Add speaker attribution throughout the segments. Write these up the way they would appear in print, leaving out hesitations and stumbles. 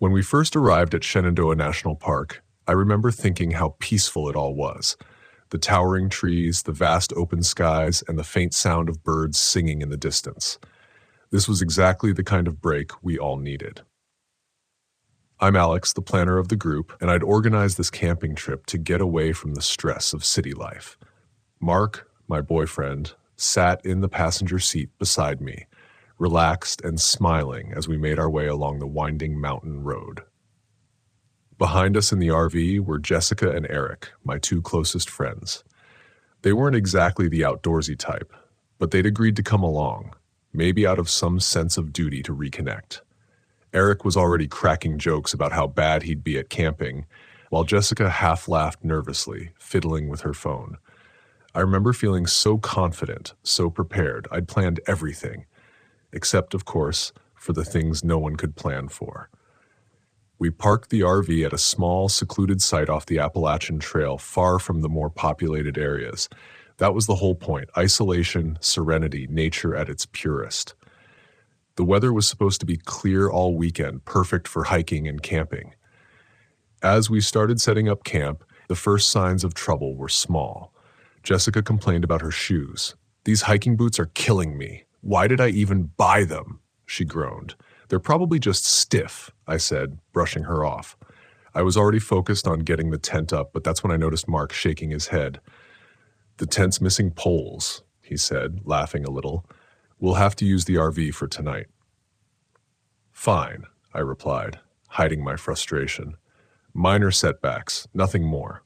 Speaker 1: When we first arrived at Shenandoah National Park, I remember thinking how peaceful it all was. The towering trees, the vast open skies, and the faint sound of birds singing in the distance. This was exactly the kind of break we all needed. I'm Alex, the planner of the group, and I'd organized this camping trip to get away from the stress of city life. Mark, my boyfriend, sat in the passenger seat beside me, relaxed and smiling as we made our way along the winding mountain road. Behind us in the RV were Jessica and Eric, my two closest friends. They weren't exactly the outdoorsy type, but they'd agreed to come along, maybe out of some sense of duty to reconnect. Eric was already cracking jokes about how bad he'd be at camping, while Jessica half laughed nervously, fiddling with her phone. I remember feeling so confident, so prepared. I'd planned everything, except, of course, for the things no one could plan for. We parked the RV at a small, secluded site off the Appalachian Trail, far from the more populated areas. That was the whole point: isolation, serenity, nature at its purest. The weather was supposed to be clear all weekend, perfect for hiking and camping. As we started setting up camp, the first signs of trouble were small. Jessica complained about her shoes. "These hiking boots are killing me. Why did I even buy them?" she groaned. "They're probably just stiff," I said, brushing her off. I was already focused on getting the tent up, but that's when I noticed Mark shaking his head. "The tent's missing poles," he said, laughing a little. "We'll have to use the RV for tonight." "Fine," I replied, hiding my frustration. "Minor setbacks, nothing more."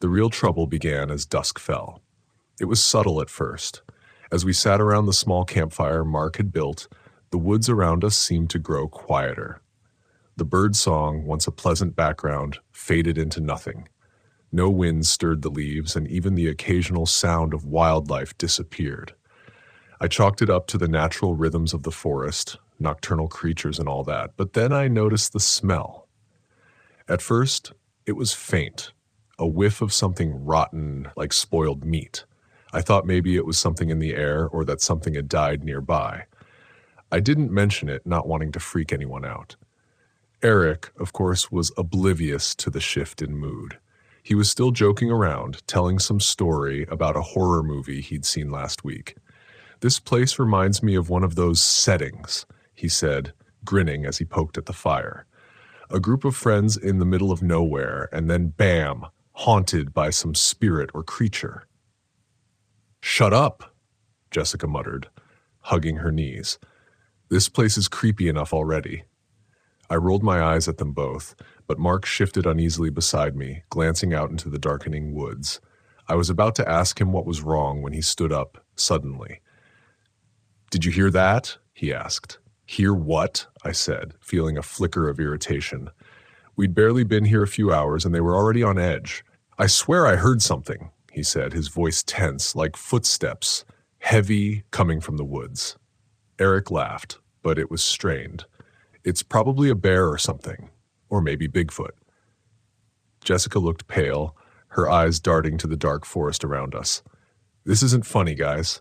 Speaker 1: The real trouble began as dusk fell. It was subtle at first. As we sat around the small campfire Mark had built, the woods around us seemed to grow quieter. The bird song, once a pleasant background, faded into nothing. No wind stirred the leaves, and even the occasional sound of wildlife disappeared. I chalked it up to the natural rhythms of the forest, nocturnal creatures and all that, but then I noticed the smell. At first, it was faint, a whiff of something rotten, like spoiled meat. I thought maybe it was something in the air or that something had died nearby. I didn't mention it, not wanting to freak anyone out. Eric, of course, was oblivious to the shift in mood. He was still joking around, telling some story about a horror movie he'd seen last week. "This place reminds me of one of those settings," he said, grinning as he poked at the fire. "A group of friends in the middle of nowhere, and then bam, haunted by some spirit or creature." "Shut up," Jessica muttered, hugging her knees. "This place is creepy enough already." I rolled my eyes at them both, but Mark shifted uneasily beside me, glancing out into the darkening woods. I was about to ask him what was wrong when he stood up, suddenly. "Did you hear that?" he asked. "Hear what?" I said, feeling a flicker of irritation. We'd barely been here a few hours, and they were already on edge. "I swear I heard something," he said, his voice tense, like footsteps, heavy, coming from the woods. Eric laughed, but it was strained. "It's probably a bear or something, or maybe Bigfoot." Jessica looked pale, her eyes darting to the dark forest around us. "This isn't funny, guys."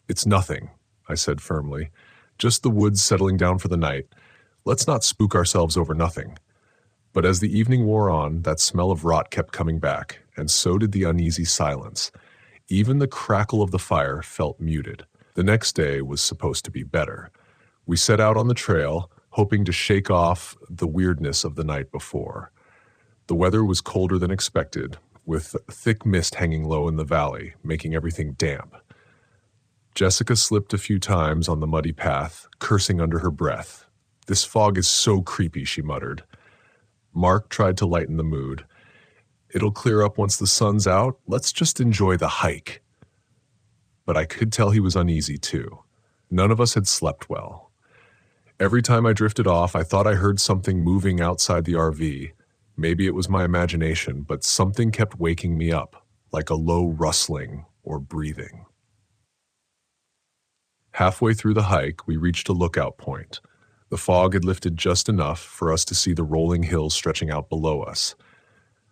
Speaker 1: "It's nothing," I said firmly. "Just the woods settling down for the night. Let's not spook ourselves over nothing." But as the evening wore on, that smell of rot kept coming back, and so did the uneasy silence. Even the crackle of the fire felt muted. The next day was supposed to be better. We set out on the trail, hoping to shake off the weirdness of the night before. The weather was colder than expected, with thick mist hanging low in the valley, making everything damp. Jessica slipped a few times on the muddy path, cursing under her breath. "This fog is so creepy," she muttered. Mark tried to lighten the mood. "It'll clear up once the sun's out. Let's just enjoy the hike." But I could tell he was uneasy too. None of us had slept well. Every time I drifted off, I thought I heard something moving outside the RV. Maybe it was my imagination, but something kept waking me up, like a low rustling or breathing. Halfway through the hike, we reached a lookout point. The fog had lifted just enough for us to see the rolling hills stretching out below us.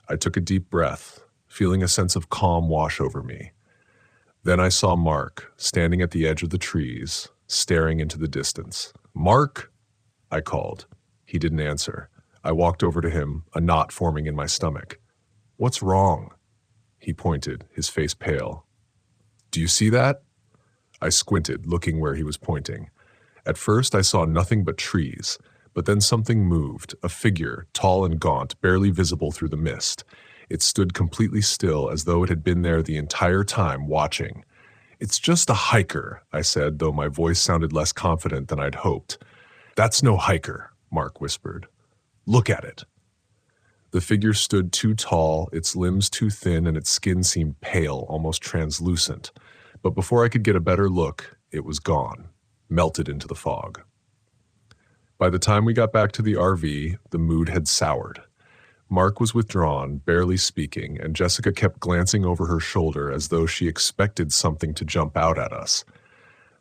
Speaker 1: I took a deep breath, feeling a sense of calm wash over me. Then I saw Mark, standing at the edge of the trees, staring into the distance. "Mark!" I called. He didn't answer. I walked over to him, a knot forming in my stomach. "What's wrong?" He pointed, his face pale. "Do you see that?" I squinted, looking where he was pointing. At first, I saw nothing but trees, but then something moved, a figure, tall and gaunt, barely visible through the mist. It stood completely still, as though it had been there the entire time, watching. "It's just a hiker," I said, though my voice sounded less confident than I'd hoped. "That's no hiker," Mark whispered. "Look at it." The figure stood too tall, its limbs too thin, and its skin seemed pale, almost translucent. But before I could get a better look, it was gone, melted into the fog. By the time we got back to the RV, the mood had soured. Mark was withdrawn, barely speaking, and Jessica kept glancing over her shoulder as though she expected something to jump out at us.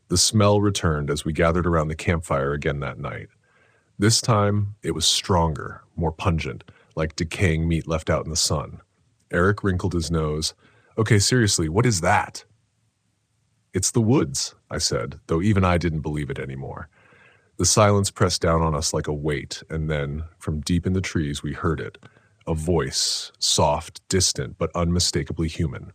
Speaker 1: The smell returned as we gathered around the campfire again that night. This time, it was stronger, more pungent, like decaying meat left out in the sun. Eric wrinkled his nose. "Okay, seriously, what is that?" "It's the woods," I said, though even I didn't believe it anymore. The silence pressed down on us like a weight, and then, from deep in the trees, we heard it. A voice, soft, distant, but unmistakably human.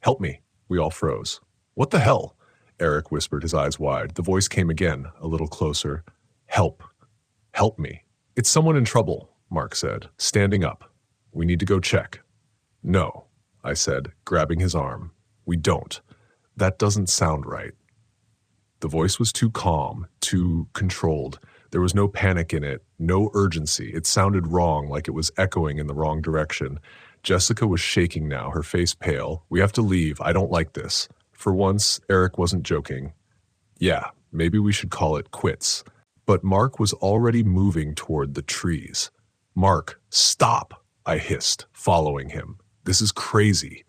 Speaker 1: "Help me." We all froze. "What the hell?" Eric whispered, his eyes wide. The voice came again, a little closer. "Help. Help me." "It's someone in trouble," Mark said, standing up. "We need to go check." "No," I said, grabbing his arm. "We don't. That doesn't sound right." The voice was too calm, too controlled. There was no panic in it, no urgency. It sounded wrong, like it was echoing in the wrong direction. Jessica was shaking now, her face pale. "We have to leave. I don't like this." For once, Eric wasn't joking. "Yeah, maybe we should call it quits." But Mark was already moving toward the trees. "Mark, stop!" I hissed, following him. "This is crazy."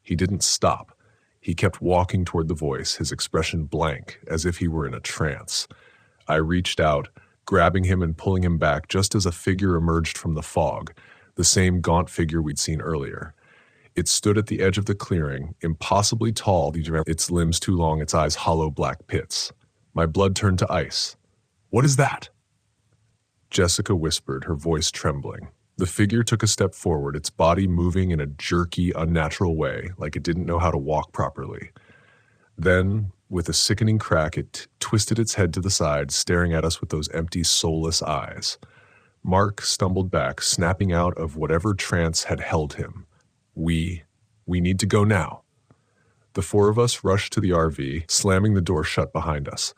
Speaker 1: He didn't stop. He kept walking toward the voice, his expression blank, as if he were in a trance. I reached out, grabbing him and pulling him back just as a figure emerged from the fog, the same gaunt figure we'd seen earlier. It stood at the edge of the clearing, impossibly tall, its limbs too long, its eyes hollow black pits. My blood turned to ice. "What is that?" Jessica whispered, her voice trembling. The figure took a step forward, its body moving in a jerky, unnatural way, like it didn't know how to walk properly. Then, with a sickening crack, it twisted its head to the side, staring at us with those empty, soulless eyes. Mark stumbled back, snapping out of whatever trance had held him. We need to go now." The four of us rushed to the RV, slamming the door shut behind us.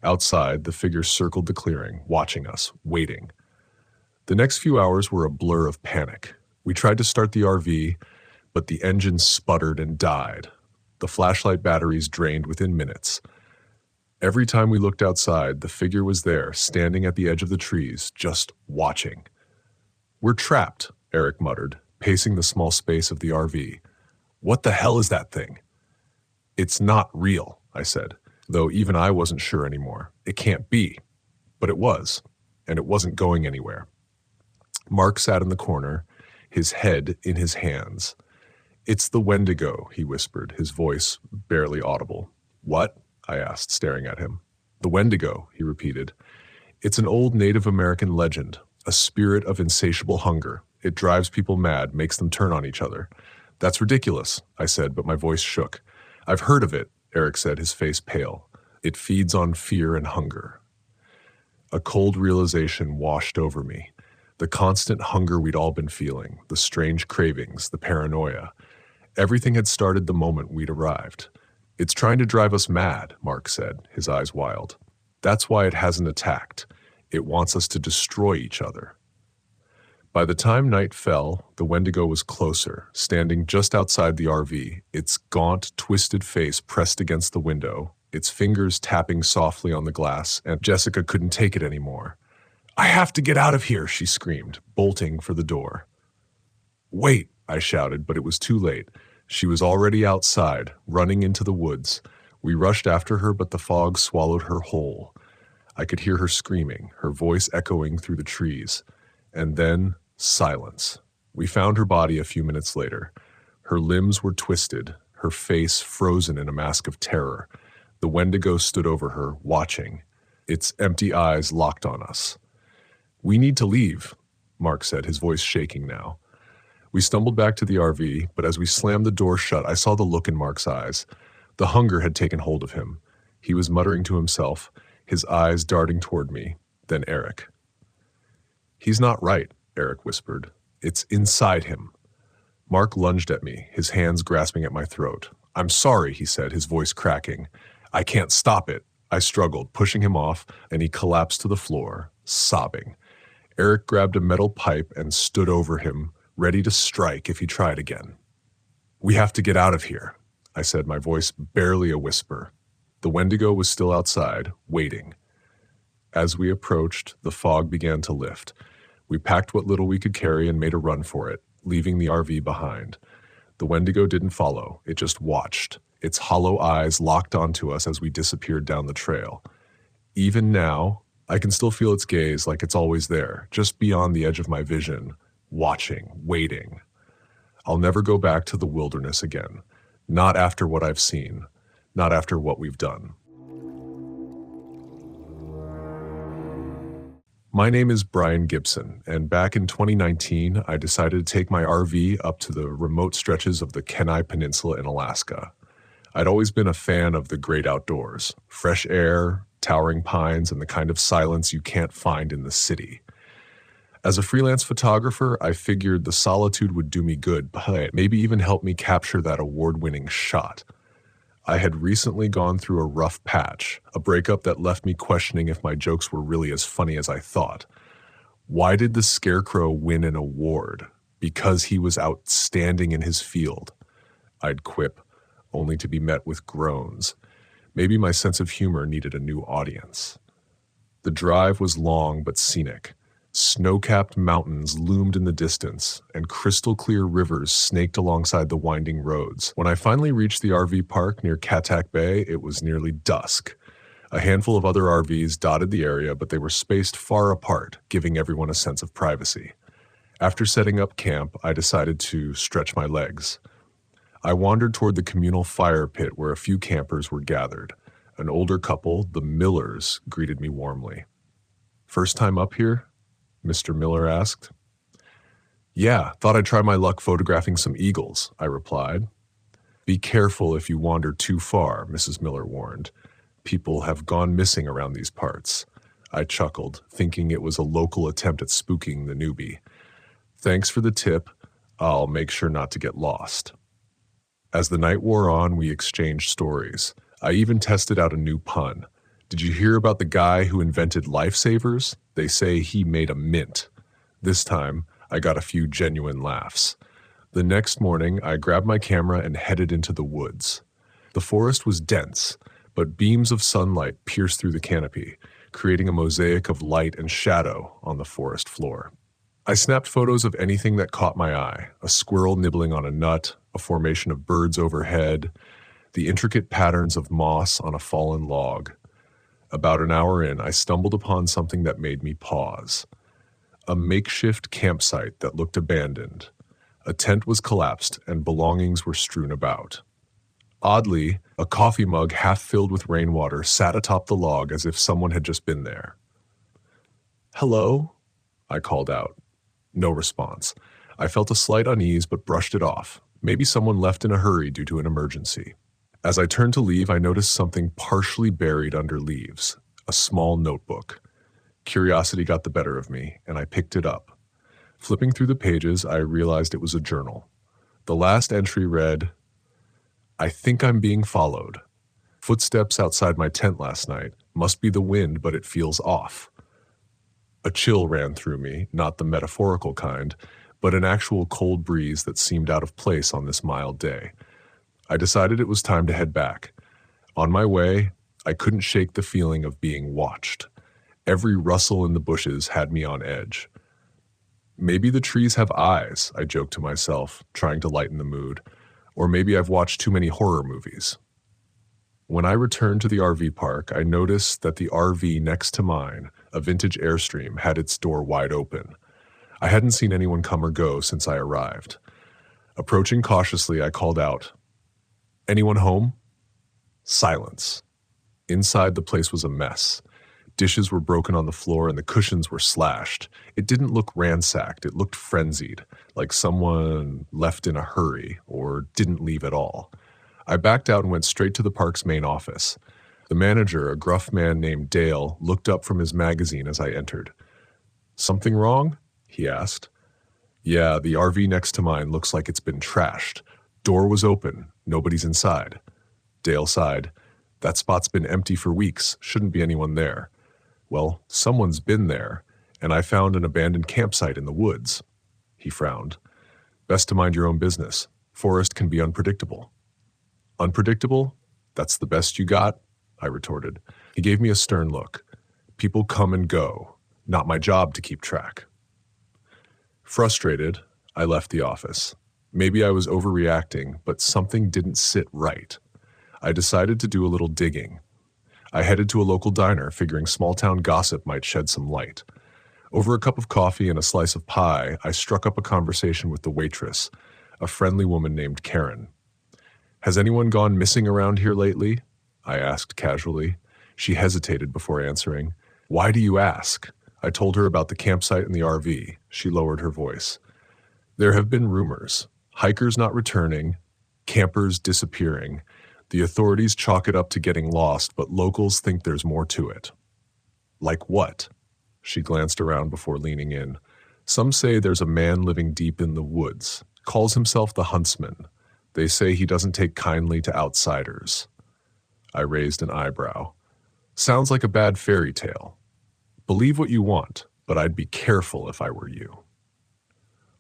Speaker 1: Outside, the figure circled the clearing, watching us, waiting. The next few hours were a blur of panic. We tried to start the RV, but the engine sputtered and died. The flashlight batteries drained within minutes. Every time we looked outside, the figure was there, standing at the edge of the trees, just watching. "We're trapped," Eric muttered, pacing the small space of the RV. "What the hell is that thing?" "It's not real," I said, though even I wasn't sure anymore. It can't be. But it was, and it wasn't going anywhere. Mark sat in the corner, his head in his hands. "It's the Wendigo," he whispered, his voice barely audible. "What?" I asked, staring at him. "The Wendigo," he repeated. "It's an old Native American legend, a spirit of insatiable hunger. It drives people mad, makes them turn on each other." "That's ridiculous," I said, but my voice shook. "I've heard of it," Eric said, his face pale. "It feeds on fear and hunger." A cold realization washed over me. The constant hunger we'd all been feeling, the strange cravings, the paranoia. Everything had started the moment we'd arrived. "It's trying to drive us mad," Mark said, his eyes wild. "That's why it hasn't attacked. It wants us to destroy each other." By the time night fell, the Wendigo was closer, standing just outside the RV, its gaunt, twisted face pressed against the window, its fingers tapping softly on the glass, and Jessica couldn't take it anymore. "I have to get out of here," she screamed, bolting for the door. "Wait," I shouted, but it was too late. She was already outside, running into the woods. We rushed after her, but the fog swallowed her whole. I could hear her screaming, her voice echoing through the trees. And then, silence. We found her body a few minutes later. Her limbs were twisted, her face frozen in a mask of terror. The Wendigo stood over her, watching, its empty eyes locked on us. "We need to leave." Mark said, his voice shaking now. We stumbled back to the RV, but as we slammed the door shut, I saw the look in Mark's eyes. The hunger had taken hold of him. He was muttering to himself, his eyes darting toward me, then Eric. "He's not right," Eric whispered. "It's inside him." Mark lunged at me, his hands grasping at my throat. "I'm sorry," he said, his voice cracking. "I can't stop it." I struggled, pushing him off, and he collapsed to the floor, sobbing. Eric grabbed a metal pipe and stood over him, ready to strike if he tried again. "We have to get out of here," I said, my voice barely a whisper. The Wendigo was still outside, waiting. As we approached, the fog began to lift. We packed what little we could carry and made a run for it, leaving the RV behind. The Wendigo didn't follow, it just watched, its hollow eyes locked onto us as we disappeared down the trail. Even now, I can still feel its gaze like it's always there, just beyond the edge of my vision, watching, waiting. I'll never go back to the wilderness again. Not after what I've seen. Not after what we've done. My name is Brian Gibson, and back in 2019, I decided to take my RV up to the remote stretches of the Kenai Peninsula in Alaska. I'd always been a fan of the great outdoors, fresh air, towering pines, and the kind of silence you can't find in the city. As a freelance photographer, I figured the solitude would do me good, but maybe even help me capture that award-winning shot. I had recently gone through a rough patch, a breakup that left me questioning if my jokes were really as funny as I thought. Why did the Scarecrow win an award? Because he was outstanding in his field. I'd quip, only to be met with groans. Maybe my sense of humor needed a new audience. The drive was long but scenic. Snow-capped mountains loomed in the distance, and crystal-clear rivers snaked alongside the winding roads. When I finally reached the RV park near Katak Bay, it was nearly dusk. A handful of other RVs dotted the area, but they were spaced far apart, giving everyone a sense of privacy. After setting up camp, I decided to stretch my legs. I wandered toward the communal fire pit where a few campers were gathered. An older couple, the Millers, greeted me warmly. "First time up here?" Mr. Miller asked. "Yeah, thought I'd try my luck photographing some eagles," I replied. "Be careful if you wander too far," Mrs. Miller warned. "People have gone missing around these parts." I chuckled, thinking it was a local attempt at spooking the newbie. "Thanks for the tip. I'll make sure not to get lost." As the night wore on, we exchanged stories. I even tested out a new pun. "Did you hear about the guy who invented lifesavers? They say he made a mint." This time, I got a few genuine laughs. The next morning, I grabbed my camera and headed into the woods. The forest was dense, but beams of sunlight pierced through the canopy, creating a mosaic of light and shadow on the forest floor. I snapped photos of anything that caught my eye: a squirrel nibbling on a nut, a formation of birds overhead, the intricate patterns of moss on a fallen log. About an hour in, I stumbled upon something that made me pause. A makeshift campsite that looked abandoned. A tent was collapsed and belongings were strewn about. Oddly, a coffee mug half filled with rainwater sat atop the log as if someone had just been there. "Hello?" I called out. No response. I felt a slight unease but brushed it off. Maybe someone left in a hurry due to an emergency. As I turned to leave, I noticed something partially buried under leaves, a small notebook. Curiosity got the better of me, and I picked it up. Flipping through the pages, I realized it was a journal. The last entry read, "I think I'm being followed. Footsteps outside my tent last night. Must be the wind, but it feels off." A chill ran through me, not the metaphorical kind, but an actual cold breeze that seemed out of place on this mild day. I decided it was time to head back. On my way, I couldn't shake the feeling of being watched. Every rustle in the bushes had me on edge. Maybe the trees have eyes, I joked to myself, trying to lighten the mood. Or maybe I've watched too many horror movies. When I returned to the RV park, I noticed that the RV next to mine, a vintage Airstream, had its door wide open. I hadn't seen anyone come or go since I arrived. Approaching cautiously, I called out, "Anyone home?" Silence. Inside, the place was a mess. Dishes were broken on the floor and the cushions were slashed. It didn't look ransacked, it looked frenzied, like someone left in a hurry or didn't leave at all. I backed out and went straight to the park's main office. The manager, a gruff man named Dale, looked up from his magazine as I entered. "Something wrong?" he asked. "Yeah, the RV next to mine looks like it's been trashed. Door was open. Nobody's inside." Dale sighed. "That spot's been empty for weeks. Shouldn't be anyone there." "Well, someone's been there, and I found an abandoned campsite in the woods." He frowned. "Best to mind your own business. Forest can be unpredictable." "Unpredictable? That's the best you got?" I retorted. He gave me a stern look. "People come and go. Not my job to keep track." Frustrated, I left the office. Maybe I was overreacting, but something didn't sit right. I decided to do a little digging. I headed to a local diner, figuring small-town gossip might shed some light. Over a cup of coffee and a slice of pie, I struck up a conversation with the waitress, a friendly woman named Karen. "Has anyone gone missing around here lately?" I asked casually. She hesitated before answering. "Why do you ask?" I told her about the campsite and the RV. She lowered her voice. "There have been rumors. Hikers not returning, campers disappearing. The authorities chalk it up to getting lost, but locals think there's more to it." "Like what?" She glanced around before leaning in. "Some say there's a man living deep in the woods. Calls himself the Huntsman. They say he doesn't take kindly to outsiders." I raised an eyebrow. "Sounds like a bad fairy tale. Believe what you want, but I'd be careful if I were you."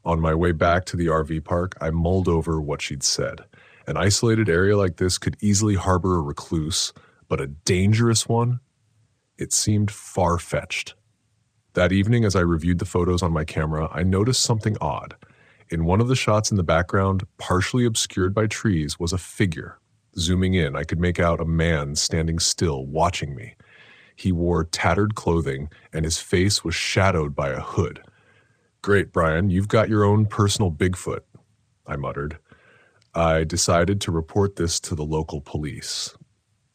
Speaker 1: On my way back to the RV park, I mulled over what she'd said. An isolated area like this could easily harbor a recluse, but a dangerous one? It seemed far-fetched. That evening, as I reviewed the photos on my camera, I noticed something odd. In one of the shots in the background, partially obscured by trees, was a figure. Zooming in, I could make out a man standing still, watching me. He wore tattered clothing, and his face was shadowed by a hood. "Great, Brian, you've got your own personal Bigfoot," I muttered. I decided to report this to the local police.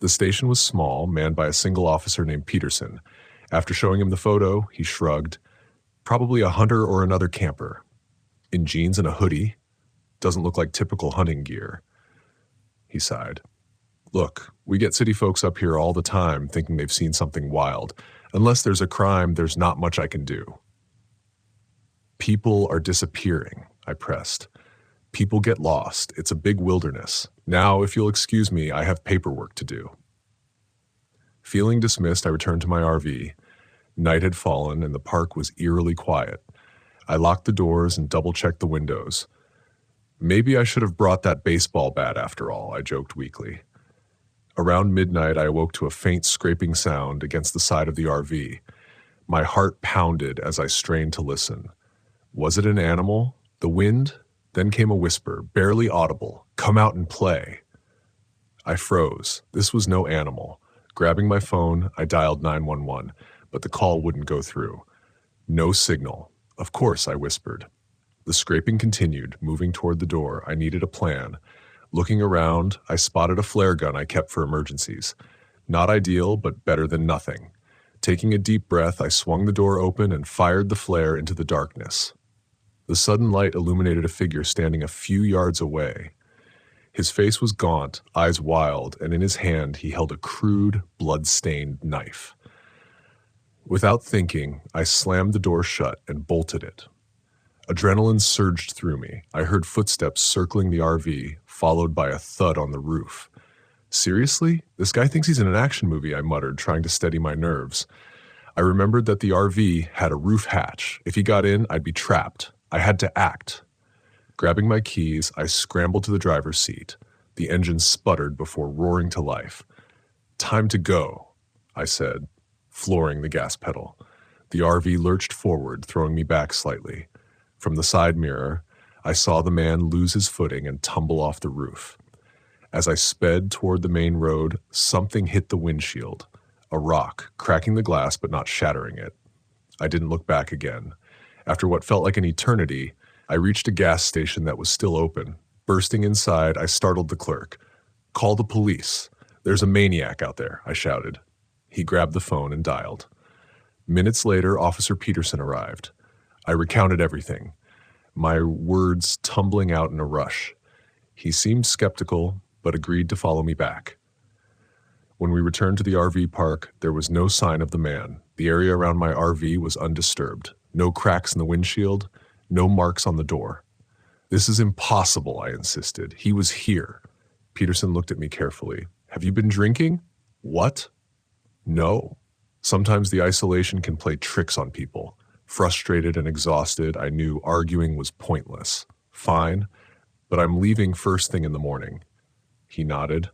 Speaker 1: The station was small, manned by a single officer named Peterson. After showing him the photo, he shrugged. "Probably a hunter or another camper. In jeans and a hoodie. Doesn't look like typical hunting gear." He sighed. "Look, we get city folks up here all the time thinking they've seen something wild. Unless there's a crime, there's not much I can do." "People are disappearing," I pressed. "People get lost. It's a big wilderness. Now, if you'll excuse me, I have paperwork to do." Feeling dismissed, I returned to my RV. Night had fallen, and the park was eerily quiet. I locked the doors and double-checked the windows. "Maybe I should have brought that baseball bat after all," I joked weakly. Around midnight, I awoke to a faint scraping sound against the side of the RV. My heart pounded as I strained to listen. Was it an animal? The wind? Then came a whisper, barely audible. "Come out and play." I froze. This was no animal. Grabbing my phone, I dialed 911, but the call wouldn't go through. No signal. "Of course," I whispered. The scraping continued, moving toward the door. I needed a plan. Looking around, I spotted a flare gun I kept for emergencies. Not ideal, but better than nothing. Taking a deep breath, I swung the door open and fired the flare into the darkness. The sudden light illuminated a figure standing a few yards away. His face was gaunt, eyes wild, and in his hand he held a crude, blood-stained knife. Without thinking, I slammed the door shut and bolted it. Adrenaline surged through me. I heard footsteps circling the RV, followed by a thud on the roof. "Seriously? This guy thinks he's in an action movie," I muttered, trying to steady my nerves. I remembered that the RV had a roof hatch. If he got in, I'd be trapped. I had to act. Grabbing my keys, I scrambled to the driver's seat. The engine sputtered before roaring to life. "Time to go," I said, flooring the gas pedal. The RV lurched forward, throwing me back slightly. From the side mirror, I saw the man lose his footing and tumble off the roof. As I sped toward the main road, something hit the windshield. A rock, cracking the glass but not shattering it. I didn't look back again. After what felt like an eternity, I reached a gas station that was still open. Bursting inside, I startled the clerk. "Call the police. There's a maniac out there," I shouted. He grabbed the phone and dialed. Minutes later, Officer Peterson arrived. I recounted everything, my words tumbling out in a rush. He seemed skeptical, but agreed to follow me back. When we returned to the RV park, there was no sign of the man. The area around my RV was undisturbed. No cracks in the windshield, no marks on the door. "This is impossible," I insisted. "He was here." Peterson looked at me carefully. "Have you been drinking?" "What?" "No." Sometimes the isolation can play tricks on people. Frustrated and exhausted, I knew arguing was pointless. "Fine, but I'm leaving first thing in the morning." He nodded.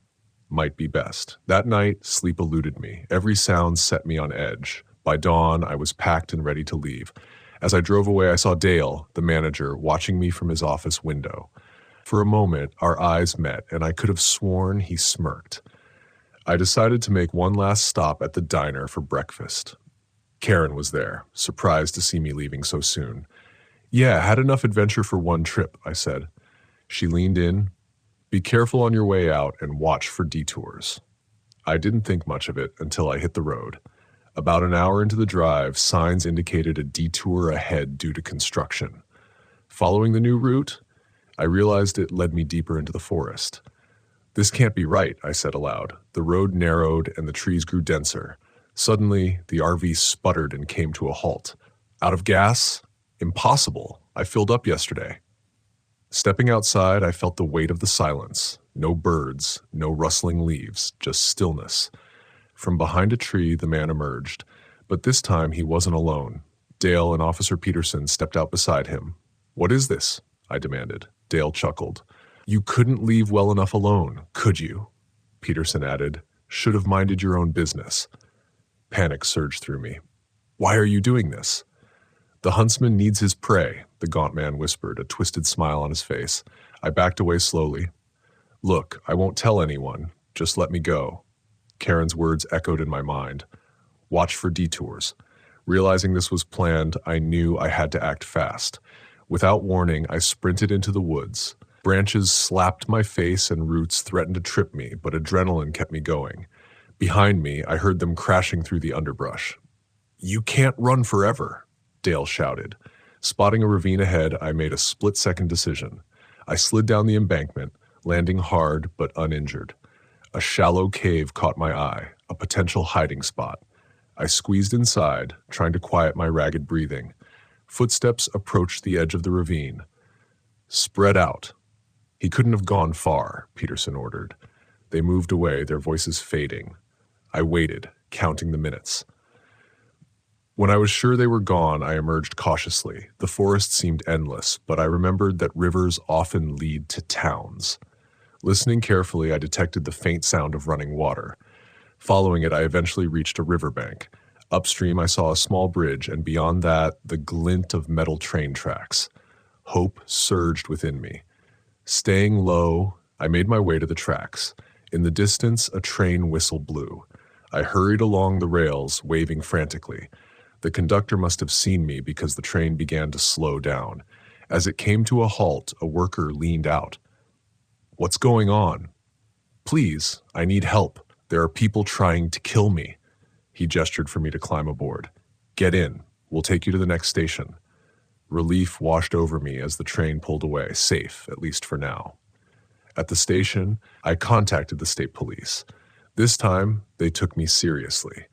Speaker 1: "Might be best." That night, sleep eluded me. Every sound set me on edge. By dawn, I was packed and ready to leave. As I drove away, I saw Dale, the manager, watching me from his office window. For a moment, our eyes met, and I could have sworn he smirked. I decided to make one last stop at the diner for breakfast. Karen was there, surprised to see me leaving so soon. "Yeah, had enough adventure for one trip," I said. She leaned in. "Be careful on your way out and watch for detours." I didn't think much of it until I hit the road. About an hour into the drive, signs indicated a detour ahead due to construction. Following the new route, I realized it led me deeper into the forest. "This can't be right," I said aloud. The road narrowed and the trees grew denser. Suddenly, the RV sputtered and came to a halt. "Out of gas? Impossible. I filled up yesterday." Stepping outside, I felt the weight of the silence. No birds, no rustling leaves, just stillness. From behind a tree, the man emerged. But this time, he wasn't alone. Dale and Officer Peterson stepped out beside him. "What is this?" I demanded. Dale chuckled. "You couldn't leave well enough alone, could you?" Peterson added, "Should have minded your own business." Panic surged through me. "Why are you doing this?" "The huntsman needs his prey," the gaunt man whispered, a twisted smile on his face. I backed away slowly. "Look, I won't tell anyone. Just let me go." Karen's words echoed in my mind. "Watch for detours." Realizing this was planned, I knew I had to act fast. Without warning, I sprinted into the woods. Branches slapped my face and roots threatened to trip me, but adrenaline kept me going. Behind me, I heard them crashing through the underbrush. "You can't run forever," Dale shouted. Spotting a ravine ahead, I made a split-second decision. I slid down the embankment, landing hard but uninjured. A shallow cave caught my eye, a potential hiding spot. I squeezed inside, trying to quiet my ragged breathing. Footsteps approached the edge of the ravine. "Spread out." "He couldn't have gone far," Peterson ordered. They moved away, their voices fading. I waited, counting the minutes. When I was sure they were gone, I emerged cautiously. The forest seemed endless, but I remembered that rivers often lead to towns. Listening carefully, I detected the faint sound of running water. Following it, I eventually reached a riverbank. Upstream, I saw a small bridge, and beyond that, the glint of metal train tracks. Hope surged within me. Staying low, I made my way to the tracks. In the distance, a train whistle blew. I hurried along the rails, waving frantically. The conductor must have seen me because the train began to slow down. As it came to a halt, a worker leaned out. "What's going on?" "Please, I need help. There are people trying to kill me." He gestured for me to climb aboard. "Get in. We'll take you to the next station." Relief washed over me as the train pulled away, safe, at least for now. At the station, I contacted the state police. This time, they took me seriously.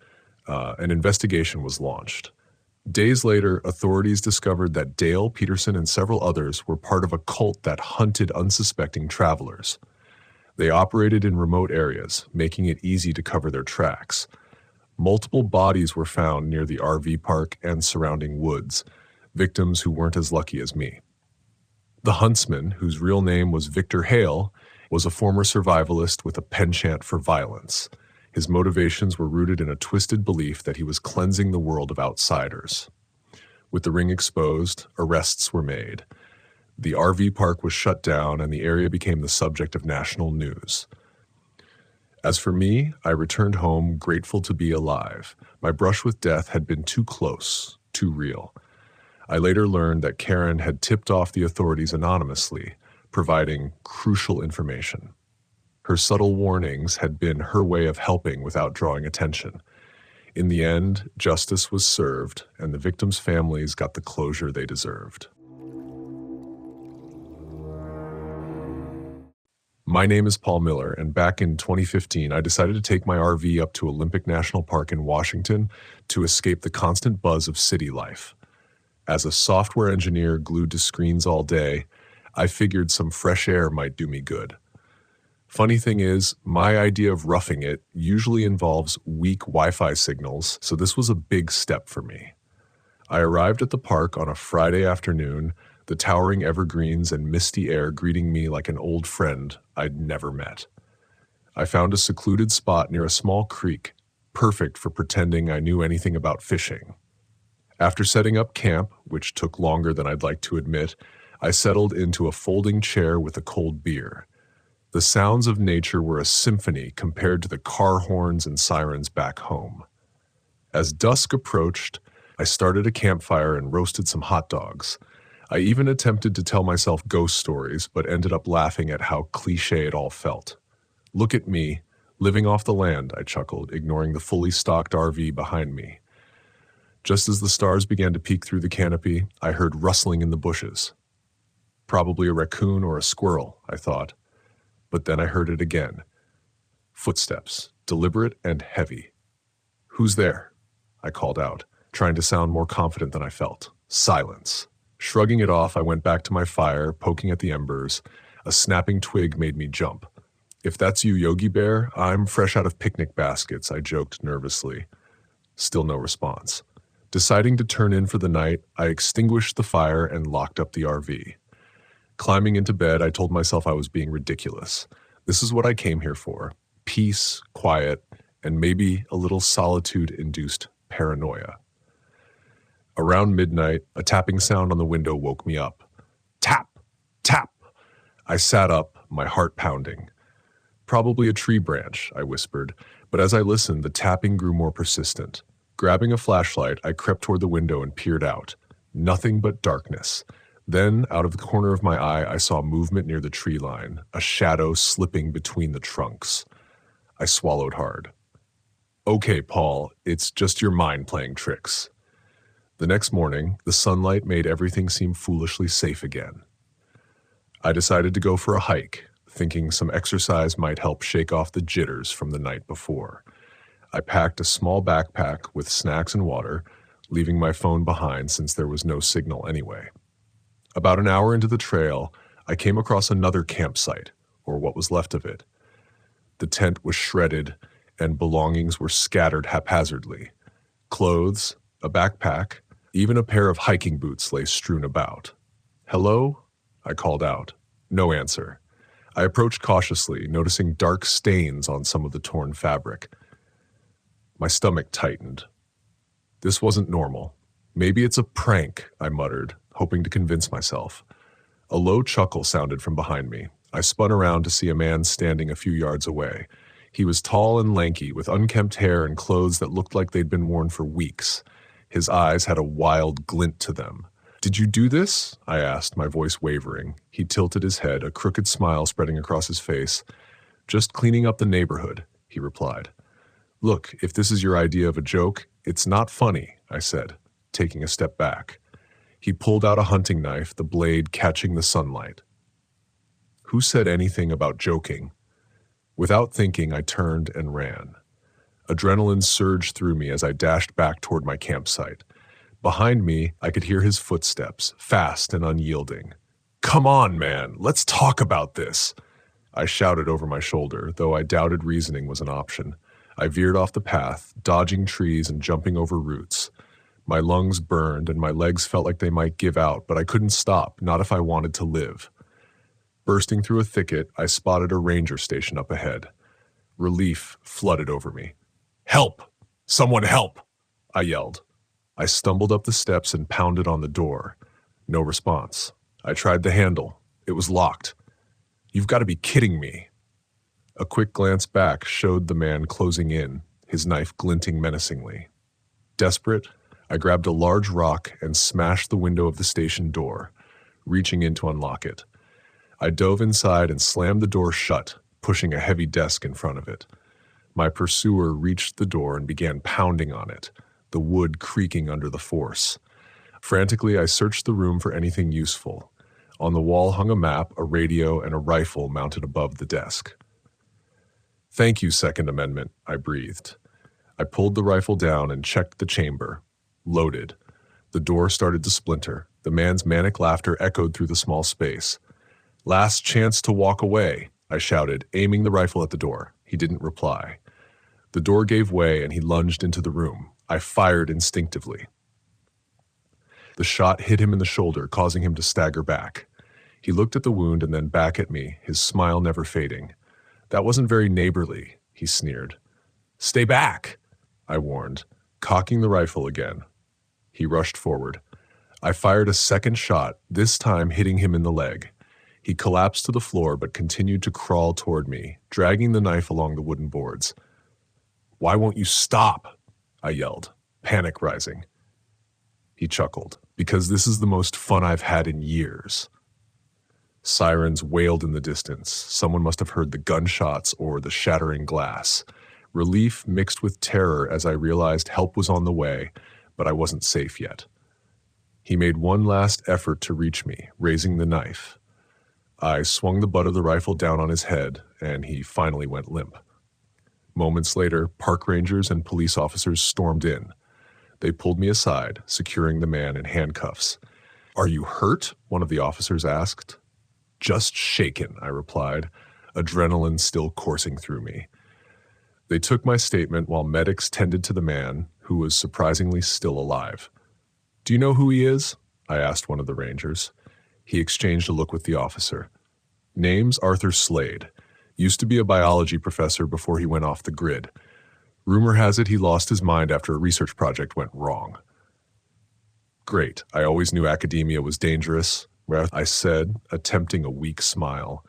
Speaker 1: An investigation was launched. Days later, authorities discovered that Dale, Peterson, and several others were part of a cult that hunted unsuspecting travelers. They operated in remote areas, making it easy to cover their tracks. Multiple bodies were found near the RV park and surrounding woods, victims who weren't as lucky as me. The huntsman, whose real name was Victor Hale, was a former survivalist with a penchant for violence. His motivations were rooted in a twisted belief that he was cleansing the world of outsiders. With the ring exposed, arrests were made. The RV park was shut down and the area became the subject of national news. As for me, I returned home grateful to be alive. My brush with death had been too close, too real. I later learned that Karen had tipped off the authorities anonymously, providing crucial information. Her subtle warnings had been her way of helping without drawing attention. In the end, justice was served, and the victims' families got the closure they deserved. My name is Paul Miller, and back in 2015, I decided to take my RV up to Olympic National Park in Washington to escape the constant buzz of city life. As a software engineer glued to screens all day, I figured some fresh air might do me good. Funny thing is, my idea of roughing it usually involves weak Wi-Fi signals, so this was a big step for me. I arrived at the park on a Friday afternoon, the towering evergreens and misty air greeting me like an old friend I'd never met. I found a secluded spot near a small creek, perfect for pretending I knew anything about fishing. After setting up camp, which took longer than I'd like to admit, I settled into a folding chair with a cold beer. The sounds of nature were a symphony compared to the car horns and sirens back home. As dusk approached, I started a campfire and roasted some hot dogs. I even attempted to tell myself ghost stories, but ended up laughing at how cliché it all felt. Look at me, living off the land, I chuckled, ignoring the fully stocked RV behind me. Just as the stars began to peek through the canopy, I heard rustling in the bushes. Probably a raccoon or a squirrel, I thought. But then I heard it again. Footsteps, deliberate and heavy. "Who's there?" I called out, trying to sound more confident than I felt. Silence. Shrugging it off, I went back to my fire, poking at the embers. A snapping twig made me jump. "If that's you, Yogi Bear, I'm fresh out of picnic baskets," I joked nervously. Still no response. Deciding to turn in for the night, I extinguished the fire and locked up the RV. Climbing into bed, I told myself I was being ridiculous. This is what I came here for. Peace, quiet, and maybe a little solitude-induced paranoia. Around midnight, a tapping sound on the window woke me up. Tap! Tap! I sat up, my heart pounding. "Probably a tree branch," I whispered, but as I listened, the tapping grew more persistent. Grabbing a flashlight, I crept toward the window and peered out. Nothing but darkness. Then, out of the corner of my eye, I saw movement near the tree line, a shadow slipping between the trunks. I swallowed hard. "Okay, Paul, it's just your mind playing tricks." The next morning, the sunlight made everything seem foolishly safe again. I decided to go for a hike, thinking some exercise might help shake off the jitters from the night before. I packed a small backpack with snacks and water, leaving my phone behind since there was no signal anyway. About an hour into the trail, I came across another campsite, or what was left of it. The tent was shredded, and belongings were scattered haphazardly. Clothes, a backpack, even a pair of hiking boots lay strewn about. "Hello?" I called out. No answer. I approached cautiously, noticing dark stains on some of the torn fabric. My stomach tightened. This wasn't normal. "Maybe it's a prank," I muttered, hoping to convince myself. A low chuckle sounded from behind me. I spun around to see a man standing a few yards away. He was tall and lanky, with unkempt hair and clothes that looked like they'd been worn for weeks. His eyes had a wild glint to them. "Did you do this?" I asked, my voice wavering. He tilted his head, a crooked smile spreading across his face. "Just cleaning up the neighborhood," he replied. "Look, if this is your idea of a joke, it's not funny," I said, taking a step back. He pulled out a hunting knife, the blade catching the sunlight. Who said anything about joking? Without thinking, I turned and ran. Adrenaline surged through me as I dashed back toward my campsite. Behind me, I could hear his footsteps, fast and unyielding. "Come on, man, let's talk about this," I shouted over my shoulder, though I doubted reasoning was an option. I veered off the path, dodging trees and jumping over roots. My lungs burned and my legs felt like they might give out, but I couldn't stop, not if I wanted to live. Bursting through a thicket, I spotted a ranger station up ahead. Relief flooded over me. "Help! Someone help!" I yelled. I stumbled up the steps and pounded on the door. No response. I tried the handle. It was locked. "You've got to be kidding me." A quick glance back showed the man closing in, his knife glinting menacingly. Desperate, I grabbed a large rock and smashed the window of the station door, reaching in to unlock it. I dove inside and slammed the door shut, pushing a heavy desk in front of it. My pursuer reached the door and began pounding on it, the wood creaking under the force. Frantically, I searched the room for anything useful. On the wall hung a map, a radio, and a rifle mounted above the desk. "Thank you, Second Amendment," I breathed. I pulled the rifle down and checked the chamber. Loaded. The door started to splinter. The man's manic laughter echoed through the small space. "Last chance to walk away," I shouted, aiming the rifle at the door. He didn't reply. The door gave way and he lunged into the room. I fired instinctively. The shot hit him in the shoulder, causing him to stagger back. He looked at the wound and then back at me, his smile never fading. "That wasn't very neighborly," he sneered. "Stay back," I warned, cocking the rifle again. He rushed forward. I fired a second shot, this time hitting him in the leg. He collapsed to the floor but continued to crawl toward me, dragging the knife along the wooden boards. "Why won't you stop?" I yelled, panic rising. He chuckled. "Because this is the most fun I've had in years." Sirens wailed in the distance. Someone must have heard the gunshots or the shattering glass. Relief mixed with terror as I realized help was on the way, but I wasn't safe yet. He made one last effort to reach me, raising the knife. I swung the butt of the rifle down on his head, and he finally went limp. Moments later, park rangers and police officers stormed in. They pulled me aside, securing the man in handcuffs. "Are you hurt?" one of the officers asked. "Just shaken," I replied, adrenaline still coursing through me. They took my statement while medics tended to the man, who was surprisingly still alive. "Do you know who he is?" I asked one of the rangers. He exchanged a look with the officer. "Name's Arthur Slade. Used to be a biology professor before he went off the grid. Rumor has it he lost his mind after a research project went wrong." "Great. I always knew academia was dangerous," I said, attempting a weak smile.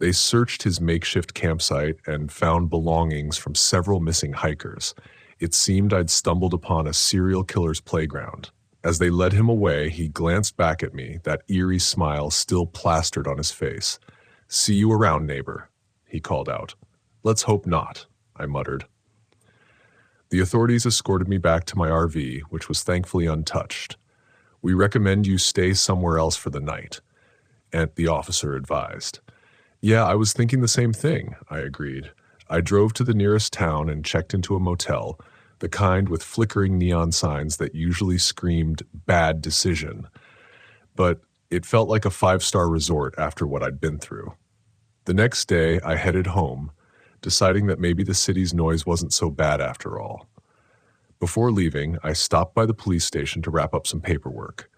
Speaker 1: They searched his makeshift campsite and found belongings from several missing hikers. It seemed I'd stumbled upon a serial killer's playground. As they led him away, he glanced back at me, that eerie smile still plastered on his face. "See you around, neighbor," he called out. "Let's hope not," I muttered. The authorities escorted me back to my RV, which was thankfully untouched. "We recommend you stay somewhere else for the night," and the officer advised. "Yeah, I was thinking the same thing," I agreed. I drove to the nearest town and checked into a motel, the kind with flickering neon signs that usually screamed "bad decision." But it felt like a five-star resort after what I'd been through. The next day, I headed home, deciding that maybe the city's noise wasn't so bad after all. Before leaving, I stopped by the police station to wrap up some paperwork.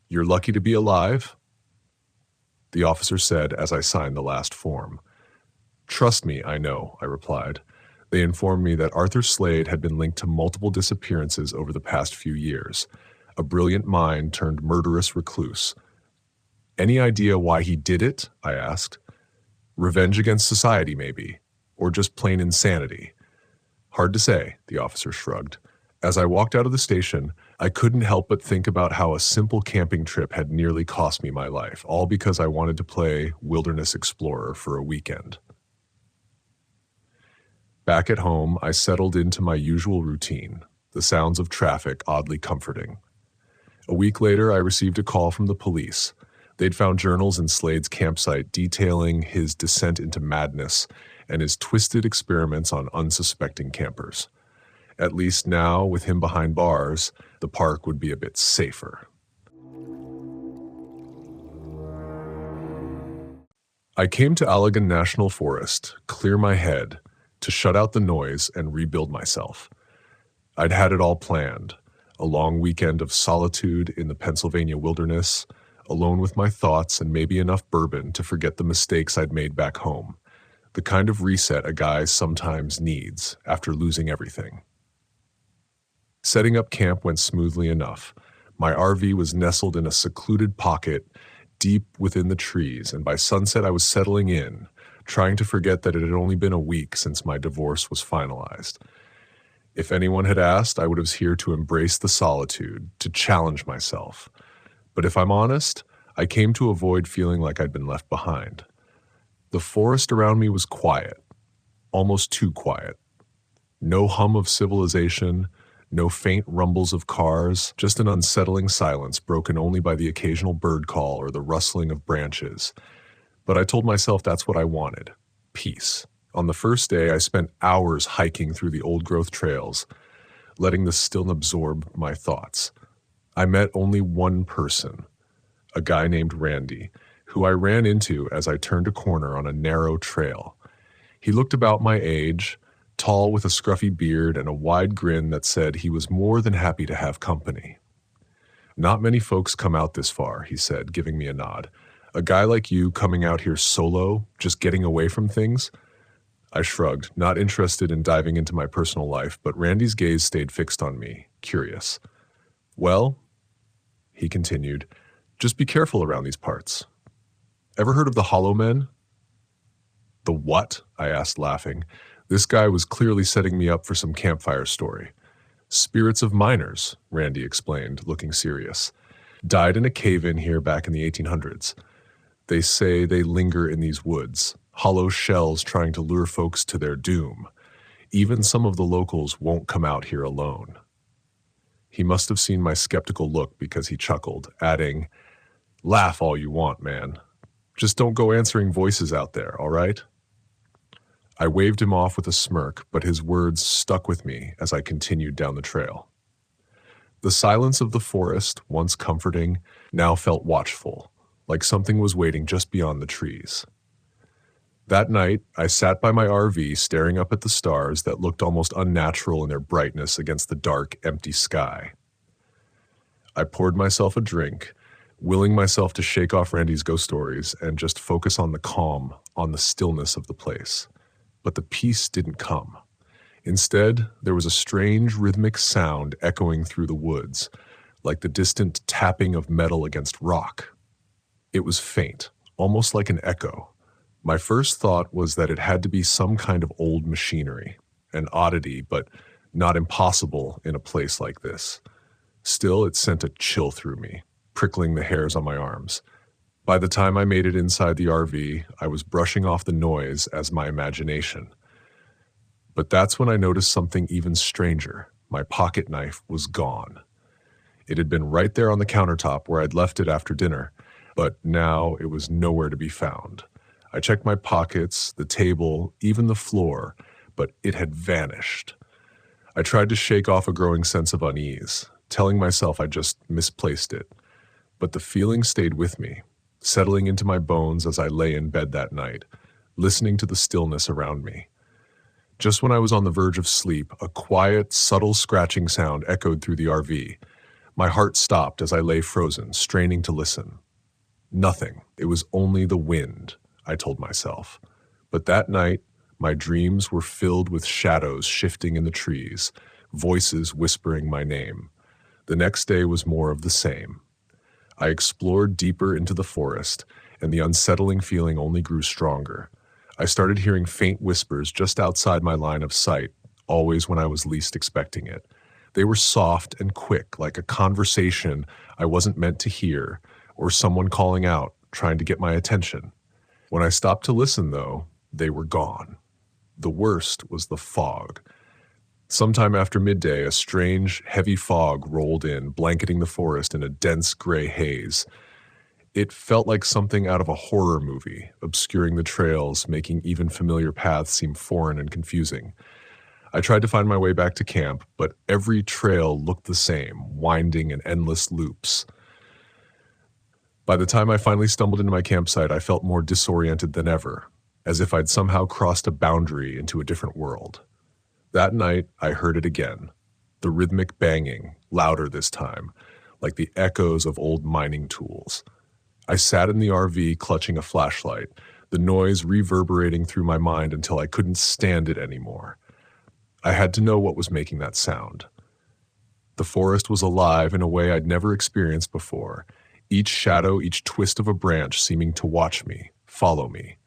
Speaker 1: "You're lucky to be alive?" the officer said as I signed the last form. "Trust me, I know," I replied. They informed me that Arthur Slade had been linked to multiple disappearances over the past few years. A brilliant mind turned murderous recluse. "Any idea why he did it?" I asked. "Revenge against society, maybe. Or just plain insanity." "Hard to say," the officer shrugged. As I walked out of the station, I couldn't help but think about how a simple camping trip had nearly cost me my life, all because I wanted to play Wilderness Explorer for a weekend. Back at home, I settled into my usual routine, the sounds of traffic oddly comforting. A week later, I received a call from the police. They'd found journals in Slade's campsite detailing his descent into madness and his twisted experiments on unsuspecting campers. At least now, with him behind bars, the park would be a bit safer. I came to Allegan National Forest, clear my head, to shut out the noise and rebuild myself. I'd had it all planned, a long weekend of solitude in the Pennsylvania wilderness, alone with my thoughts and maybe enough bourbon to forget the mistakes I'd made back home, the kind of reset a guy sometimes needs after losing everything. Setting up camp went smoothly enough. My RV was nestled in a secluded pocket deep within the trees, and by sunset I was settling in, trying to forget that it had only been a week since my divorce was finalized. If anyone had asked, I was here to embrace the solitude, to challenge myself. But if I'm honest, I came to avoid feeling like I'd been left behind. The forest around me was quiet, almost too quiet. No hum of civilization, no faint rumbles of cars, just an unsettling silence broken only by the occasional bird call or the rustling of branches. But I told myself that's what I wanted. Peace. On the first day, I spent hours hiking through the old-growth trails, letting the stillness absorb my thoughts. I met only one person, a guy named Randy, who I ran into as I turned a corner on a narrow trail. He looked about my age, tall with a scruffy beard and a wide grin that said he was more than happy to have company. "Not many folks come out this far," he said, giving me a nod. "A guy like you coming out here solo, just getting away from things?" I shrugged, not interested in diving into my personal life, but Randy's gaze stayed fixed on me, curious. "Well," he continued, "just be careful around these parts. Ever heard of the Hollow Men?" "The what?" I asked, laughing. This guy was clearly setting me up for some campfire story. "Spirits of miners," Randy explained, looking serious. "Died in a cave-in here back in the 1800s. They say they linger in these woods, hollow shells trying to lure folks to their doom. Even some of the locals won't come out here alone." He must have seen my skeptical look because he chuckled, adding, "Laugh all you want, man. Just don't go answering voices out there, all right?" I waved him off with a smirk, but his words stuck with me as I continued down the trail. The silence of the forest, once comforting, now felt watchful, like something was waiting just beyond the trees. That night, I sat by my RV staring up at the stars that looked almost unnatural in their brightness against the dark, empty sky. I poured myself a drink, willing myself to shake off Randy's ghost stories and just focus on the calm, on the stillness of the place. But the peace didn't come. Instead, there was a strange rhythmic sound echoing through the woods, like the distant tapping of metal against rock. It was faint, almost like an echo. My first thought was that it had to be some kind of old machinery, an oddity, but not impossible in a place like this. Still, it sent a chill through me, prickling the hairs on my arms. By the time I made it inside the RV, I was brushing off the noise as my imagination. But that's when I noticed something even stranger. My pocket knife was gone. It had been right there on the countertop where I'd left it after dinner, but now it was nowhere to be found. I checked my pockets, the table, even the floor, but it had vanished. I tried to shake off a growing sense of unease, telling myself I just misplaced it. But the feeling stayed with me, settling into my bones as I lay in bed that night, listening to the stillness around me. Just when I was on the verge of sleep, a quiet, subtle scratching sound echoed through the RV. My heart stopped as I lay frozen, straining to listen. Nothing. It was only the wind, I told myself. But that night, my dreams were filled with shadows shifting in the trees, voices whispering my name. The next day was more of the same. I explored deeper into the forest, and the unsettling feeling only grew stronger. I started hearing faint whispers just outside my line of sight, always when I was least expecting it. They were soft and quick, like a conversation I wasn't meant to hear, or someone calling out, trying to get my attention. When I stopped to listen, though, they were gone. The worst was the fog. Sometime after midday, a strange, heavy fog rolled in, blanketing the forest in a dense gray haze. It felt like something out of a horror movie, obscuring the trails, making even familiar paths seem foreign and confusing. I tried to find my way back to camp, but every trail looked the same, winding in endless loops. By the time I finally stumbled into my campsite, I felt more disoriented than ever, as if I'd somehow crossed a boundary into a different world. That night, I heard it again, the rhythmic banging, louder this time, like the echoes of old mining tools. I sat in the RV clutching a flashlight, the noise reverberating through my mind until I couldn't stand it anymore. I had to know what was making that sound. The forest was alive in a way I'd never experienced before, each shadow, each twist of a branch seeming to watch me, follow me.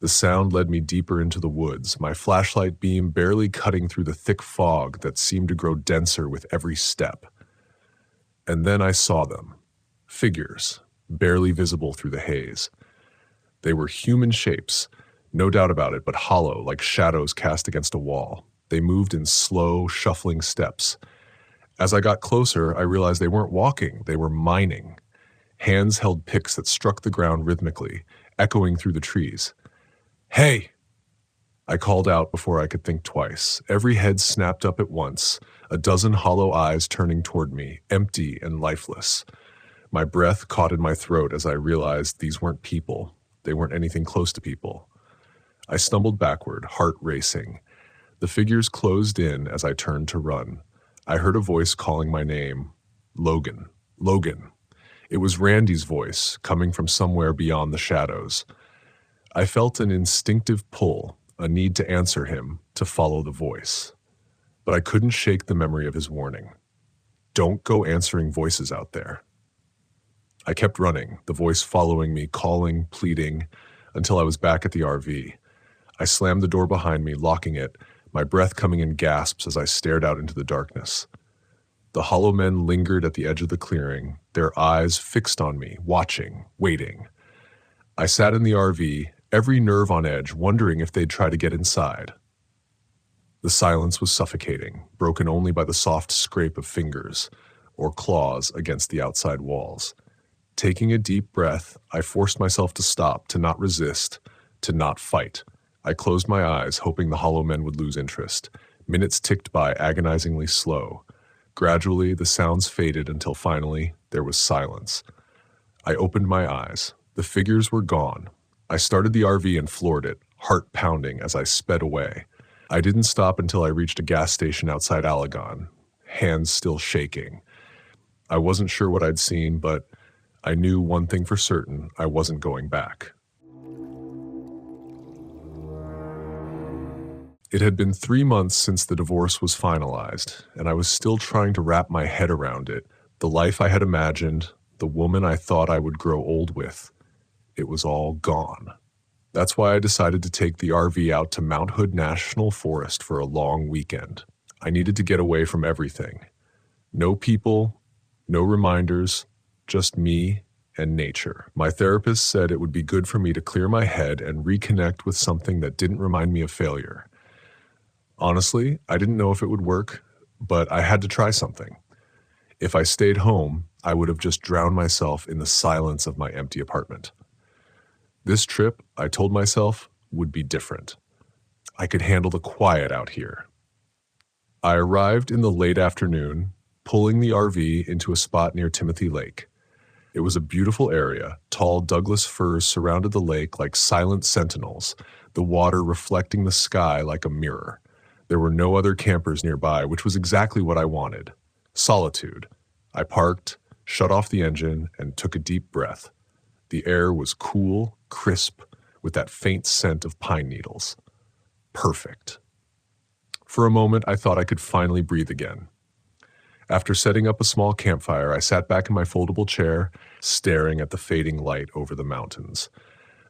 Speaker 1: The sound led me deeper into the woods, my flashlight beam barely cutting through the thick fog that seemed to grow denser with every step. And then I saw them. Figures, barely visible through the haze. They were human shapes, no doubt about it, but hollow, like shadows cast against a wall. They moved in slow, shuffling steps. As I got closer, I realized they weren't walking, they were mining. Hands held picks that struck the ground rhythmically, echoing through the trees. "Hey!" I called out before I could think twice. Every head snapped up at once, a dozen hollow eyes turning toward me, empty and lifeless. My breath caught in my throat as I realized these weren't people. They weren't anything close to people. I stumbled backward, heart racing. The figures closed in as I turned to run. I heard a voice calling my name. Logan. Logan. It was Randy's voice, coming from somewhere beyond the shadows. I felt an instinctive pull, a need to answer him, to follow the voice. But I couldn't shake the memory of his warning. Don't go answering voices out there. I kept running, the voice following me, calling, pleading, until I was back at the RV. I slammed the door behind me, locking it, my breath coming in gasps as I stared out into the darkness. The hollow men lingered at the edge of the clearing, their eyes fixed on me, watching, waiting. I sat in the RV, every nerve on edge, wondering if they'd try to get inside. The silence was suffocating, broken only by the soft scrape of fingers or claws against the outside walls. Taking a deep breath, I forced myself to stop, to not resist, to not fight. I closed my eyes, hoping the hollow men would lose interest. Minutes ticked by, agonizingly slow. Gradually, the sounds faded until finally, there was silence. I opened my eyes. The figures were gone. I started the RV and floored it, heart pounding as I sped away. I didn't stop until I reached a gas station outside Allegan, hands still shaking. I wasn't sure what I'd seen, but I knew one thing for certain: I wasn't going back. It had been 3 months since the divorce was finalized, and I was still trying to wrap my head around it. The life I had imagined, the woman I thought I would grow old with, it was all gone. That's why I decided to take the RV out to Mount Hood National Forest for a long weekend. I needed to get away from everything. No people, no reminders, just me and nature. My therapist said it would be good for me to clear my head and reconnect with something that didn't remind me of failure. Honestly, I didn't know if it would work, but I had to try something. If I stayed home, I would have just drowned myself in the silence of my empty apartment. This trip, I told myself, would be different. I could handle the quiet out here. I arrived in the late afternoon, pulling the RV into a spot near Timothy Lake. It was a beautiful area. Tall Douglas firs surrounded the lake like silent sentinels, the water reflecting the sky like a mirror. There were no other campers nearby, which was exactly what I wanted. Solitude. I parked, shut off the engine, and took a deep breath. The air was cool, crisp, with that faint scent of pine needles. Perfect. For a moment, I thought I could finally breathe again. After setting up a small campfire, I sat back in my foldable chair, staring at the fading light over the mountains.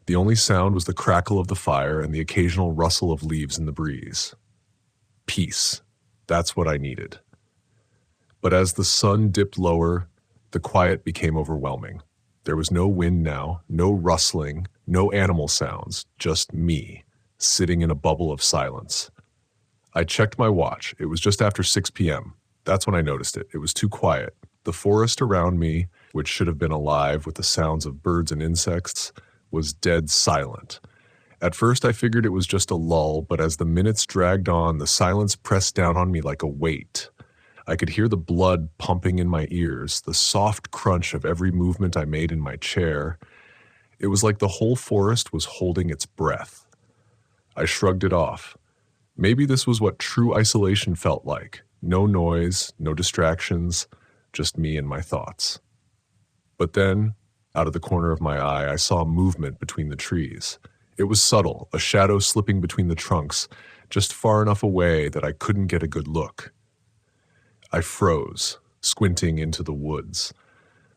Speaker 1: The only sound was the crackle of the fire and the occasional rustle of leaves in the breeze. Peace. That's what I needed. But as the sun dipped lower, the quiet became overwhelming. There was no wind now, no rustling, no animal sounds, just me, sitting in a bubble of silence. I checked my watch. It was just after 6 p.m. That's when I noticed it. It was too quiet. The forest around me, which should have been alive with the sounds of birds and insects, was dead silent. At first I figured it was just a lull, but as the minutes dragged on, the silence pressed down on me like a weight. I could hear the blood pumping in my ears, the soft crunch of every movement I made in my chair. It was like the whole forest was holding its breath. I shrugged it off. Maybe this was what true isolation felt like. No noise, no distractions, just me and my thoughts. But then, out of the corner of my eye, I saw movement between the trees. It was subtle, a shadow slipping between the trunks, just far enough away that I couldn't get a good look. I froze, squinting into the woods.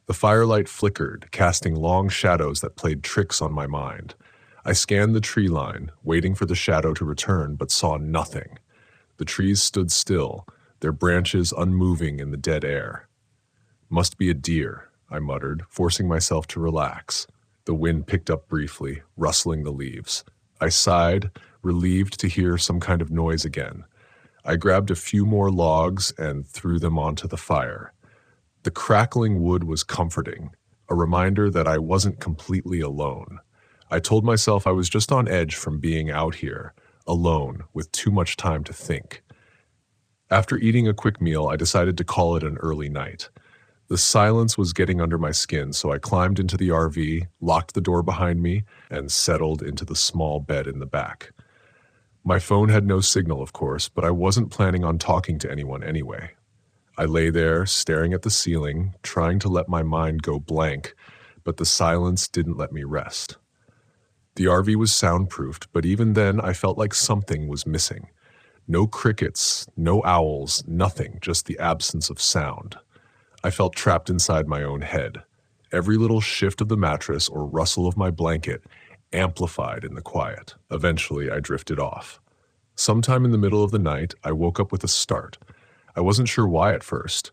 Speaker 1: The firelight flickered, casting long shadows that played tricks on my mind. I scanned the tree line, waiting for the shadow to return, but saw nothing. The trees stood still, their branches unmoving in the dead air. Must be a deer, I muttered, forcing myself to relax. The wind picked up briefly, rustling the leaves. I sighed, relieved to hear some kind of noise again. I grabbed a few more logs and threw them onto the fire. The crackling wood was comforting, a reminder that I wasn't completely alone. I told myself I was just on edge from being out here, alone, with too much time to think. After eating a quick meal, I decided to call it an early night. The silence was getting under my skin, so I climbed into the RV, locked the door behind me, and settled into the small bed in the back. My phone had no signal, of course, but I wasn't planning on talking to anyone anyway. I lay there, staring at the ceiling, trying to let my mind go blank, but the silence didn't let me rest. The RV was soundproofed, but even then I felt like something was missing. No crickets, no owls, nothing, just the absence of sound. I felt trapped inside my own head. Every little shift of the mattress or rustle of my blanket amplified in the quiet. Eventually, I drifted off. Sometime in the middle of the night, I woke up with a start. I wasn't sure why at first.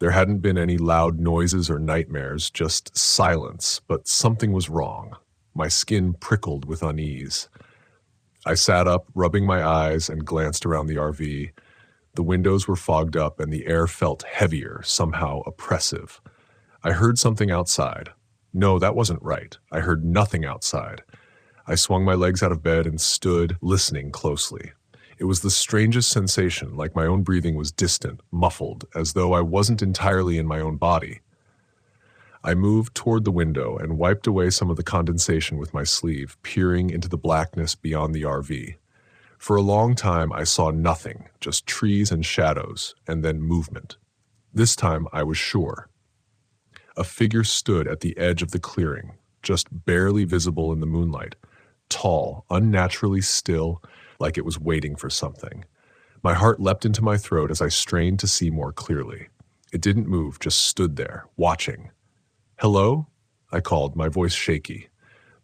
Speaker 1: There hadn't been any loud noises or nightmares, just silence, but something was wrong. My skin prickled with unease. I sat up, rubbing my eyes, and glanced around the RV. The windows were fogged up and the air felt heavier, somehow oppressive. I heard something outside. No, that wasn't right. I heard nothing outside. I swung my legs out of bed and stood, listening closely. It was the strangest sensation, like my own breathing was distant, muffled, as though I wasn't entirely in my own body. I moved toward the window and wiped away some of the condensation with my sleeve, peering into the blackness beyond the RV. For a long time, I saw nothing, just trees and shadows, and then movement. This time, I was sure. A figure stood at the edge of the clearing, just barely visible in the moonlight, tall, unnaturally still, like it was waiting for something. My heart leapt into my throat as I strained to see more clearly. It didn't move, just stood there, watching. "Hello?" I called, my voice shaky.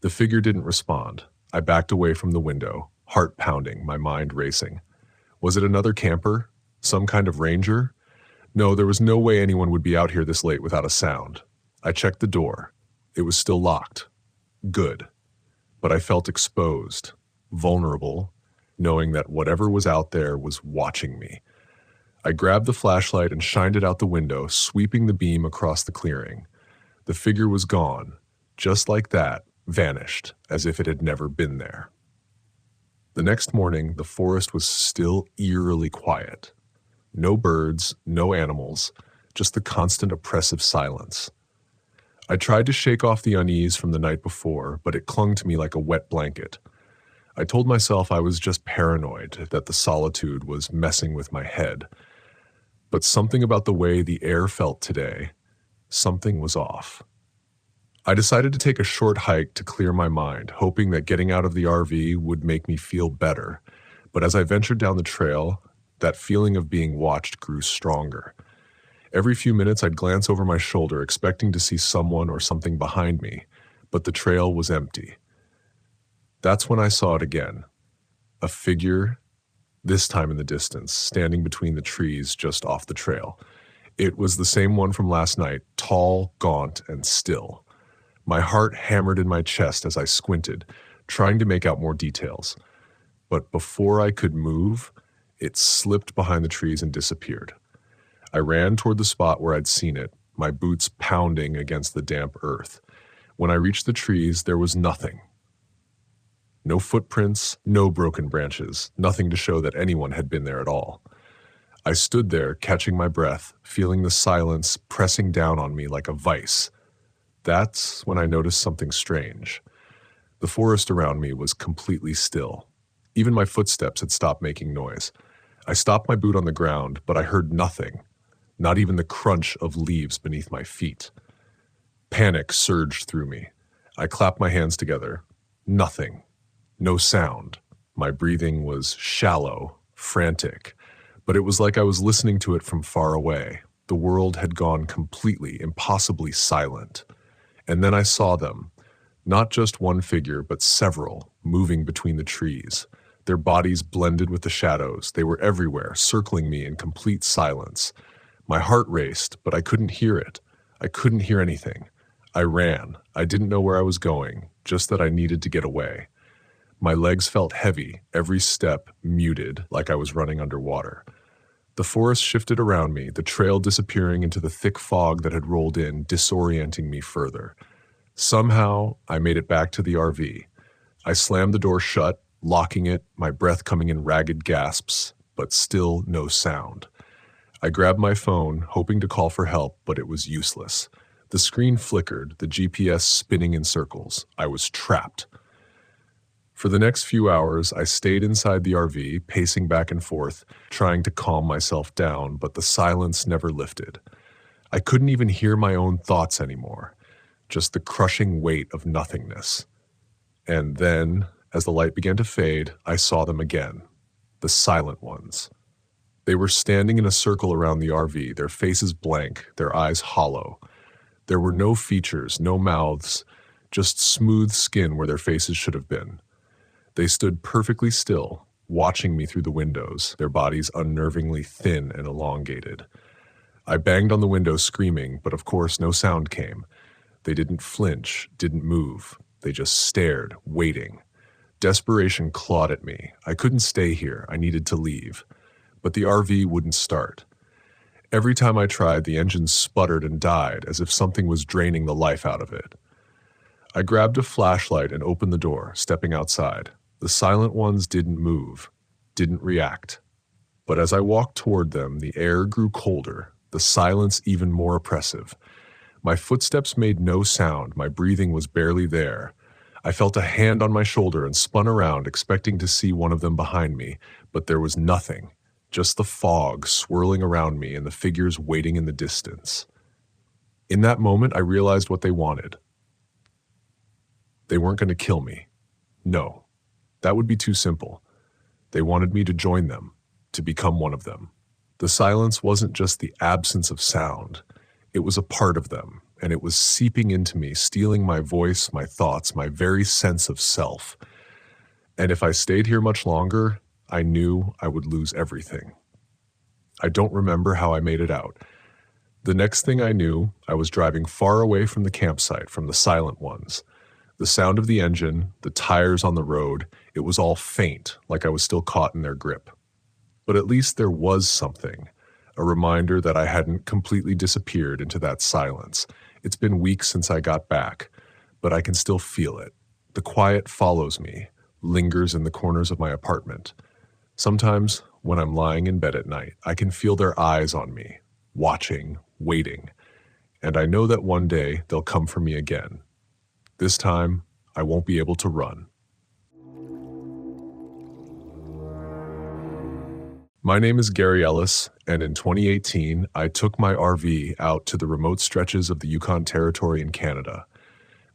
Speaker 1: The figure didn't respond. I backed away from the window, heart pounding, my mind racing. Was it another camper? Some kind of ranger? No, there was no way anyone would be out here this late without a sound. I checked the door. It was still locked. Good. But I felt exposed, vulnerable, knowing that whatever was out there was watching me. I grabbed the flashlight and shined it out the window, sweeping the beam across the clearing. The figure was gone, just like that, vanished, as if it had never been there. The next morning, the forest was still eerily quiet. No birds, no animals, just the constant oppressive silence. I tried to shake off the unease from the night before, but it clung to me like a wet blanket. I told myself I was just paranoid, that the solitude was messing with my head. But something about the way the air felt today, something was off. I decided to take a short hike to clear my mind, hoping that getting out of the RV would make me feel better. But as I ventured down the trail, that feeling of being watched grew stronger. Every few minutes I'd glance over my shoulder, expecting to see someone or something behind me, but the trail was empty. That's when I saw it again. A figure, this time in the distance, standing between the trees just off the trail. It was the same one from last night, tall, gaunt, and still. My heart hammered in my chest as I squinted, trying to make out more details. But before I could move, it slipped behind the trees and disappeared. I ran toward the spot where I'd seen it, my boots pounding against the damp earth. When I reached the trees, there was nothing. No footprints, no broken branches, nothing to show that anyone had been there at all. I stood there, catching my breath, feeling the silence pressing down on me like a vice. That's when I noticed something strange. The forest around me was completely still. Even my footsteps had stopped making noise. I stopped my boot on the ground, but I heard nothing, not even the crunch of leaves beneath my feet. Panic surged through me. I clapped my hands together. Nothing. No sound. My breathing was shallow, frantic, but it was like I was listening to it from far away. The world had gone completely, impossibly silent. And then I saw them, not just one figure, but several, moving between the trees. Their bodies blended with the shadows. They were everywhere, circling me in complete silence. My heart raced, but I couldn't hear it. I couldn't hear anything. I ran. I didn't know where I was going, just that I needed to get away. My legs felt heavy, every step muted, like I was running underwater. The forest shifted around me, the trail disappearing into the thick fog that had rolled in, disorienting me further. Somehow, I made it back to the RV. I slammed the door shut, locking it, my breath coming in ragged gasps, but still no sound. I grabbed my phone, hoping to call for help, but it was useless. The screen flickered, the GPS spinning in circles. I was trapped. For the next few hours, I stayed inside the RV, pacing back and forth, trying to calm myself down, but the silence never lifted. I couldn't even hear my own thoughts anymore, just the crushing weight of nothingness. And then, as the light began to fade, I saw them again, the silent ones. They were standing in a circle around the RV, their faces blank, their eyes hollow. There were no features, no mouths, just smooth skin where their faces should have been. They stood perfectly still, watching me through the windows, their bodies unnervingly thin and elongated. I banged on the window screaming, but of course no sound came. They didn't flinch, didn't move. They just stared, waiting. Desperation clawed at me. I couldn't stay here. I needed to leave. But the RV wouldn't start. Every time I tried, the engine sputtered and died, as if something was draining the life out of it. I grabbed a flashlight and opened the door, stepping outside. The silent ones didn't move, didn't react. But as I walked toward them, the air grew colder, the silence even more oppressive. My footsteps made no sound, my breathing was barely there. I felt a hand on my shoulder and spun around, expecting to see one of them behind me, but there was nothing. Just the fog swirling around me and the figures waiting in the distance. In that moment, I realized what they wanted. They weren't going to kill me. No, that would be too simple. They wanted me to join them, to become one of them. The silence wasn't just the absence of sound. It was a part of them, and it was seeping into me, stealing my voice, my thoughts, my very sense of self. And if I stayed here much longer, I knew I would lose everything. I don't remember how I made it out. The next thing I knew, I was driving far away from the campsite, from the silent ones. The sound of the engine, the tires on the road, it was all faint, like I was still caught in their grip. But at least there was something, a reminder that I hadn't completely disappeared into that silence. It's been weeks since I got back, but I can still feel it. The quiet follows me, lingers in the corners of my apartment. Sometimes, when I'm lying in bed at night, I can feel their eyes on me, watching, waiting. And I know that one day they'll come for me again. This time, I won't be able to run. My name is Gary Ellis, and in 2018, I took my RV out to the remote stretches of the Yukon Territory in Canada.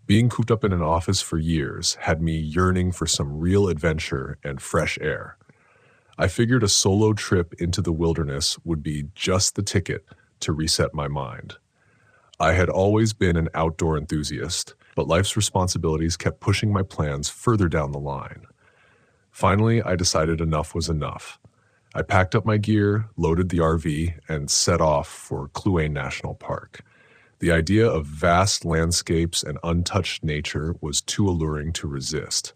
Speaker 1: Being cooped up in an office for years had me yearning for some real adventure and fresh air. I figured a solo trip into the wilderness would be just the ticket to reset my mind. I had always been an outdoor enthusiast, but life's responsibilities kept pushing my plans further down the line. Finally, I decided enough was enough. I packed up my gear, loaded the RV, and set off for Kluane National Park. The idea of vast landscapes and untouched nature was too alluring to resist.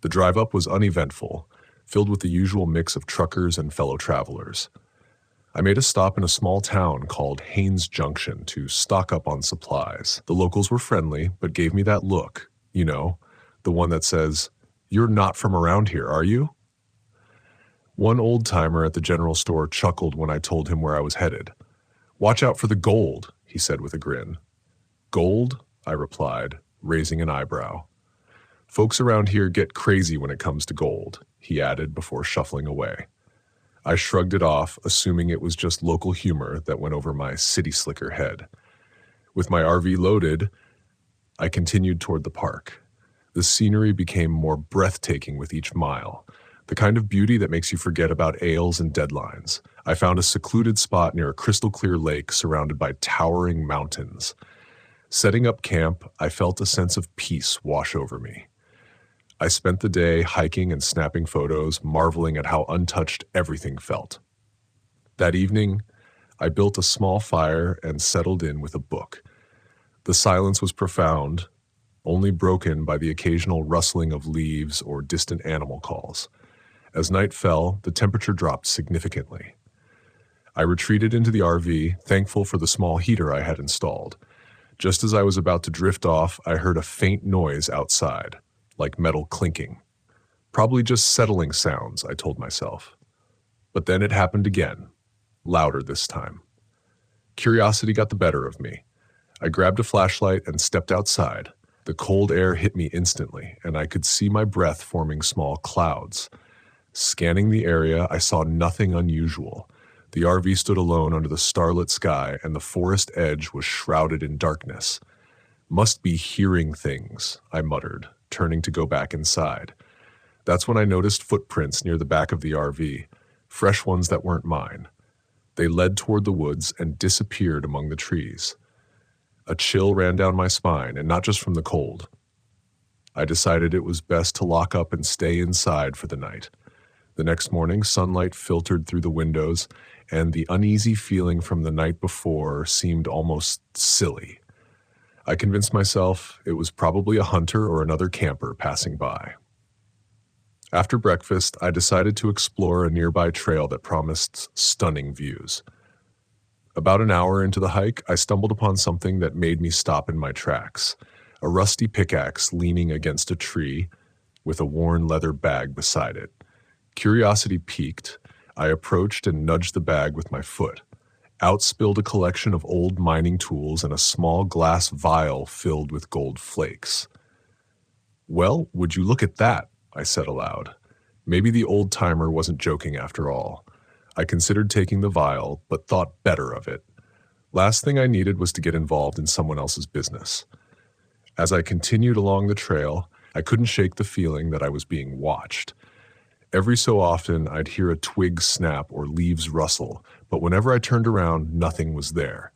Speaker 1: The drive up was uneventful, filled with the usual mix of truckers and fellow travelers. I made a stop in a small town called Haines Junction to stock up on supplies. The locals were friendly, but gave me that look, the one that says, "You're not from around here, are you?" One old-timer at the general store chuckled when I told him where I was headed. "Watch out for the gold," he said with a grin. "Gold?" I replied, raising an eyebrow. "Folks around here get crazy when it comes to gold," he added before shuffling away. I shrugged it off, assuming it was just local humor that went over my city slicker head. With my RV loaded, I continued toward the park. The scenery became more breathtaking with each mile, the kind of beauty that makes you forget about ales and deadlines. I found a secluded spot near a crystal-clear lake surrounded by towering mountains. Setting up camp, I felt a sense of peace wash over me. I spent the day hiking and snapping photos, marveling at how untouched everything felt. That evening, I built a small fire and settled in with a book. The silence was profound, only broken by the occasional rustling of leaves or distant animal calls. As night fell, the temperature dropped significantly. I retreated into the RV, thankful for the small heater I had installed. Just as I was about to drift off, I heard a faint noise outside, like metal clinking. Probably just settling sounds, I told myself. But then it happened again, louder this time. Curiosity got the better of me. I grabbed a flashlight and stepped outside. The cold air hit me instantly, and I could see my breath forming small clouds. Scanning the area, I saw nothing unusual. The RV stood alone under the starlit sky, and the forest edge was shrouded in darkness. Must be hearing things, I muttered, turning to go back inside. That's when I noticed footprints near the back of the RV, fresh ones that weren't mine. They led toward the woods and disappeared among the trees. A chill ran down my spine, and not just from the cold. I decided it was best to lock up and stay inside for the night. The next morning, sunlight filtered through the windows, and the uneasy feeling from the night before seemed almost silly. I convinced myself it was probably a hunter or another camper passing by. After breakfast, I decided to explore a nearby trail that promised stunning views. About an hour into the hike, I stumbled upon something that made me stop in my tracks. A rusty pickaxe leaning against a tree with a worn leather bag beside it. Curiosity piqued. I approached and nudged the bag with my foot. Out spilled a collection of old mining tools and a small glass vial filled with gold flakes. "Well, would you look at that?" I said aloud. Maybe the old-timer wasn't joking after all. I considered taking the vial, but thought better of it. Last thing I needed was to get involved in someone else's business. As I continued along the trail, I couldn't shake the feeling that I was being watched. Every so often, I'd hear a twig snap or leaves rustle, but whenever I turned around, nothing was there.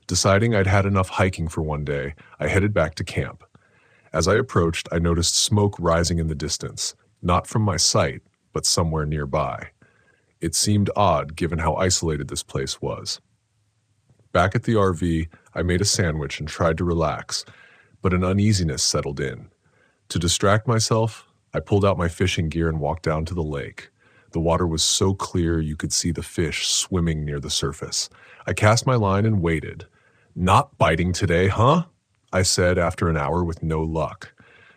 Speaker 1: Deciding I'd had enough hiking for one day, I headed back to camp. As I approached, I noticed smoke rising in the distance, not from my sight, but somewhere nearby. It seemed odd given how isolated this place was. Back at the RV, I made a sandwich and tried to relax, but an uneasiness settled in. To distract myself, I pulled out my fishing gear and walked down to the lake. The water was so clear you could see the fish swimming near the surface. I cast my line and waited. "Not biting today, huh?" I said after an hour with no luck.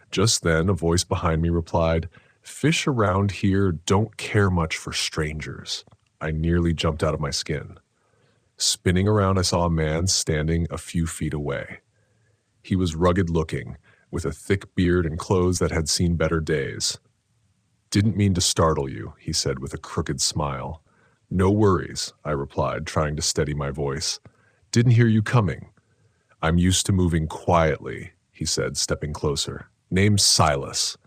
Speaker 1: Just then, a voice behind me replied, "Fish around here don't care much for strangers." I nearly jumped out of my skin. Spinning around, I saw a man standing a few feet away. He was rugged-looking, with a thick beard and clothes that had seen better days. "Didn't mean to startle you," he said with a crooked smile. "No worries," I replied, trying to steady my voice. "Didn't hear you coming." "I'm used to moving quietly," he said, stepping closer. "Name's Silas."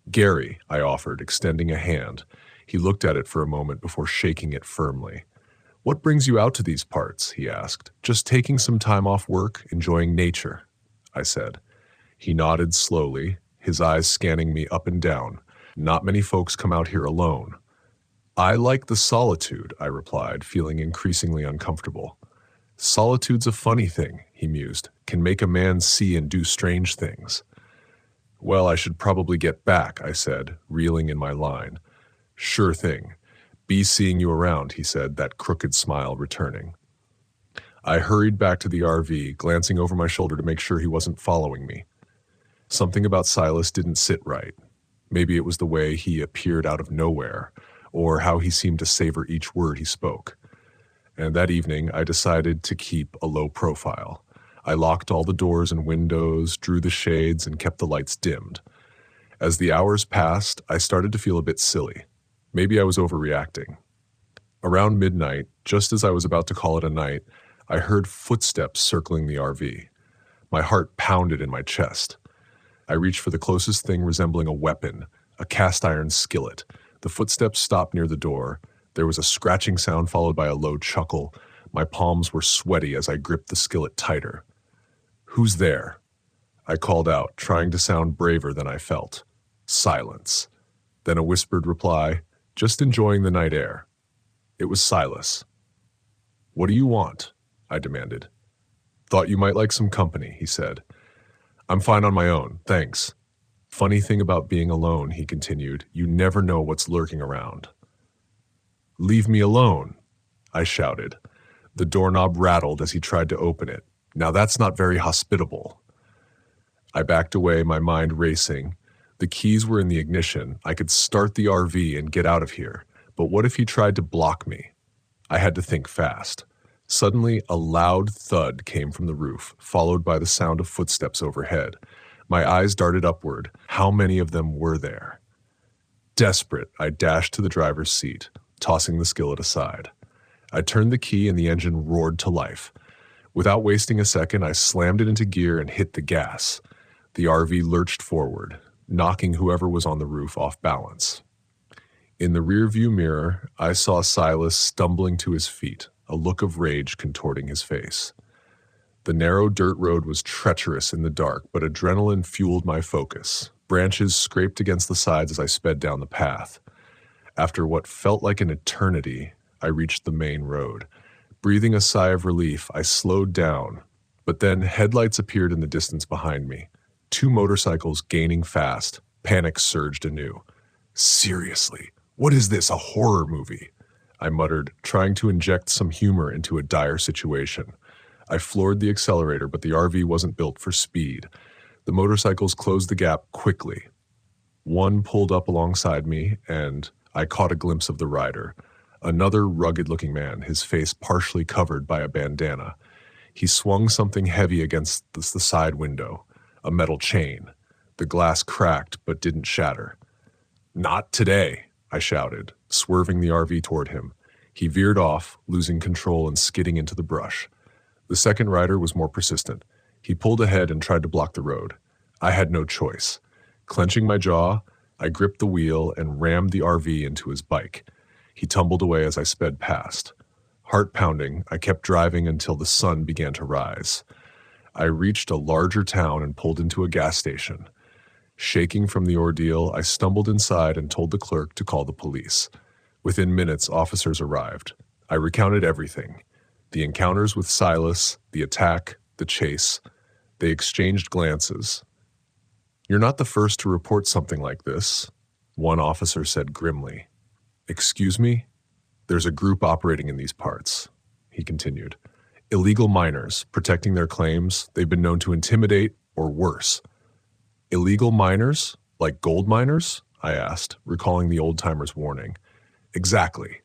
Speaker 1: "Gary," I offered, extending a hand. He looked at it for a moment before shaking it firmly. "What brings you out to these parts?" he asked. "Just taking some time off work, enjoying nature," I said. He nodded slowly, his eyes scanning me up and down. "Not many folks come out here alone." "I like the solitude," I replied, feeling increasingly uncomfortable. "Solitude's a funny thing," he mused. "Can make a man see and do strange things." "Well, I should probably get back," I said, reeling in my line. "Sure thing. Be seeing you around," he said, that crooked smile returning. I hurried back to the RV, glancing over my shoulder to make sure he wasn't following me. Something about Silas didn't sit right. Maybe it was the way he appeared out of nowhere, or how he seemed to savor each word he spoke. And that evening, I decided to keep a low profile. I locked all the doors and windows, drew the shades, and kept the lights dimmed. As the hours passed, I started to feel a bit silly. Maybe I was overreacting. Around midnight, just as I was about to call it a night, I heard footsteps circling the RV. My heart pounded in my chest. I reached for the closest thing resembling a weapon, a cast-iron skillet. The footsteps stopped near the door. There was a scratching sound followed by a low chuckle. My palms were sweaty as I gripped the skillet tighter. "Who's there?" I called out, trying to sound braver than I felt. Silence. Then a whispered reply, "Just enjoying the night air." It was Silas. "What do you want?" I demanded. "Thought you might like some company," he said. I'm fine on my own, thanks. Funny thing about being alone, he continued, you never know what's lurking around. Leave me alone, I shouted. The doorknob rattled as he tried to open it. Now that's not very hospitable. I backed away, my mind racing. The keys were in the ignition. I could start the RV and get out of here. But what if he tried to block me? I had to think fast. Suddenly, a loud thud came from the roof, followed by the sound of footsteps overhead. My eyes darted upward. How many of them were there? Desperate, I dashed to the driver's seat, tossing the skillet aside. I turned the key and the engine roared to life. Without wasting a second, I slammed it into gear and hit the gas. The RV lurched forward, knocking whoever was on the roof off balance. In the rearview mirror, I saw Silas stumbling to his feet, a look of rage contorting his face. The narrow dirt road was treacherous in the dark, but adrenaline fueled my focus. Branches scraped against the sides as I sped down the path. After what felt like an eternity, I reached the main road. Breathing a sigh of relief, I slowed down, but then headlights appeared in the distance behind me. 2 motorcycles gaining fast. Panic surged anew. Seriously, what is this, a horror movie? I muttered, trying to inject some humor into a dire situation. I floored the accelerator, but the RV wasn't built for speed. The motorcycles closed the gap quickly. One pulled up alongside me, and I caught a glimpse of the rider. Another rugged-looking man, his face partially covered by a bandana. He swung something heavy against the side window, a metal chain. The glass cracked but didn't shatter. Not today, I shouted, swerving the RV toward him. He veered off, losing control and skidding into the brush. The second rider was more persistent. He pulled ahead and tried to block the road. I had no choice. Clenching my jaw, I gripped the wheel and rammed the RV into his bike. He tumbled away as I sped past. Heart pounding, I kept driving until the sun began to rise. I reached a larger town and pulled into a gas station. Shaking from the ordeal, I stumbled inside and told the clerk to call the police. Within minutes, officers arrived. I recounted everything. The encounters with Silas, the attack, the chase. They exchanged glances. "You're not the first to report something like this," one officer said grimly. "Excuse me? There's a group operating in these parts," he continued. "Illegal miners, protecting their claims. They've been known to intimidate, or worse." "Illegal miners? Like gold miners?" I asked, recalling the old-timer's warning. "Exactly.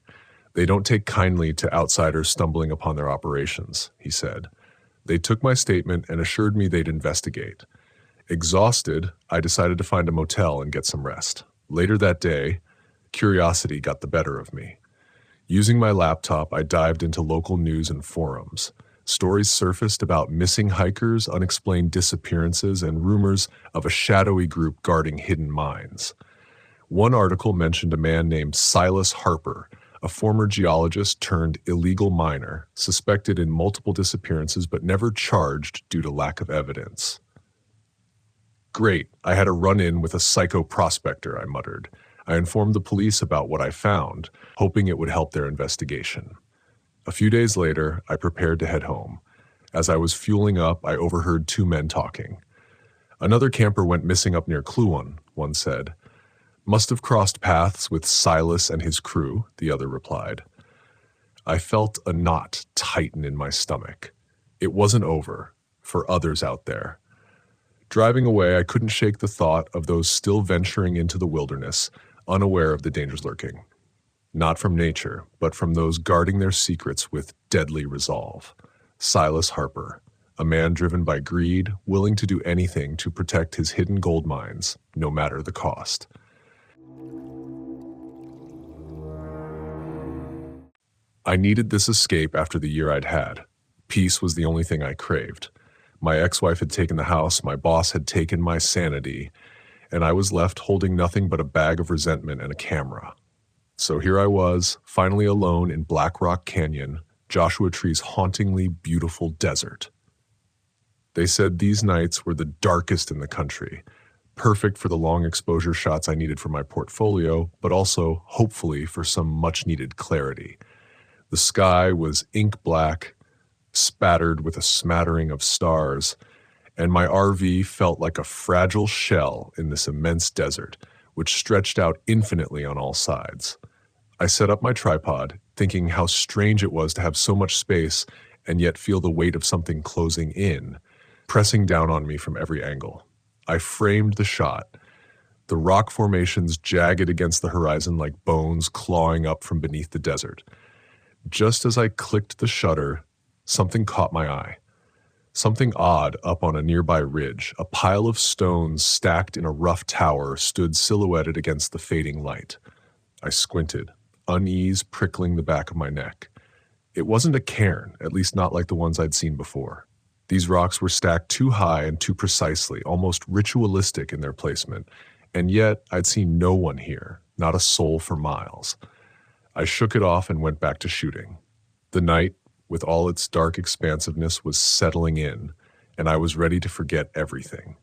Speaker 1: They don't take kindly to outsiders stumbling upon their operations," he said. They took my statement and assured me they'd investigate. Exhausted, I decided to find a motel and get some rest. Later that day, curiosity got the better of me. Using my laptop, I dived into local news and forums. Stories surfaced about missing hikers, unexplained disappearances, and rumors of a shadowy group guarding hidden mines. One article mentioned a man named Silas Harper, a former geologist turned illegal miner, suspected in multiple disappearances but never charged due to lack of evidence. "Great, I had a run-in with a psycho prospector," I muttered. I informed the police about what I found, hoping it would help their investigation. A few days later, I prepared to head home. As I was fueling up, I overheard 2 men talking. "Another camper went missing up near Kluon," one said. "Must have crossed paths with Silas and his crew," the other replied. I felt a knot tighten in my stomach. It wasn't over, for others out there. Driving away, I couldn't shake the thought of those still venturing into the wilderness, unaware of the dangers lurking. Not from nature, but from those guarding their secrets with deadly resolve. Silas Harper, a man driven by greed, willing to do anything to protect his hidden gold mines, no matter the cost. I needed this escape after the year I'd had. Peace was the only thing I craved. My ex-wife had taken the house, my boss had taken my sanity, and I was left holding nothing but a bag of resentment and a camera. So here I was, finally alone in Black Rock Canyon, Joshua Tree's hauntingly beautiful desert. They said these nights were the darkest in the country, perfect for the long exposure shots I needed for my portfolio, but also, hopefully, for some much-needed clarity. The sky was ink black, spattered with a smattering of stars, and my RV felt like a fragile shell in this immense desert, which stretched out infinitely on all sides. I set up my tripod, thinking how strange it was to have so much space and yet feel the weight of something closing in, pressing down on me from every angle. I framed the shot, the rock formations jagged against the horizon like bones clawing up from beneath the desert. Just as I clicked the shutter, something caught my eye. Something odd up on a nearby ridge. A pile of stones stacked in a rough tower stood silhouetted against the fading light. I squinted, unease prickling the back of my neck. It wasn't a cairn, at least not like the ones I'd seen before. These rocks were stacked too high and too precisely, almost ritualistic in their placement, and yet I'd seen no one here, not a soul for miles. I shook it off and went back to shooting. The night, with all its dark expansiveness, was settling in, and I was ready to forget everything.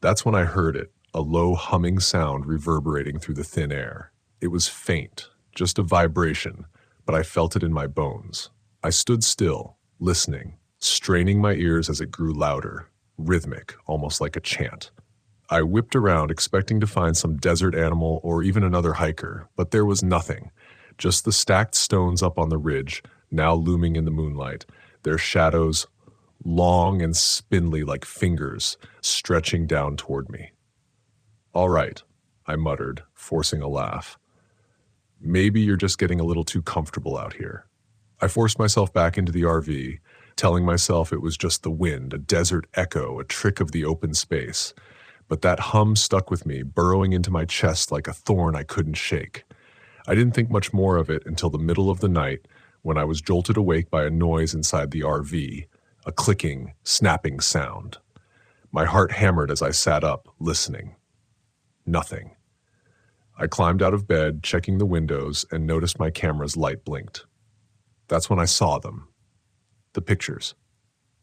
Speaker 1: That's when I heard it, a low humming sound reverberating through the thin air. It was faint, just a vibration, but I felt it in my bones. I stood still, listening, straining my ears as it grew louder, rhythmic, almost like a chant. I whipped around, expecting to find some desert animal or even another hiker, but there was nothing, just the stacked stones up on the ridge, now looming in the moonlight, their shadows long and spindly like fingers stretching down toward me. "All right," I muttered, forcing a laugh. "Maybe you're just getting a little too comfortable out here." I forced myself back into the RV, telling myself it was just the wind, a desert echo, a trick of the open space. But that hum stuck with me, burrowing into my chest like a thorn I couldn't shake. I didn't think much more of it until the middle of the night, when I was jolted awake by a noise inside the RV, a clicking, snapping sound. My heart hammered as I sat up, listening. Nothing. I climbed out of bed, checking the windows, and noticed my camera's light blinked. That's when I saw them. The pictures.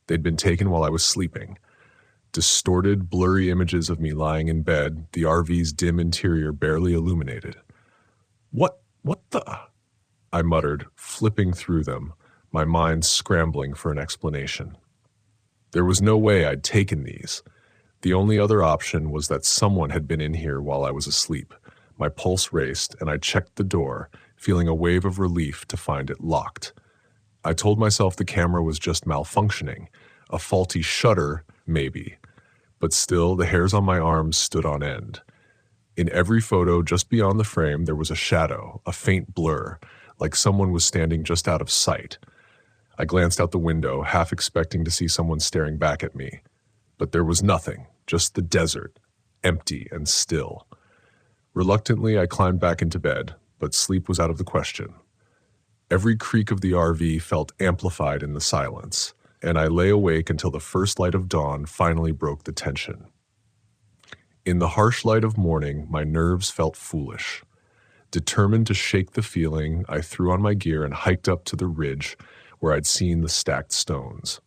Speaker 1: They'd been taken while I was sleeping. Distorted, blurry images of me lying in bed, the RV's dim interior barely illuminated. What the? I muttered, flipping through them, my mind scrambling for an explanation. There was no way I'd taken these. The only other option was that someone had been in here while I was asleep. My pulse raced, and I checked the door, feeling a wave of relief to find it locked. I told myself the camera was just malfunctioning, a faulty shutter, maybe. But still, the hairs on my arms stood on end. In every photo just beyond the frame, there was a shadow, a faint blur, like someone was standing just out of sight. I glanced out the window, half expecting to see someone staring back at me. But there was nothing, just the desert, empty and still. Reluctantly, I climbed back into bed, but sleep was out of the question. Every creak of the RV felt amplified in the silence, and I lay awake until the first light of dawn finally broke the tension. In the harsh light of morning, my nerves felt foolish. Determined to shake the feeling, I threw on my gear and hiked up to the ridge where I'd seen the stacked stones.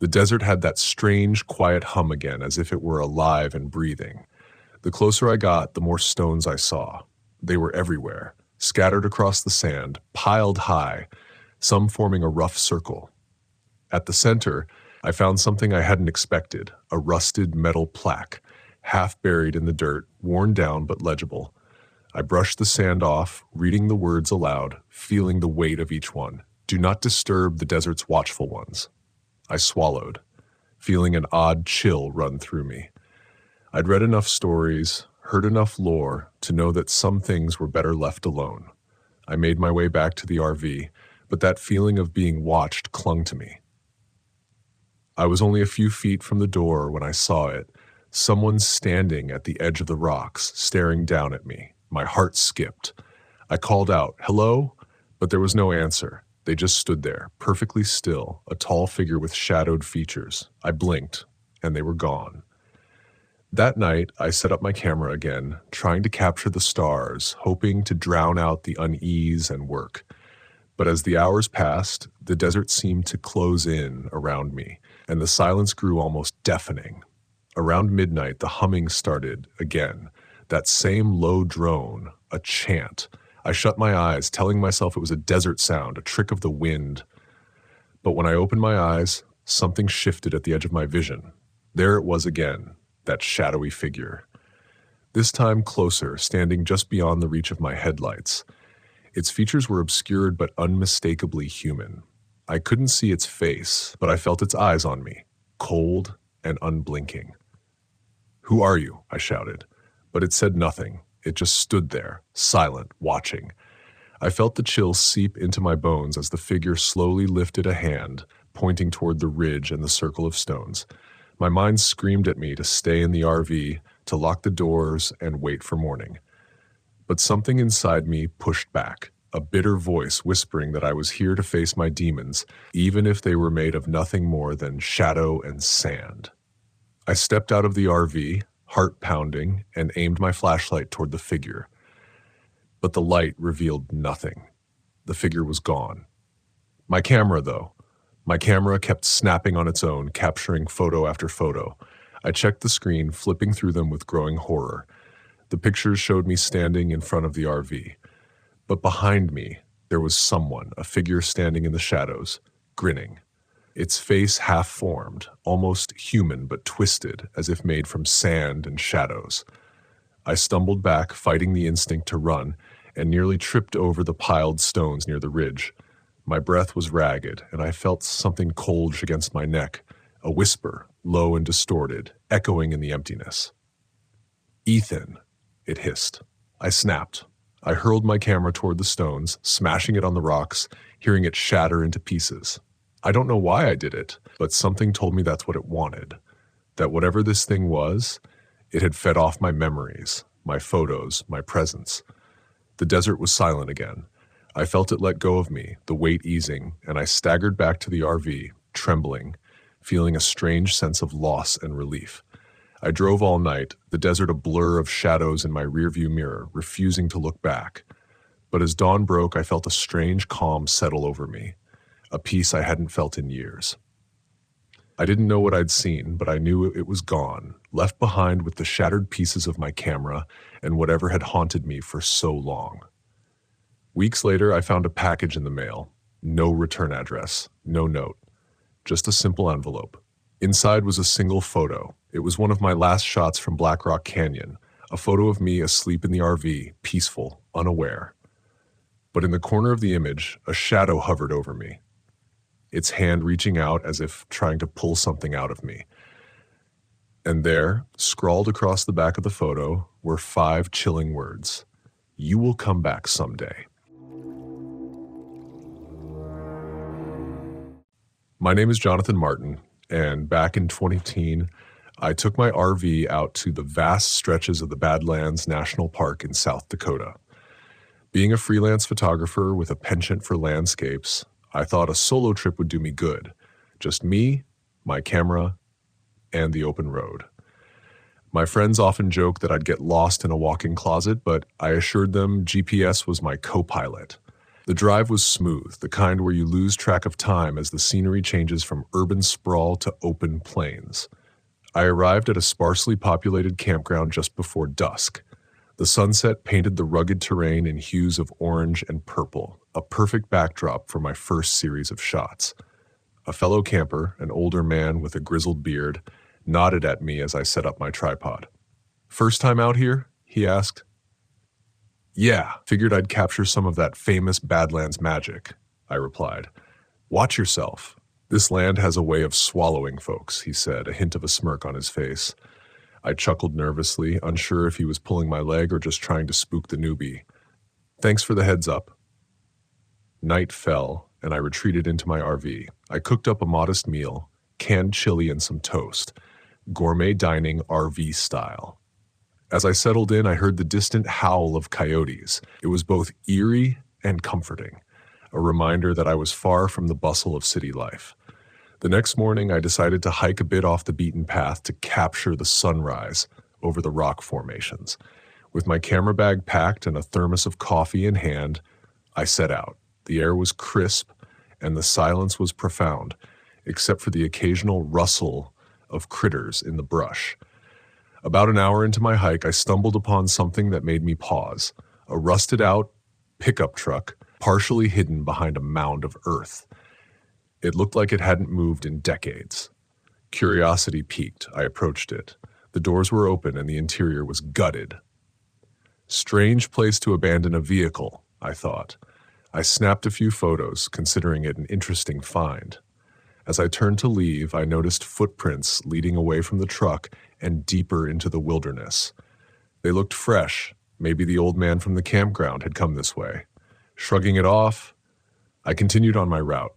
Speaker 1: The desert had that strange, quiet hum again, as if it were alive and breathing. The closer I got, the more stones I saw. They were everywhere, scattered across the sand, piled high, some forming a rough circle. At the center, I found something I hadn't expected, a rusted metal plaque, half buried in the dirt, worn down but legible. I brushed the sand off, reading the words aloud, feeling the weight of each one. "Do not disturb the desert's watchful ones." I swallowed, feeling an odd chill run through me. I'd read enough stories, heard enough lore, to know that some things were better left alone. I made my way back to the RV, but that feeling of being watched clung to me. I was only a few feet from the door when I saw it, someone standing at the edge of the rocks, staring down at me. My heart skipped. I called out, "Hello?" But there was no answer. They just stood there, perfectly still, a tall figure with shadowed features. I blinked, and they were gone. That night, I set up my camera again, trying to capture the stars, hoping to drown out the unease and work. But as the hours passed, the desert seemed to close in around me, and the silence grew almost deafening. Around midnight, the humming started again. That same low drone, a chant. I shut my eyes, telling myself it was a desert sound, a trick of the wind. But when I opened my eyes, something shifted at the edge of my vision. There it was again, that shadowy figure. This time closer, standing just beyond the reach of my headlights. Its features were obscured but unmistakably human. I couldn't see its face, but I felt its eyes on me, cold and unblinking. "Who are you?" I shouted. But it said nothing. It just stood there, silent, watching. I felt the chill seep into my bones as the figure slowly lifted a hand, pointing toward the ridge and the circle of stones. My mind screamed at me to stay in the RV, to lock the doors and wait for morning. But something inside me pushed back, a bitter voice whispering that I was here to face my demons, even if they were made of nothing more than shadow and sand. I stepped out of the RV, heart pounding, and aimed my flashlight toward the figure. But the light revealed nothing. The figure was gone. My camera, though. My camera kept snapping on its own, capturing photo after photo. I checked the screen, flipping through them with growing horror. The pictures showed me standing in front of the RV. But behind me, there was someone, a figure standing in the shadows, grinning. Its face half-formed, almost human but twisted, as if made from sand and shadows. I stumbled back, fighting the instinct to run, and nearly tripped over the piled stones near the ridge. My breath was ragged, and I felt something cold against my neck, a whisper, low and distorted, echoing in the emptiness. "Ethan," it hissed. I snapped. I hurled my camera toward the stones, smashing it on the rocks, hearing it shatter into pieces. I don't know why I did it, but something told me that's what it wanted. That whatever this thing was, it had fed off my memories, my photos, my presence. The desert was silent again. I felt it let go of me, the weight easing, and I staggered back to the RV, trembling, feeling a strange sense of loss and relief. I drove all night, the desert a blur of shadows in my rearview mirror, refusing to look back. But as dawn broke, I felt a strange calm settle over me, a peace I hadn't felt in years. I didn't know what I'd seen, but I knew it was gone, left behind with the shattered pieces of my camera and whatever had haunted me for so long. Weeks later, I found a package in the mail. No return address, no note, just a simple envelope. Inside was a single photo. It was one of my last shots from Black Rock Canyon, a photo of me asleep in the RV, peaceful, unaware. But in the corner of the image, a shadow hovered over me, its hand reaching out as if trying to pull something out of me. And there, scrawled across the back of the photo, were 5 chilling words. "You will come back someday." My name is Jonathan Martin, and back in 2018, I took my RV out to the vast stretches of the Badlands National Park in South Dakota. Being a freelance photographer with a penchant for landscapes, I thought a solo trip would do me good. Just me, my camera, and the open road. My friends often joke that I'd get lost in a walk-in closet, but I assured them GPS was my co-pilot. The drive was smooth, the kind where you lose track of time as the scenery changes from urban sprawl to open plains. I arrived at a sparsely populated campground just before dusk. The sunset painted the rugged terrain in hues of orange and purple, a perfect backdrop for my first series of shots. A fellow camper, an older man with a grizzled beard, nodded at me as I set up my tripod. "First time out here?" he asked. "Yeah, figured I'd capture some of that famous Badlands magic," I replied. "Watch yourself. This land has a way of swallowing folks," he said, a hint of a smirk on his face. I chuckled nervously, unsure if he was pulling my leg or just trying to spook the newbie. "Thanks for the heads up." Night fell, and I retreated into my RV. I cooked up a modest meal, canned chili and some toast, gourmet dining RV style. As I settled in, I heard the distant howl of coyotes. It was both eerie and comforting, a reminder that I was far from the bustle of city life. The next morning, I decided to hike a bit off the beaten path to capture the sunrise over the rock formations. With my camera bag packed and a thermos of coffee in hand, I set out. The air was crisp, and the silence was profound, except for the occasional rustle of critters in the brush. About an hour into my hike, I stumbled upon something that made me pause, a rusted-out pickup truck partially hidden behind a mound of earth. It looked like it hadn't moved in decades. Curiosity piqued. I approached it. The doors were open and the interior was gutted. Strange place to abandon a vehicle, I thought. I snapped a few photos, considering it an interesting find. As I turned to leave, I noticed footprints leading away from the truck and deeper into the wilderness. They looked fresh. Maybe the old man from the campground had come this way. Shrugging it off, I continued on my route.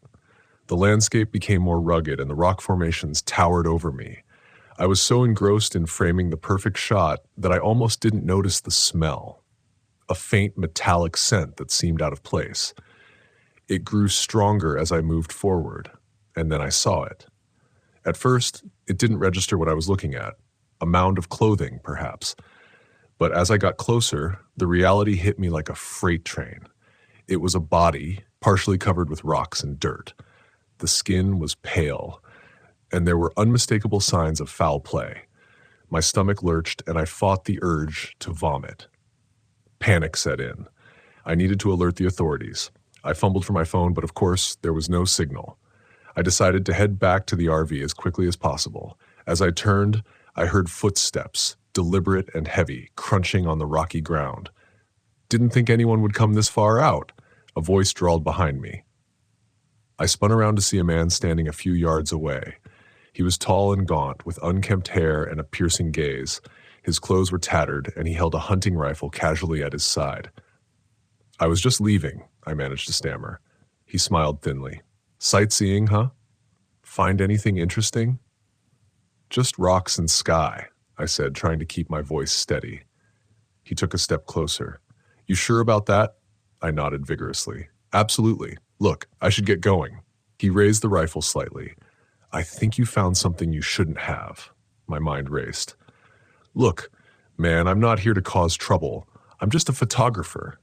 Speaker 1: The landscape became more rugged and the rock formations towered over me. I was so engrossed in framing the perfect shot that I almost didn't notice the smell. A faint metallic scent that seemed out of place. It grew stronger as I moved forward, and then I saw it. At first, it didn't register what I was looking at. A mound of clothing, perhaps. But as I got closer, the reality hit me like a freight train. It was a body, partially covered with rocks and dirt. The skin was pale, and there were unmistakable signs of foul play. My stomach lurched, and I fought the urge to vomit. Panic set in. I needed to alert the authorities. I fumbled for my phone, but of course, there was no signal. I decided to head back to the RV as quickly as possible. As I turned, I heard footsteps, deliberate and heavy, crunching on the rocky ground. Didn't think anyone would come this far out, a voice drawled behind me. I spun around to see a man standing a few yards away. He was tall and gaunt, with unkempt hair and a piercing gaze. His clothes were tattered, and he held a hunting rifle casually at his side. "I was just leaving," I managed to stammer. He smiled thinly. "Sightseeing, huh? Find anything interesting?" "Just rocks and sky," I said, trying to keep my voice steady. He took a step closer. "You sure about that?" I nodded vigorously. "Absolutely. Look, I should get going." He raised the rifle slightly. "I think you found something you shouldn't have." My mind raced. "Look, man, I'm not here to cause trouble. I'm just a photographer."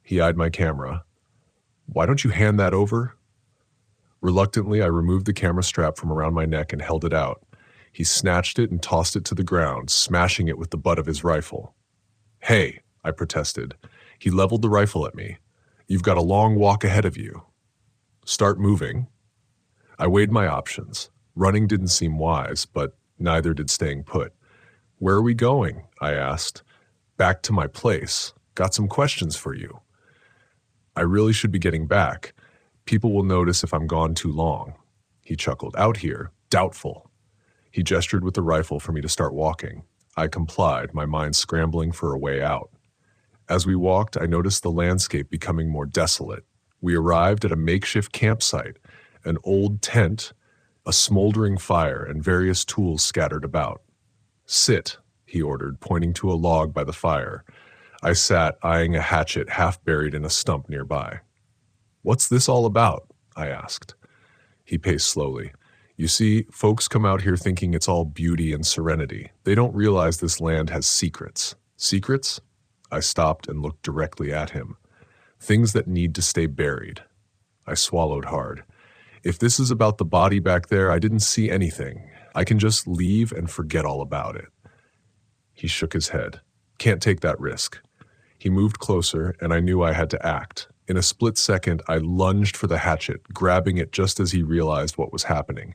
Speaker 1: He eyed my camera. "Why don't you hand that over?" Reluctantly, I removed the camera strap from around my neck and held it out. He snatched it and tossed it to the ground, smashing it with the butt of his rifle. "Hey," I protested. He leveled the rifle at me. "You've got a long walk ahead of you. Start moving." I weighed my options. Running didn't seem wise, but neither did staying put. "Where are we going?" I asked. "Back to my place. Got some questions for you." "I really should be getting back. People will notice if I'm gone too long." He chuckled. "Out here. Doubtful." He gestured with the rifle for me to start walking. I complied, my mind scrambling for a way out. As we walked, I noticed the landscape becoming more desolate. We arrived at a makeshift campsite, an old tent, a smoldering fire, and various tools scattered about. "Sit," he ordered, pointing to a log by the fire. I sat, eyeing a hatchet half buried in a stump nearby. "What's this all about?" I asked. He paced slowly. "You see, folks come out here thinking it's all beauty and serenity. They don't realize this land has secrets." "Secrets?" I stopped and looked directly at him. "Things that need to stay buried." I swallowed hard. If this is about the body back there, I didn't see anything. I can just leave and forget all about it. He shook his head. "Can't take that risk." He moved closer, and I knew I had to act. In a split second, I lunged for the hatchet, grabbing it just as he realized what was happening.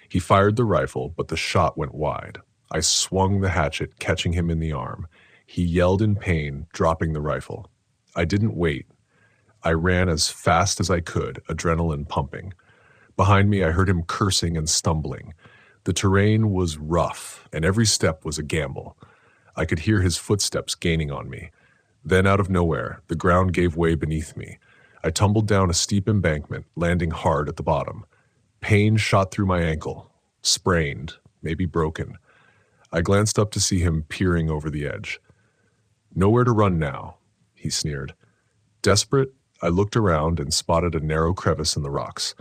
Speaker 1: He fired the rifle, but the shot went wide. I swung the hatchet, catching him in the arm. He yelled in pain, dropping the rifle. I didn't wait. I ran as fast as I could, adrenaline pumping. Behind me, I heard him cursing and stumbling. The terrain was rough, and every step was a gamble. I could hear his footsteps gaining on me. Then, out of nowhere, the ground gave way beneath me. I tumbled down a steep embankment, landing hard at the bottom. Pain shot through my ankle. Sprained, maybe broken. I glanced up to see him peering over the edge. "Nowhere to run now," he sneered. Desperate, I looked around and spotted a narrow crevice in the rocks.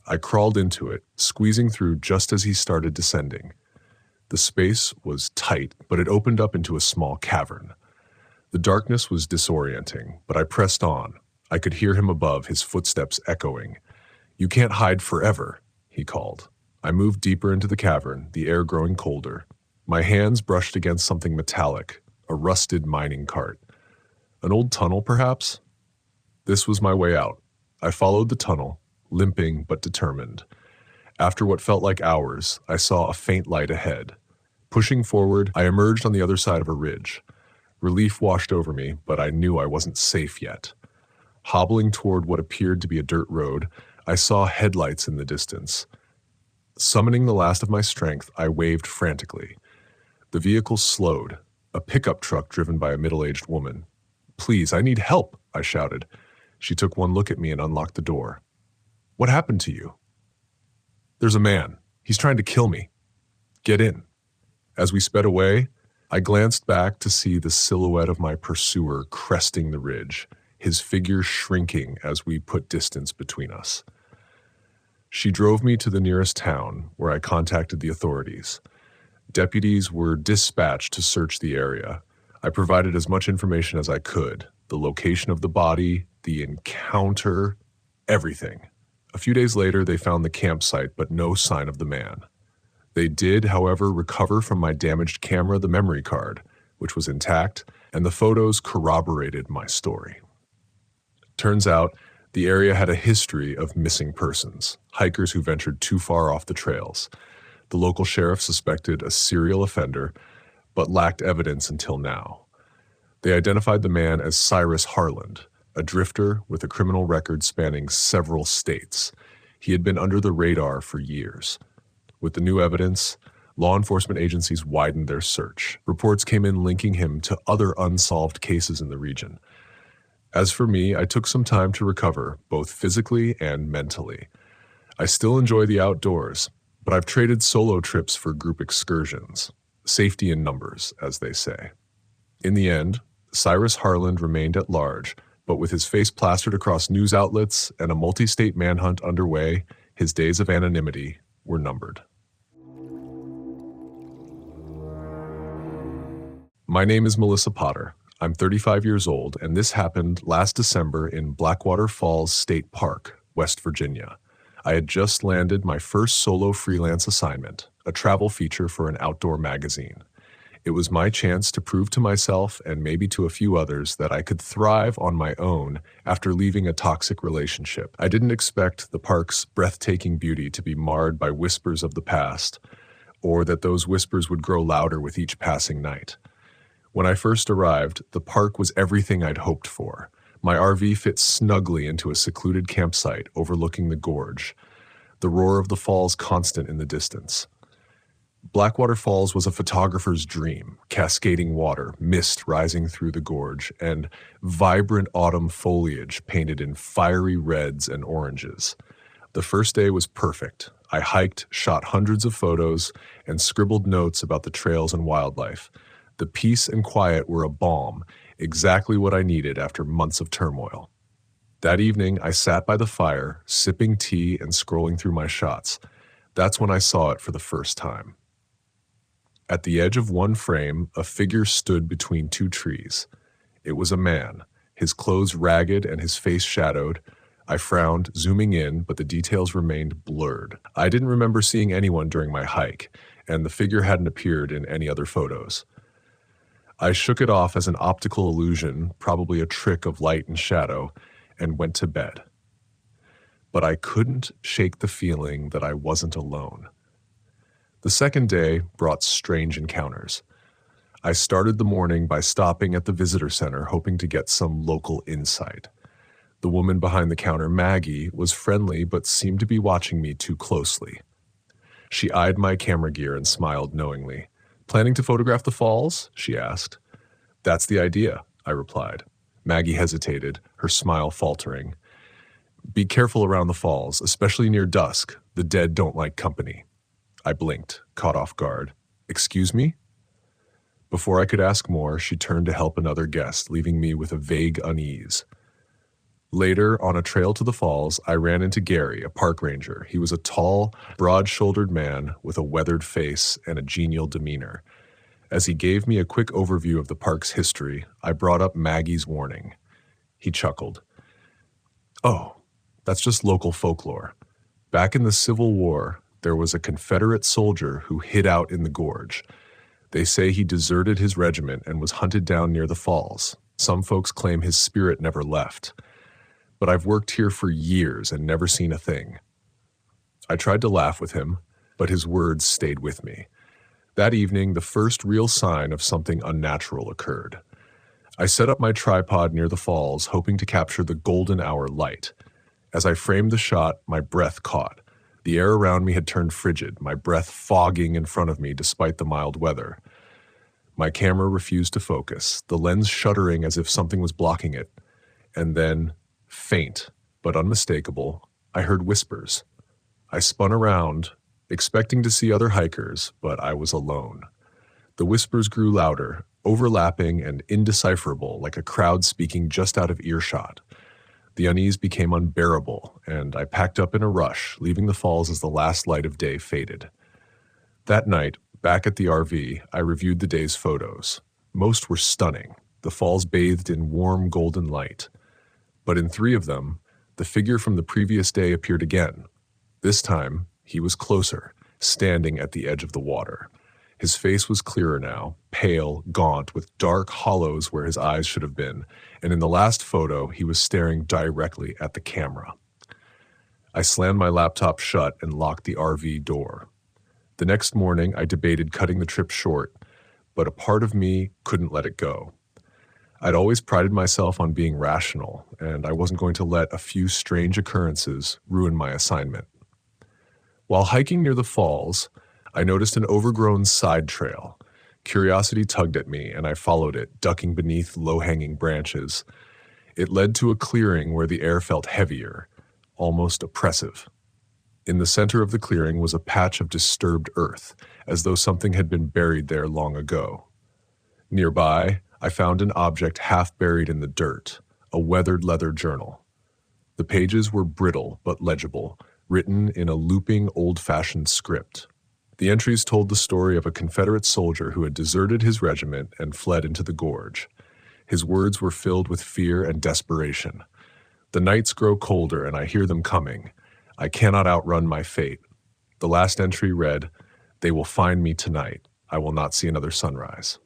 Speaker 1: I crawled into it, squeezing through just as he started descending. The space was tight, but it opened up into a small cavern. The darkness was disorienting, but I pressed on. I could hear him above, his footsteps echoing. "You can't hide forever," he called. I moved deeper into the cavern, the air growing colder. My hands brushed against something metallic, a rusted mining cart. An old tunnel, perhaps? This was my way out. I followed the tunnel, limping but determined. After what felt like hours, I saw a faint light ahead. Pushing forward, I emerged on the other side of a ridge. Relief washed over me, but I knew I wasn't safe yet. Hobbling toward what appeared to be a dirt road, I saw headlights in the distance. Summoning the last of my strength, I waved frantically. The vehicle slowed, a pickup truck driven by a middle-aged woman. "Please, I need help," I shouted. She took one look at me and unlocked the door. "What happened to you?" "There's a man. He's trying to kill me." "Get in." As we sped away, I glanced back to see the silhouette of my pursuer cresting the ridge, his figure shrinking as we put distance between us. She drove me to the nearest town, where I contacted the authorities. Deputies were dispatched to search the area. I provided as much information as I could: the location of the body, the encounter, everything. A few days later, they found the campsite, but no sign of the man. They did, however, recover from my damaged camera the memory card, which was intact, and the photos corroborated my story. Turns out, the area had a history of missing persons, hikers who ventured too far off the trails. The local sheriff suspected a serial offender, but lacked evidence until now. They identified the man as Cyrus Harland, a drifter with a criminal record spanning several states. He had been under the radar for years. With the new evidence, law enforcement agencies widened their search. Reports came in linking him to other unsolved cases in the region. As for me, I took some time to recover, both physically and mentally. I still enjoy the outdoors, but I've traded solo trips for group excursions. Safety in numbers, as they say. In the end, Cyrus Harland remained at large, but with his face plastered across news outlets and a multi-state manhunt underway, his days of anonymity were numbered. My name is Melissa Potter. I'm 35 years old, and this happened last December in Blackwater Falls State Park, West Virginia. I had just landed my first solo freelance assignment, a travel feature for an outdoor magazine. It was my chance to prove to myself and maybe to a few others that I could thrive on my own after leaving a toxic relationship. I didn't expect the park's breathtaking beauty to be marred by whispers of the past, or that those whispers would grow louder with each passing night. When I first arrived, the park was everything I'd hoped for. My RV fit snugly into a secluded campsite overlooking the gorge, the roar of the falls constant in the distance. Blackwater Falls was a photographer's dream: cascading water, mist rising through the gorge, and vibrant autumn foliage painted in fiery reds and oranges. The first day was perfect. I hiked, shot hundreds of photos, and scribbled notes about the trails and wildlife. The peace and quiet were a balm, exactly what I needed after months of turmoil. That evening, I sat by the fire, sipping tea and scrolling through my shots. That's when I saw it for the first time. At the edge of one frame, a figure stood between two trees. It was a man, his clothes ragged and his face shadowed. I frowned, zooming in, but the details remained blurred. I didn't remember seeing anyone during my hike, and the figure hadn't appeared in any other photos. I shook it off as an optical illusion, probably a trick of light and shadow, and went to bed. But I couldn't shake the feeling that I wasn't alone. The second day brought strange encounters. I started the morning by stopping at the visitor center, hoping to get some local insight. The woman behind the counter, Maggie, was friendly but seemed to be watching me too closely. She eyed my camera gear and smiled knowingly. "Planning to photograph the falls?" she asked. "That's the idea," I replied. Maggie hesitated, her smile faltering. "Be careful around the falls, especially near dusk. The dead don't like company." I blinked, caught off guard. "Excuse me?" Before I could ask more, she turned to help another guest, leaving me with a vague unease. Later, on a trail to the falls, I ran into Gary, a park ranger. He was a tall, broad-shouldered man with a weathered face and a genial demeanor. As he gave me a quick overview of the park's history, I brought up Maggie's warning. He chuckled. "Oh, that's just local folklore. Back in the Civil War, there was a Confederate soldier who hid out in the gorge. They say he deserted his regiment and was hunted down near the falls. Some folks claim his spirit never left. But I've worked here for years and never seen a thing." I tried to laugh with him, but his words stayed with me. That evening, the first real sign of something unnatural occurred. I set up my tripod near the falls, hoping to capture the golden hour light. As I framed the shot, my breath caught. The air around me had turned frigid, my breath fogging in front of me despite the mild weather. My camera refused to focus, the lens shuddering as if something was blocking it. And then, faint but unmistakable, I heard whispers. I spun around, expecting to see other hikers, but I was alone. The whispers grew louder, overlapping and indecipherable, like a crowd speaking just out of earshot. The unease became unbearable, and I packed up in a rush, leaving the falls as the last light of day faded. That night, back at the RV, I reviewed the day's photos. Most were stunning, the falls bathed in warm golden light. But in 3 of them, the figure from the previous day appeared again. This time, he was closer, standing at the edge of the water. His face was clearer now, pale, gaunt, with dark hollows where his eyes should have been, and in the last photo, he was staring directly at the camera. I slammed my laptop shut and locked the RV door. The next morning, I debated cutting the trip short, but a part of me couldn't let it go. I'd always prided myself on being rational, and I wasn't going to let a few strange occurrences ruin my assignment. While hiking near the falls, I noticed an overgrown side trail. Curiosity tugged at me, and I followed it, ducking beneath low-hanging branches. It led to a clearing where the air felt heavier, almost oppressive. In the center of the clearing was a patch of disturbed earth, as though something had been buried there long ago. Nearby, I found an object half buried in the dirt, a weathered leather journal. The pages were brittle but legible, written in a looping, old-fashioned script. The entries told the story of a Confederate soldier who had deserted his regiment and fled into the gorge. His words were filled with fear and desperation. "The nights grow colder, and I hear them coming. I cannot outrun my fate." The last entry read, "They will find me tonight. I will not see another sunrise."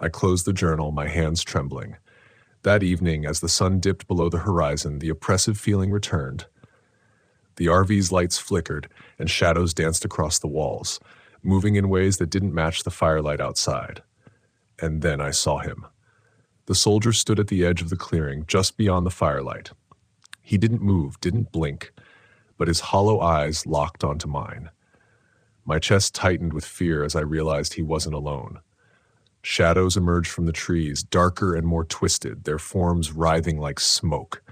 Speaker 1: I closed the journal, my hands trembling. That evening, as the sun dipped below the horizon, the oppressive feeling returned. The RV's lights flickered, and shadows danced across the walls, moving in ways that didn't match the firelight outside. And then I saw him. The soldier stood at the edge of the clearing, just beyond the firelight. He didn't move, didn't blink, but his hollow eyes locked onto mine. My chest tightened with fear as I realized he wasn't alone. Shadows emerged from the trees, darker and more twisted, their forms writhing like smoke.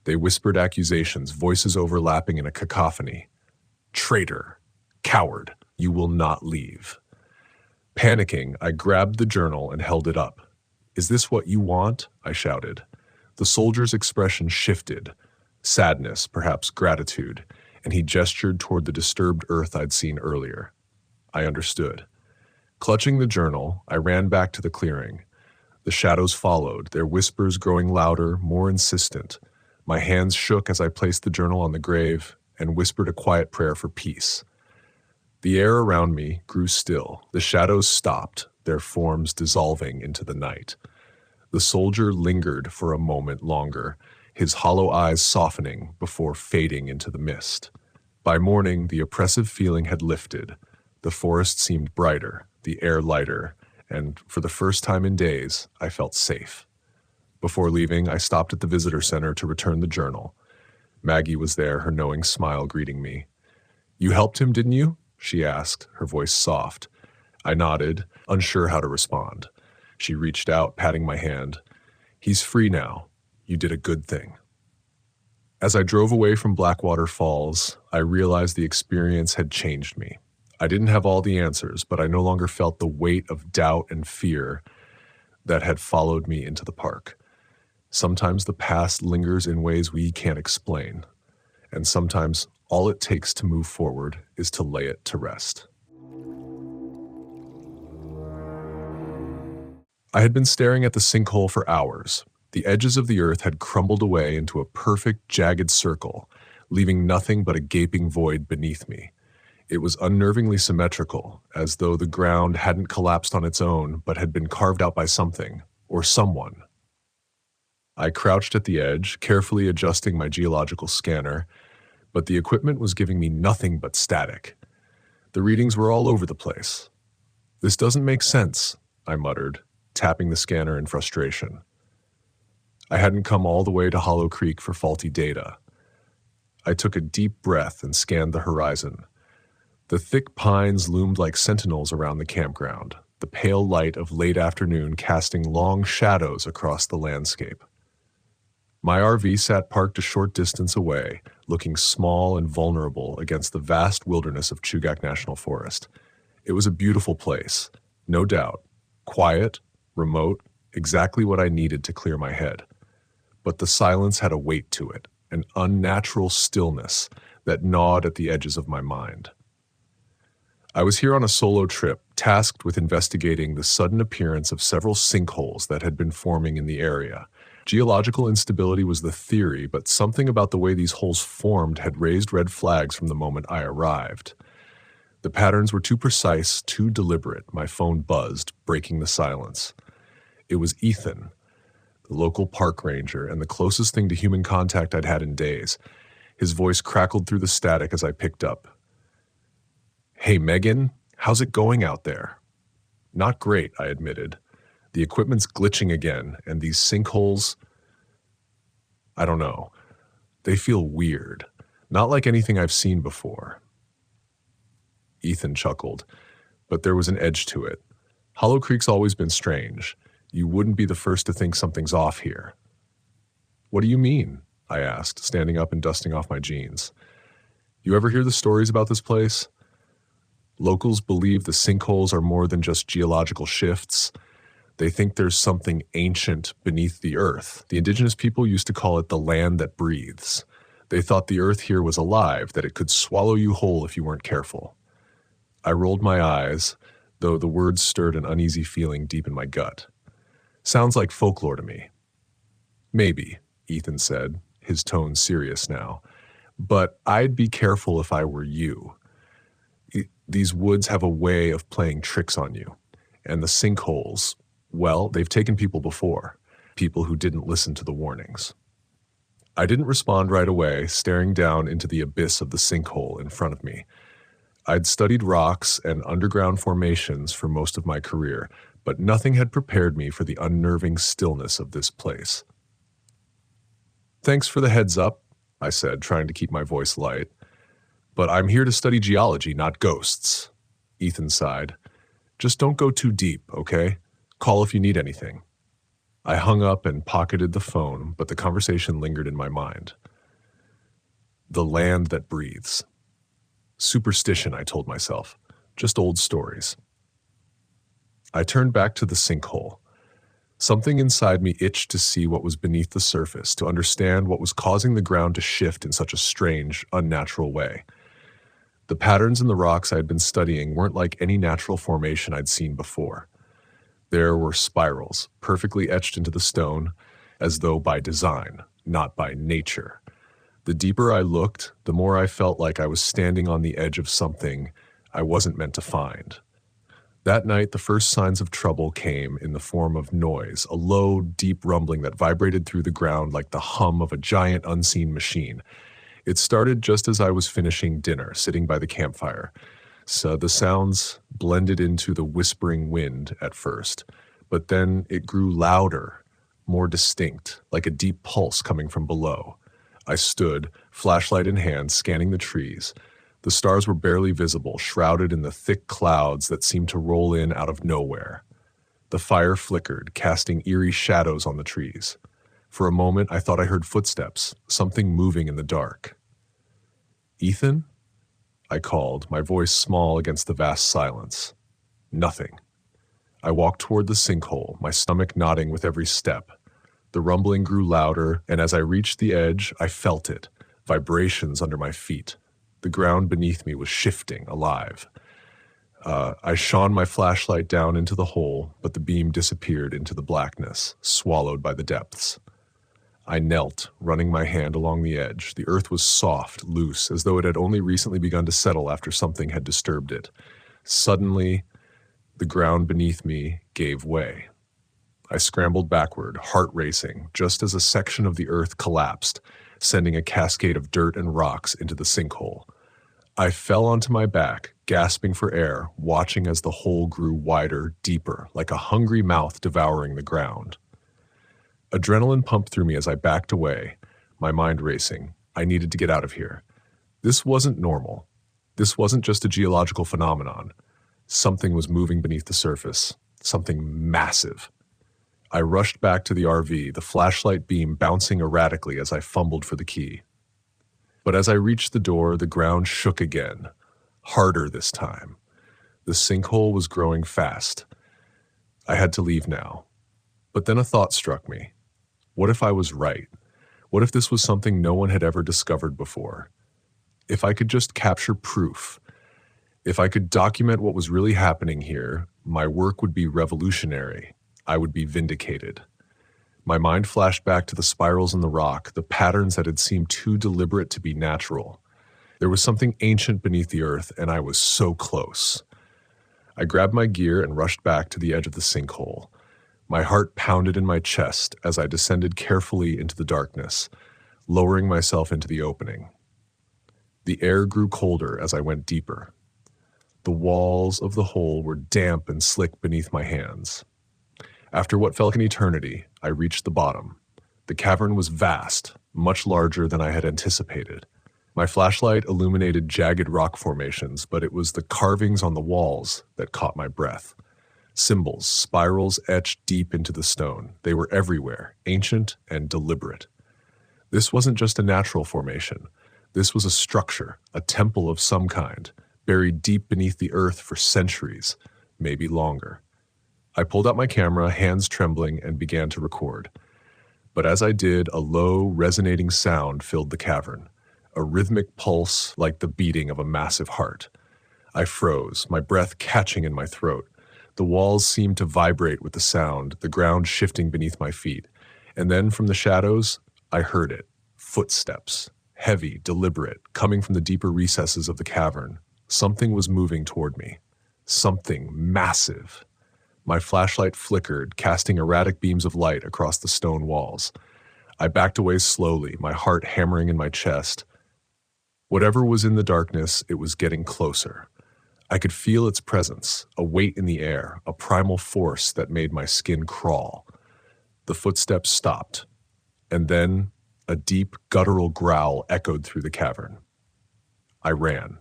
Speaker 1: They whispered accusations, voices overlapping in a cacophony. "Traitor! Coward! You will not leave." Panicking, I grabbed the journal and held it up. "Is this what you want?" I shouted. The soldier's expression shifted. Sadness, perhaps gratitude, and he gestured toward the disturbed earth I'd seen earlier. I understood. Clutching the journal, I ran back to the clearing. The shadows followed, their whispers growing louder, more insistent. My hands shook as I placed the journal on the grave and whispered a quiet prayer for peace. The air around me grew still. The shadows stopped, their forms dissolving into the night. The soldier lingered for a moment longer, his hollow eyes softening before fading into the mist. By morning, the oppressive feeling had lifted. The forest seemed brighter, the air lighter, and for the first time in days, I felt safe. Before leaving, I stopped at the visitor center to return the journal. Maggie was there, her knowing smile greeting me. "You helped him, didn't you?" she asked, her voice soft. I nodded, unsure how to respond. She reached out, patting my hand. "He's free now. You did a good thing." As I drove away from Blackwater Falls, I realized the experience had changed me. I didn't have all the answers, but I no longer felt the weight of doubt and fear that had followed me into the park. Sometimes the past lingers in ways we can't explain, and sometimes all it takes to move forward is to lay it to rest. I had been staring at the sinkhole for hours. The edges of the earth had crumbled away into a perfect, jagged circle, leaving nothing but a gaping void beneath me. It was unnervingly symmetrical, as though the ground hadn't collapsed on its own, but had been carved out by something, or someone. I crouched at the edge, carefully adjusting my geological scanner. but the equipment was giving me nothing but static. The readings were all over the place. "This doesn't make sense," I muttered, tapping the scanner in frustration. I hadn't come all the way to Hollow Creek for faulty data. I took a deep breath and scanned the horizon. The thick pines loomed like sentinels around the campground, the pale light of late afternoon casting long shadows across the landscape. My RV sat parked a short distance away, looking small and vulnerable against the vast wilderness of Chugach National Forest. It was a beautiful place, no doubt. Quiet, remote, exactly what I needed to clear my head. But the silence had a weight to it, an unnatural stillness that gnawed at the edges of my mind. I was here on a solo trip, tasked with investigating the sudden appearance of several sinkholes that had been forming in the area. Geological instability was the theory, but something about the way these holes formed had raised red flags from the moment I arrived. The patterns were too precise, too deliberate. My phone buzzed, breaking the silence. It was Ethan, the local park ranger, and the closest thing to human contact I'd had in days. His voice crackled through the static as I picked up. "Hey, Megan, how's it going out there?" "Not great," I admitted. "The equipment's glitching again, and these sinkholes, I don't know. They feel weird. Not like anything I've seen before." Ethan chuckled, but there was an edge to it. Hollow Creek's always been strange. You wouldn't be the first to think something's off here. "What do you mean?" I asked, standing up and dusting off my jeans. "You ever hear the stories about this place? Locals believe the sinkholes are more than just geological shifts. They think there's something ancient beneath the earth. The indigenous people used to call it the land that breathes. They thought the earth here was alive, that it could swallow you whole if you weren't careful." I rolled my eyes, though the words stirred an uneasy feeling deep in my gut. "Sounds like folklore to me." "Maybe," Ethan said, his tone serious now. "But I'd be careful if I were you. These woods have a way of playing tricks on you. And the sinkholes, well, they've taken people before. People who didn't listen to the warnings." I didn't respond right away, staring down into the abyss of the sinkhole in front of me. I'd studied rocks and underground formations for most of my career, but nothing had prepared me for the unnerving stillness of this place. "Thanks for the heads up," I said, trying to keep my voice light. "But I'm here to study geology, not ghosts." Ethan sighed. "Just don't go too deep, okay? Call if you need anything." I hung up and pocketed the phone, but the conversation lingered in my mind. The land that breathes. Superstition, I told myself. Just old stories. I turned back to the sinkhole. Something inside me itched to see what was beneath the surface, to understand what was causing the ground to shift in such a strange, unnatural way. The patterns in the rocks I had been studying weren't like any natural formation I'd seen before. There were spirals, perfectly etched into the stone, as though by design, not by nature. The deeper I looked, the more I felt like I was standing on the edge of something I wasn't meant to find. That night, the first signs of trouble came in the form of noise, a low, deep rumbling that vibrated through the ground like the hum of a giant unseen machine. It started just as I was finishing dinner, sitting by the campfire. So the sounds blended into the whispering wind at first, but then it grew louder, more distinct, like a deep pulse coming from below. I stood, flashlight in hand, scanning the trees. The stars were barely visible, shrouded in the thick clouds that seemed to roll in out of nowhere. The fire flickered, casting eerie shadows on the trees. For a moment, I thought I heard footsteps, something moving in the dark. "Ethan?" I called, my voice small against the vast silence. Nothing. I walked toward the sinkhole, my stomach knotting with every step. The rumbling grew louder, and as I reached the edge, I felt it, vibrations under my feet. The ground beneath me was shifting, alive. I shone my flashlight down into the hole, but the beam disappeared into the blackness, swallowed by the depths. I knelt, running my hand along the edge. The earth was soft, loose, as though it had only recently begun to settle after something had disturbed it. Suddenly, the ground beneath me gave way. I scrambled backward, heart racing, just as a section of the earth collapsed. sending a cascade of dirt and rocks into the sinkhole. I fell onto my back, gasping for air, watching as the hole grew wider, deeper, like a hungry mouth devouring the ground. Adrenaline pumped through me as I backed away, my mind racing. I needed to get out of here. This wasn't normal. This wasn't just a geological phenomenon. Something was moving beneath the surface, something massive. I rushed back to the RV, the flashlight beam bouncing erratically as I fumbled for the key. But as I reached the door, the ground shook again, harder this time. The sinkhole was growing fast. I had to leave now. But then a thought struck me. What if I was right? What if this was something no one had ever discovered before? If I could just capture proof, if I could document what was really happening here, my work would be revolutionary. I would be vindicated. My mind flashed back to the spirals in the rock, the patterns that had seemed too deliberate to be natural. There was something ancient beneath the earth, and I was so close. I grabbed my gear and rushed back to the edge of the sinkhole. My heart pounded in my chest as I descended carefully into the darkness, lowering myself into the opening. The air grew colder as I went deeper. The walls of the hole were damp and slick beneath my hands. After what felt like an eternity, I reached the bottom. The cavern was vast, much larger than I had anticipated. My flashlight illuminated jagged rock formations, but it was the carvings on the walls that caught my breath. Symbols, spirals etched deep into the stone. They were everywhere, ancient and deliberate. This wasn't just a natural formation. This was a structure, a temple of some kind, buried deep beneath the earth for centuries, maybe longer. I pulled out my camera, hands trembling, and began to record. But as I did, a low, resonating sound filled the cavern, a rhythmic pulse like the beating of a massive heart. I froze, my breath catching in my throat. The walls seemed to vibrate with the sound, the ground shifting beneath my feet. And then from the shadows, I heard it. Footsteps, heavy, deliberate, coming from the deeper recesses of the cavern. Something was moving toward me. Something massive. My flashlight flickered, casting erratic beams of light across the stone walls. I backed away slowly, my heart hammering in my chest. Whatever was in the darkness, it was getting closer. I could feel its presence, a weight in the air, a primal force that made my skin crawl. The footsteps stopped, and then a deep, guttural growl echoed through the cavern. I ran.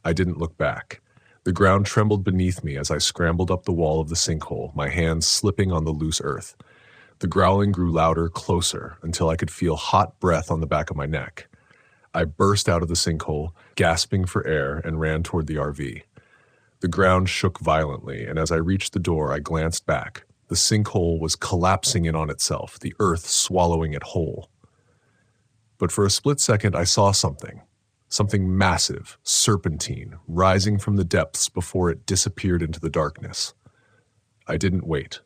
Speaker 1: I didn't look back. The ground trembled beneath me as I scrambled up the wall of the sinkhole, my hands slipping on the loose earth. The growling grew louder, closer, until I could feel hot breath on the back of my neck. I burst out of the sinkhole, gasping for air, and ran toward the RV. The ground shook violently, and as I reached the door, I glanced back. The sinkhole was collapsing in on itself, the earth swallowing it whole. But for a split second, I saw something massive, serpentine, rising from the depths before it disappeared into the darkness. I didn't wait.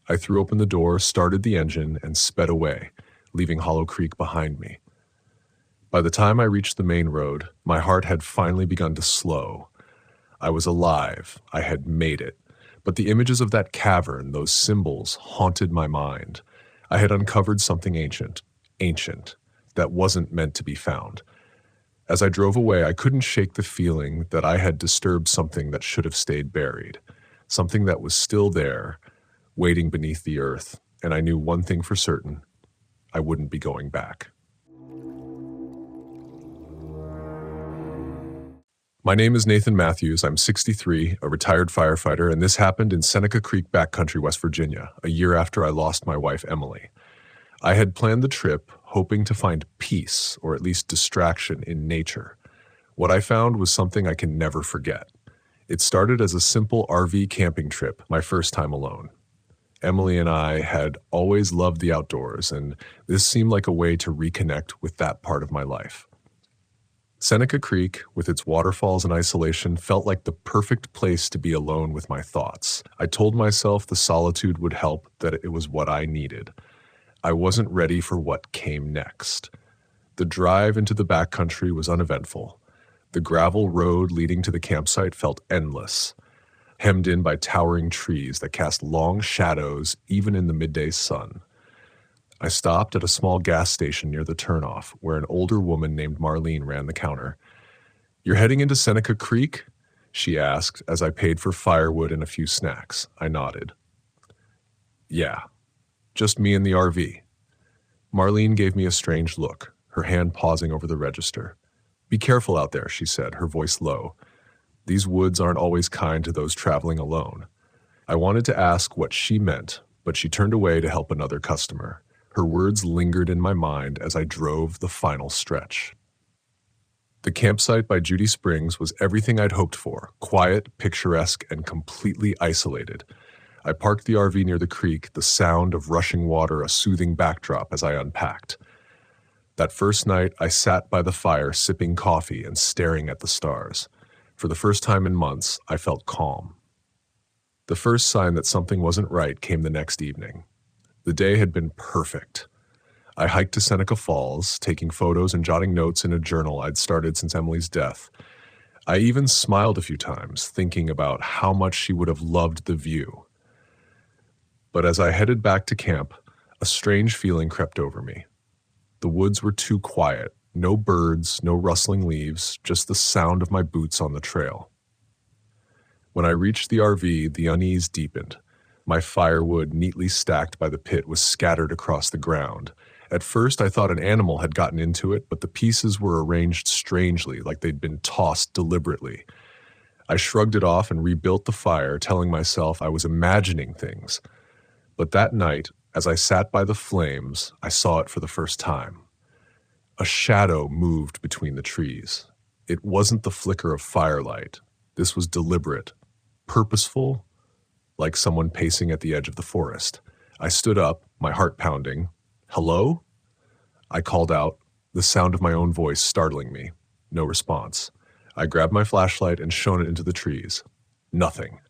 Speaker 1: I threw open the door, started the engine, and sped away, leaving Hollow Creek behind me. By the time I reached the main road, my heart had finally begun to slow. I was alive. I had made it. But the images of that cavern, those symbols, haunted my mind. I had uncovered something ancient, that wasn't meant to be found. As I drove away, I couldn't shake the feeling that I had disturbed something that should have stayed buried, something that was still there, waiting beneath the earth, and I knew one thing for certain: I wouldn't be going back. My name is Nathan Matthews. I'm 63, a retired firefighter, and this happened in Seneca Creek backcountry, West Virginia, a year after I lost my wife, Emily. I had planned the trip hoping to find peace, or at least distraction, in nature. What I found was something I can never forget. It started as a simple RV camping trip, my first time alone. Emily and I had always loved the outdoors, and this seemed like a way to reconnect with that part of my life. Seneca Creek, with its waterfalls and isolation, felt like the perfect place to be alone with my thoughts. I told myself the solitude would help, that it was what I needed. I wasn't ready for what came next. The drive into the backcountry was uneventful. The gravel road leading to the campsite felt endless, hemmed in by towering trees that cast long shadows even in the midday sun. I stopped at a small gas station near the turnoff, where an older woman named Marlene ran the counter. "You're heading into Seneca Creek?" she asked as I paid for firewood and a few snacks. I nodded. "Yeah, just me and the RV." Marlene gave me a strange look, her hand pausing over the register. "Be careful out there," she said, her voice low. "These woods aren't always kind to those traveling alone." I wanted to ask what she meant, but she turned away to help another customer. Her words lingered in my mind as I drove the final stretch. The campsite by Judy Springs was everything I'd hoped for: quiet, picturesque, and completely isolated. I parked the RV near the creek, the sound of rushing water a soothing backdrop as I unpacked. That first night, I sat by the fire sipping coffee and staring at the stars. For the first time in months, I felt calm. The first sign that something wasn't right came the next evening. The day had been perfect. I hiked to Seneca Falls, taking photos and jotting notes in a journal I'd started since Emily's death. I even smiled a few times, thinking about how much she would have loved the view. But as I headed back to camp, a strange feeling crept over me. The woods were too quiet. No birds, no rustling leaves, just the sound of my boots on the trail. When I reached the RV, the unease deepened. My firewood, neatly stacked by the pit, was scattered across the ground. At first, I thought an animal had gotten into it, but the pieces were arranged strangely, like they'd been tossed deliberately. I shrugged it off and rebuilt the fire, telling myself I was imagining things. But that night, as I sat by the flames, I saw it for the first time. A shadow moved between the trees. It wasn't the flicker of firelight. This was deliberate, purposeful, like someone pacing at the edge of the forest. I stood up, my heart pounding. "Hello?" I called out, the sound of my own voice startling me. No response. I grabbed my flashlight and shone it into the trees. Nothing.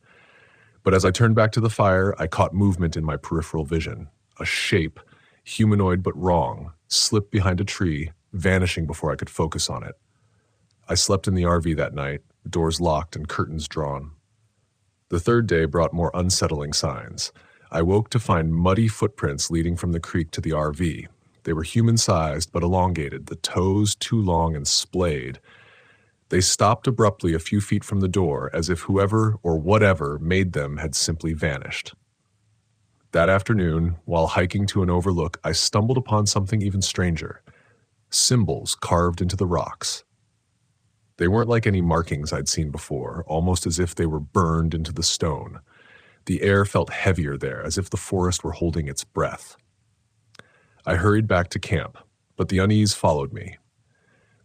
Speaker 1: But as I turned back to the fire, I caught movement in my peripheral vision. A shape, humanoid but wrong, slipped behind a tree, vanishing before I could focus on it. I slept in the RV that night, doors locked and curtains drawn. The third day brought more unsettling signs. I woke to find muddy footprints leading from the creek to the RV. They were human-sized but elongated, the toes too long and splayed. They stopped abruptly a few feet from the door, as if whoever or whatever made them had simply vanished. That afternoon, while hiking to an overlook, I stumbled upon something even stranger. Symbols carved into the rocks. They weren't like any markings I'd seen before, almost as if they were burned into the stone. The air felt heavier there, as if the forest were holding its breath. I hurried back to camp, but the unease followed me.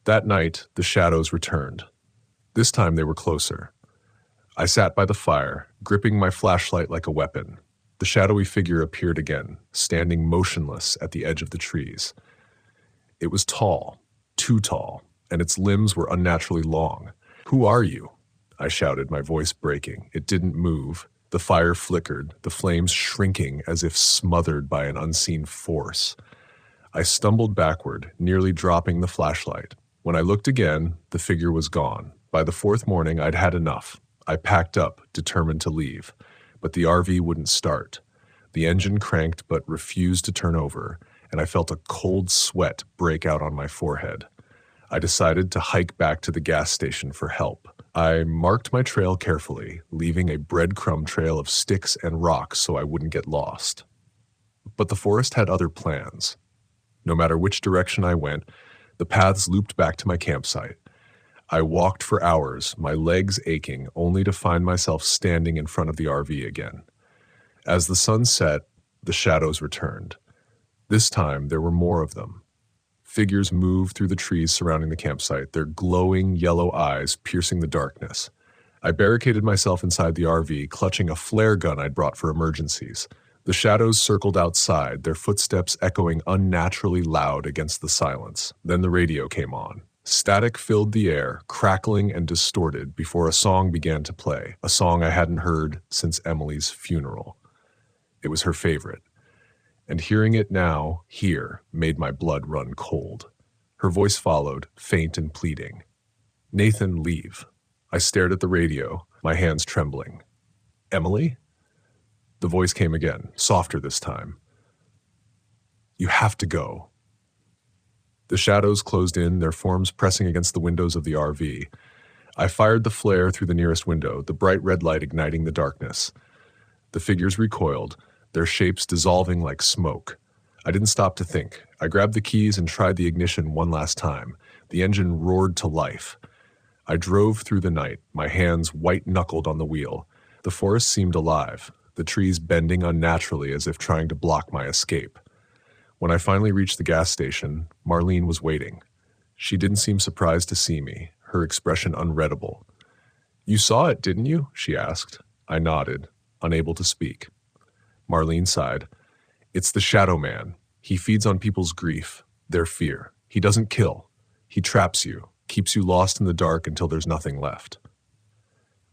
Speaker 1: That night, the shadows returned. This time they were closer. I sat by the fire, gripping my flashlight like a weapon. The shadowy figure appeared again, standing motionless at the edge of the trees. It was tall, too tall, and its limbs were unnaturally long. "Who are you?" I shouted, my voice breaking. It didn't move. The fire flickered, the flames shrinking as if smothered by an unseen force. I stumbled backward, nearly dropping the flashlight. When I looked again, the figure was gone. By the fourth morning, I'd had enough. I packed up, determined to leave. But the RV wouldn't start. The engine cranked but refused to turn over, and I felt a cold sweat break out on my forehead. I decided to hike back to the gas station for help. I marked my trail carefully, leaving a breadcrumb trail of sticks and rocks so I wouldn't get lost. But the forest had other plans. No matter which direction I went, the paths looped back to my campsite. I walked for hours, my legs aching, only to find myself standing in front of the RV again. As the sun set, the shadows returned. This time, there were more of them. Figures moved through the trees surrounding the campsite, their glowing yellow eyes piercing the darkness. I barricaded myself inside the RV, clutching a flare gun I'd brought for emergencies. The shadows circled outside, their footsteps echoing unnaturally loud against the silence. Then the radio came on. Static filled the air, crackling and distorted before a song began to play, a song I hadn't heard since Emily's funeral. It was her favorite. And hearing it now, here, made my blood run cold. Her voice followed, faint and pleading. "Nathan, leave." I stared at the radio, my hands trembling. "Emily?" The voice came again, softer this time. You have to go. The shadows closed in, their forms pressing against the windows of the RV. I fired the flare through the nearest window, the bright red light igniting the darkness. The figures recoiled, their shapes dissolving like smoke. I didn't stop to think. I grabbed the keys and tried the ignition one last time. The engine roared to life. I drove through the night, my hands white-knuckled on the wheel. The forest seemed alive, the trees bending unnaturally as if trying to block my escape. When I finally reached the gas station, Marlene was waiting. She didn't seem surprised to see me, her expression unreadable. "You saw it, didn't you?" she asked. I nodded, unable to speak. Marlene sighed. "It's the Shadow Man. He feeds on people's grief, their fear. He doesn't kill. He traps you, keeps you lost in the dark until there's nothing left."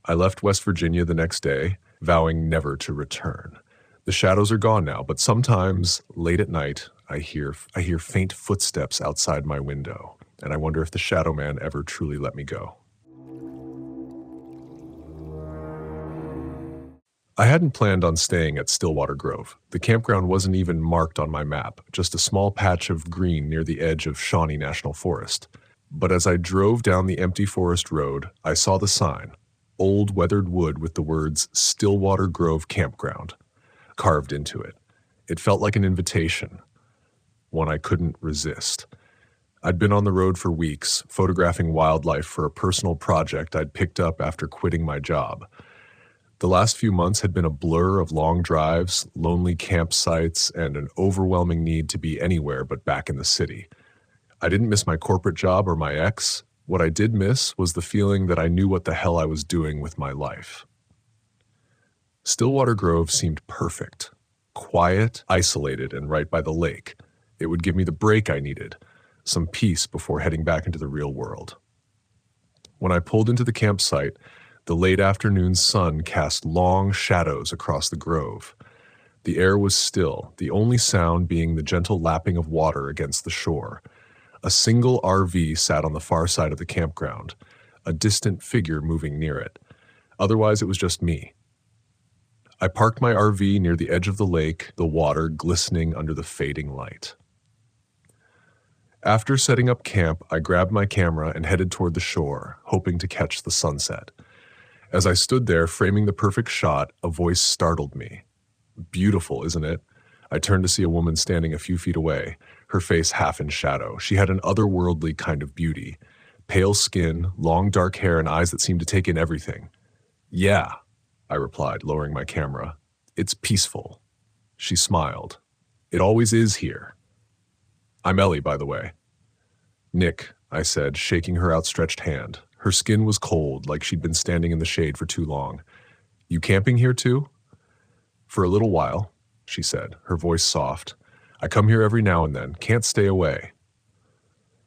Speaker 1: I left West Virginia the next day, vowing never to return. The shadows are gone now, but sometimes, late at night, I hear faint footsteps outside my window, and I wonder if the Shadow Man ever truly let me go. I hadn't planned on staying at Stillwater Grove. The campground wasn't even marked on my map, just a small patch of green near the edge of Shawnee National Forest. But as I drove down the empty forest road, I saw the sign, old weathered wood with the words Stillwater Grove Campground carved into it. It felt like an invitation, one I couldn't resist. I'd been on the road for weeks, photographing wildlife for a personal project I'd picked up after quitting my job. The last few months had been a blur of long drives, lonely campsites, and an overwhelming need to be anywhere but back in the city. I didn't miss my corporate job or my ex. What I did miss was the feeling that I knew what the hell I was doing with my life. Stillwater Grove seemed perfect. Quiet, isolated, and right by the lake. It would give me the break I needed, some peace before heading back into the real world. When I pulled into the campsite, the late afternoon sun cast long shadows across the grove. The air was still, the only sound being the gentle lapping of water against the shore. A single RV sat on the far side of the campground, a distant figure moving near it. Otherwise, it was just me. I parked my RV near the edge of the lake, the water glistening under the fading light. After setting up camp, I grabbed my camera and headed toward the shore, hoping to catch the sunset. As I stood there, framing the perfect shot, a voice startled me. "Beautiful, isn't it?" I turned to see a woman standing a few feet away, her face half in shadow. She had an otherworldly kind of beauty. Pale skin, long dark hair, and eyes that seemed to take in everything. "Yeah," I replied, lowering my camera. "It's peaceful." She smiled. "It always is here." "I'm Ellie, by the way." "Nick," I said, shaking her outstretched hand. Her skin was cold, like she'd been standing in the shade for too long. "You camping here too?" "For a little while," she said, her voice soft. "I come here every now and then, can't stay away."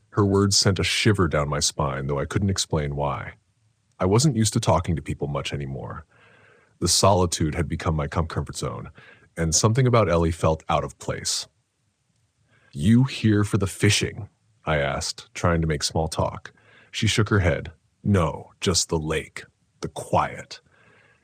Speaker 1: Her words sent a shiver down my spine, though I couldn't explain why. I wasn't used to talking to people much anymore. The solitude had become my comfort zone, and something about Ellie felt out of place. "You here for the fishing?" I asked, trying to make small talk. She shook her head. "No, just the lake, the quiet."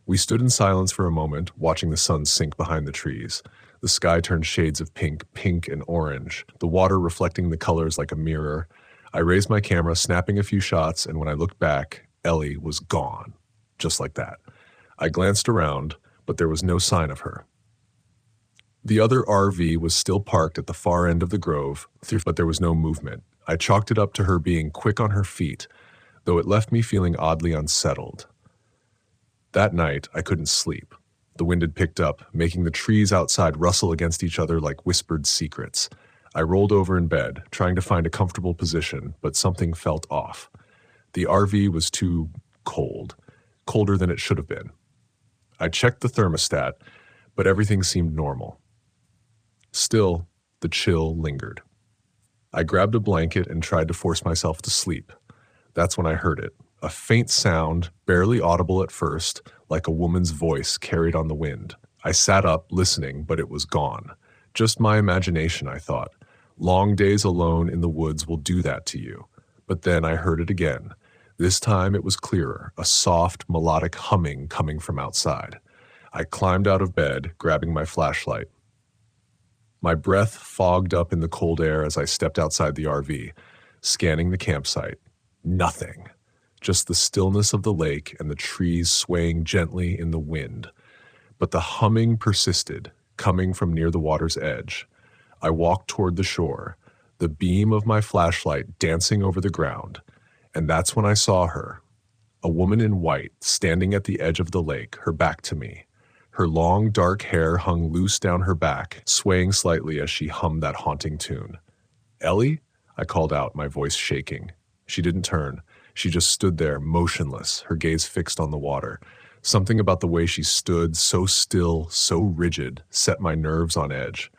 Speaker 1: We stood in silence for a moment, watching the sun sink behind the trees. The sky turned shades of pink and orange, the water reflecting the colors like a mirror. I raised my camera, snapping a few shots, and when I looked back, Ellie was gone, just like that. I glanced around, but there was no sign of her. The other RV was still parked at the far end of the grove, but there was no movement. I chalked it up to her being quick on her feet, though it left me feeling oddly unsettled. That night, I couldn't sleep. The wind had picked up, making the trees outside rustle against each other like whispered secrets. I rolled over in bed, trying to find a comfortable position, but something felt off. The RV was too cold, colder than it should have been. I checked the thermostat, but everything seemed normal. Still, the chill lingered. I grabbed a blanket and tried to force myself to sleep. That's when I heard it, a faint sound, barely audible at first, like a woman's voice carried on the wind. I sat up, listening, but it was gone. Just my imagination, I thought. Long days alone in the woods will do that to you. But then I heard it again. This time it was clearer, a soft, melodic humming coming from outside. I climbed out of bed, grabbing my flashlight. My breath fogged up in the cold air as I stepped outside the RV, scanning the campsite. Nothing. Just the stillness of the lake and the trees swaying gently in the wind. But the humming persisted, coming from near the water's edge. I walked toward the shore, the beam of my flashlight dancing over the ground, and that's when I saw her, a woman in white standing at the edge of the lake, her back to me. Her long, dark hair hung loose down her back, swaying slightly as she hummed that haunting tune. "Ellie?" I called out, my voice shaking. She didn't turn. She just stood there, motionless, her gaze fixed on the water. Something about the way she stood, so still, so rigid, set my nerves on edge.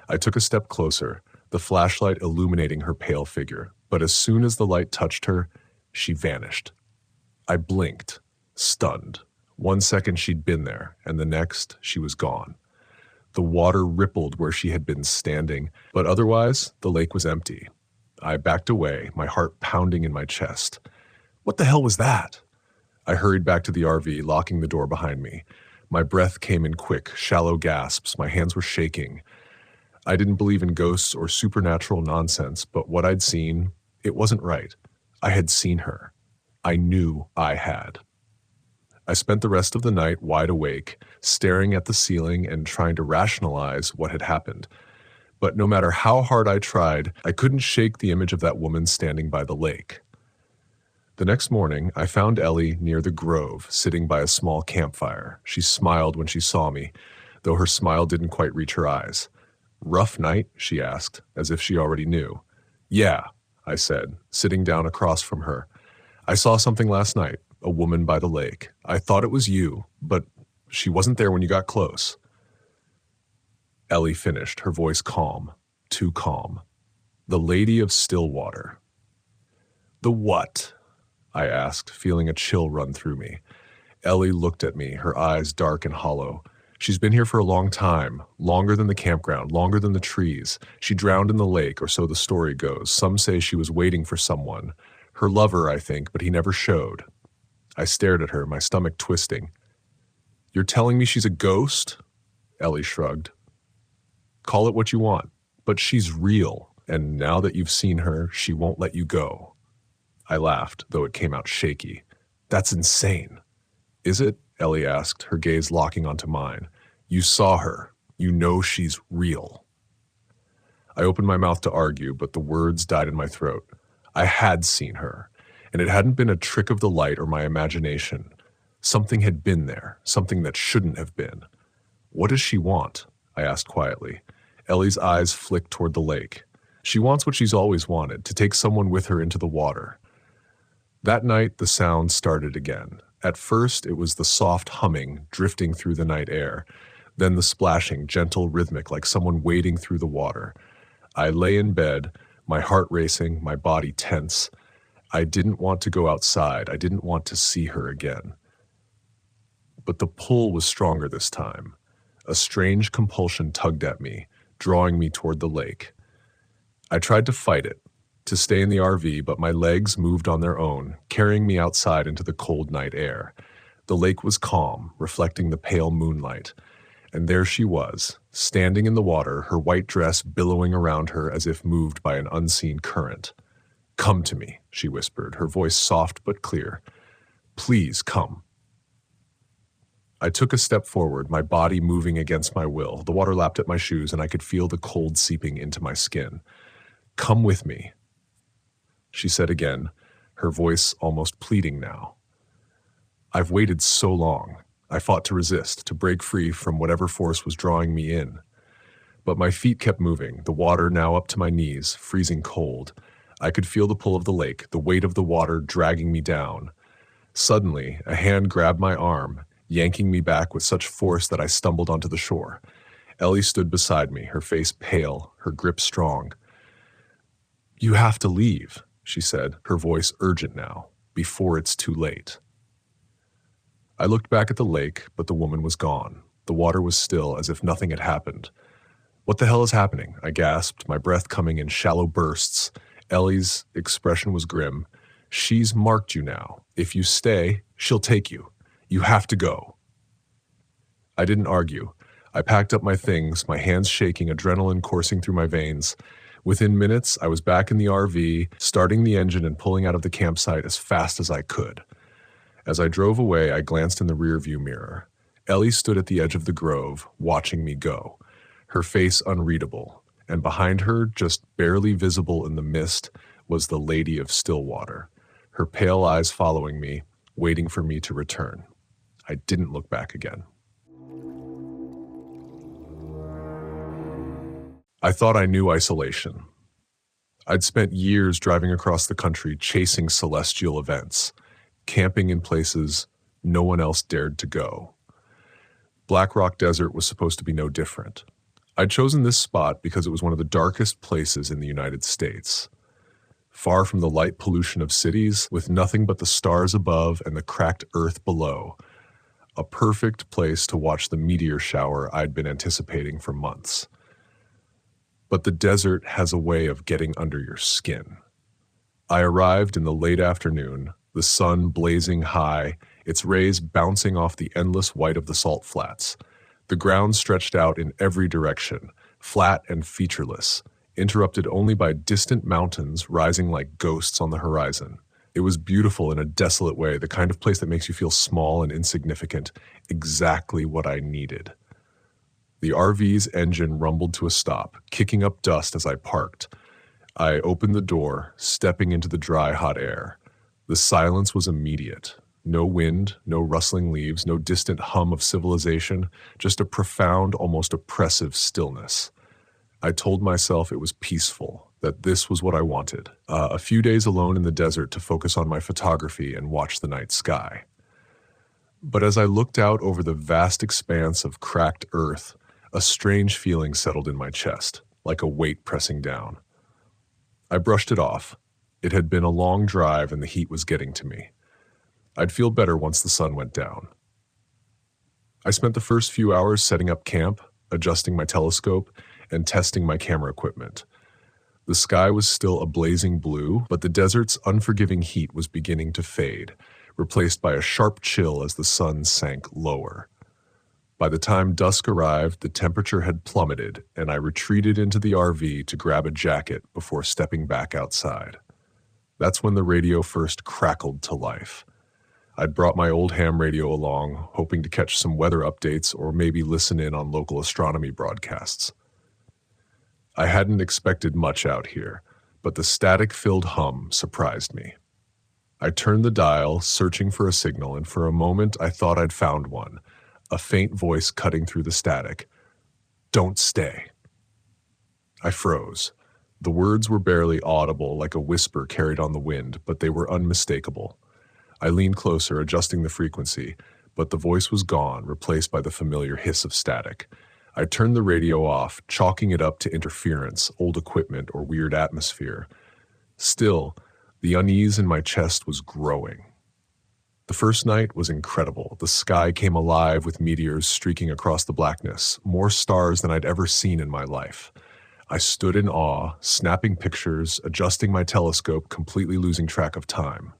Speaker 1: I took a step closer, the flashlight illuminating her pale figure, but as soon as the light touched her, she vanished. I blinked, stunned. 1 second she'd been there, and the next she was gone. The water rippled where she had been standing, but otherwise the lake was empty. I backed away, my heart pounding in my chest. What the hell was that? I hurried back to the RV, locking the door behind me. My breath came in quick, shallow gasps. My hands were shaking. I didn't believe in ghosts or supernatural nonsense, but what I'd seen, it wasn't right. I had seen her. I knew I had. I spent the rest of the night wide awake, staring at the ceiling and trying to rationalize what had happened. But no matter how hard I tried, I couldn't shake the image of that woman standing by the lake. The next morning, I found Ellie near the grove, sitting by a small campfire. She smiled when she saw me, though her smile didn't quite reach her eyes. "Rough night?" she asked, as if she already knew. "Yeah," I said, sitting down across from her. "I saw something last night, a woman by the lake. I thought it was you, but she wasn't there when you got close." Ellie finished, her voice calm, too calm. "The Lady of Stillwater." "The what?" I asked, feeling a chill run through me. Ellie looked at me, her eyes dark and hollow. "She's been here for a long time, longer than the campground, longer than the trees. She drowned in the lake, or so the story goes. Some say she was waiting for someone. Her lover, I think, but he never showed." I stared at her, my stomach twisting. "You're telling me she's a ghost?" Ellie shrugged. "Call it what you want, but she's real, and now that you've seen her, she won't let you go." I laughed, though it came out shaky. "That's insane." "Is it?" Ellie asked, her gaze locking onto mine. "You saw her. You know she's real." I opened my mouth to argue, but the words died in my throat. I had seen her, and it hadn't been a trick of the light or my imagination. Something had been there, something that shouldn't have been. "What does she want?" I asked quietly. Ellie's eyes flicked toward the lake. "She wants what she's always wanted, to take someone with her into the water." That night, the sound started again. At first, it was the soft humming drifting through the night air, then the splashing, gentle, rhythmic, like someone wading through the water. I lay in bed, my heart racing, my body tense. I didn't want to go outside. I didn't want to see her again. But the pull was stronger this time. A strange compulsion tugged at me, drawing me toward the lake. I tried to fight it, to stay in the RV, but my legs moved on their own, carrying me outside into the cold night air. The lake was calm, reflecting the pale moonlight. And there she was, standing in the water, her white dress billowing around her as if moved by an unseen current. "Come to me," she whispered, her voice soft but clear. "Please come." I took a step forward, my body moving against my will. The water lapped at my shoes, and I could feel the cold seeping into my skin. "Come with me," she said again, her voice almost pleading now. I've waited so long. I fought to resist, to break free from whatever force was drawing me in. But my feet kept moving, the water now up to my knees, freezing cold. I could feel the pull of the lake, the weight of the water dragging me down. Suddenly, a hand grabbed my arm, yanking me back with such force that I stumbled onto the shore. Ellie stood beside me, her face pale, her grip strong. "You have to leave," she said, her voice urgent now, "before it's too late." I looked back at the lake, but the woman was gone. The water was still, as if nothing had happened. "What the hell is happening?" I gasped, my breath coming in shallow bursts. Ellie's expression was grim. "She's marked you now. If you stay, she'll take you. You have to go." I didn't argue. I packed up my things, my hands shaking, adrenaline coursing through my veins. Within minutes, I was back in the RV, starting the engine and pulling out of the campsite as fast as I could. As I drove away, I glanced in the rearview mirror. Ellie stood at the edge of the grove, watching me go, her face unreadable, and behind her, just barely visible in the mist, was the Lady of Stillwater, her pale eyes following me, waiting for me to return. I didn't look back again. I thought I knew isolation. I'd spent years driving across the country chasing celestial events, camping in places no one else dared to go. Black Rock Desert was supposed to be no different. I'd chosen this spot because it was one of the darkest places in the United States. Far from the light pollution of cities, with nothing but the stars above and the cracked earth below, a perfect place to watch the meteor shower I'd been anticipating for months. But the desert has a way of getting under your skin. I arrived in the late afternoon, the sun blazing high, its rays bouncing off the endless white of the salt flats. The ground stretched out in every direction, flat and featureless, interrupted only by distant mountains rising like ghosts on the horizon. It was beautiful in a desolate way, the kind of place that makes you feel small and insignificant, exactly what I needed. The RV's engine rumbled to a stop, kicking up dust as I parked. I opened the door, stepping into the dry, hot air. The silence was immediate. No wind, no rustling leaves, no distant hum of civilization, just a profound, almost oppressive stillness. I told myself it was peaceful, that this was what I wanted. A few days alone in the desert to focus on my photography and watch the night sky. But as I looked out over the vast expanse of cracked earth, a strange feeling settled in my chest, like a weight pressing down. I brushed it off. It had been a long drive and the heat was getting to me. I'd feel better once the sun went down. I spent the first few hours setting up camp, adjusting my telescope, and testing my camera equipment. The sky was still a blazing blue, but the desert's unforgiving heat was beginning to fade, replaced by a sharp chill as the sun sank lower. By the time dusk arrived, the temperature had plummeted, and I retreated into the RV to grab a jacket before stepping back outside. That's when the radio first crackled to life. I'd brought my old ham radio along, hoping to catch some weather updates or maybe listen in on local astronomy broadcasts. I hadn't expected much out here, but the static-filled hum surprised me. I turned the dial, searching for a signal, and for a moment I thought I'd found one. A faint voice cutting through the static. "Don't stay." I froze. The words were barely audible, like a whisper carried on the wind, but they were unmistakable. I leaned closer, adjusting the frequency, but the voice was gone, replaced by the familiar hiss of static. I turned the radio off, chalking it up to interference, old equipment, or weird atmosphere. Still, the unease in my chest was growing. The first night was incredible. The sky came alive with meteors streaking across the blackness, more stars than I'd ever seen in my life. I stood in awe, snapping pictures, adjusting my telescope, completely losing track of time.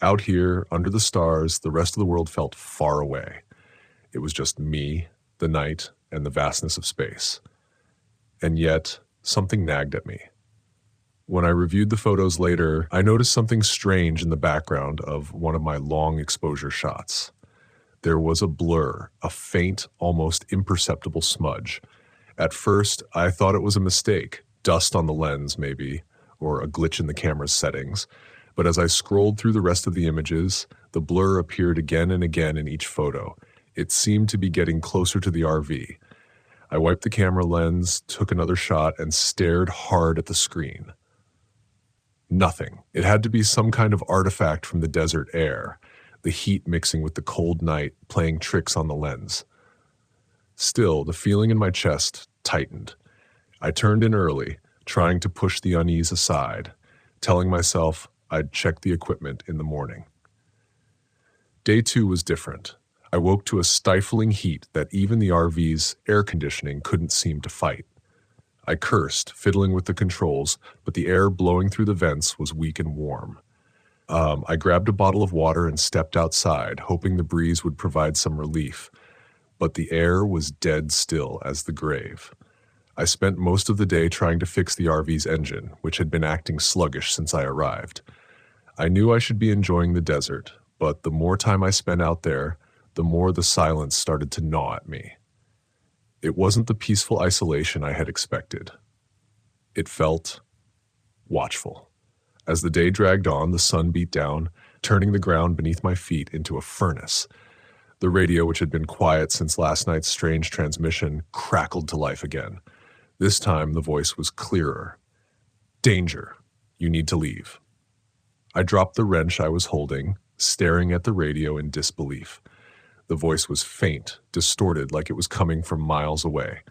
Speaker 1: Out here, under the stars, the rest of the world felt far away. It was just me, the night, and the vastness of space. And yet, something nagged at me. When I reviewed the photos later, I noticed something strange in the background of one of my long exposure shots. There was a blur, a faint, almost imperceptible smudge. At first, I thought it was a mistake, dust on the lens maybe, or a glitch in the camera's settings. But as I scrolled through the rest of the images, the blur appeared again and again in each photo. It seemed to be getting closer to the RV. I wiped the camera lens, took another shot, and stared hard at the screen. Nothing. It had to be some kind of artifact from the desert air, the heat mixing with the cold night, playing tricks on the lens. Still, the feeling in my chest tightened. I turned in early, trying to push the unease aside, telling myself I'd check the equipment in the morning. Day 2 was different. I woke to a stifling heat that even the RV's air conditioning couldn't seem to fight. I cursed, fiddling with the controls, but the air blowing through the vents was weak and warm. I grabbed a bottle of water and stepped outside, hoping the breeze would provide some relief. but the air was dead still as the grave. I spent most of the day trying to fix the RV's engine, which had been acting sluggish since I arrived. I knew I should be enjoying the desert, but the more time I spent out there, the more the silence started to gnaw at me. It wasn't the peaceful isolation I had expected. It felt watchful. As the day dragged on, the sun beat down, turning the ground beneath my feet into a furnace. The radio, which had been quiet since last night's strange transmission, crackled to life again. This time, the voice was clearer. "Danger. You need to leave." I dropped the wrench I was holding, staring at the radio in disbelief. The voice was faint, distorted like it was coming from miles away.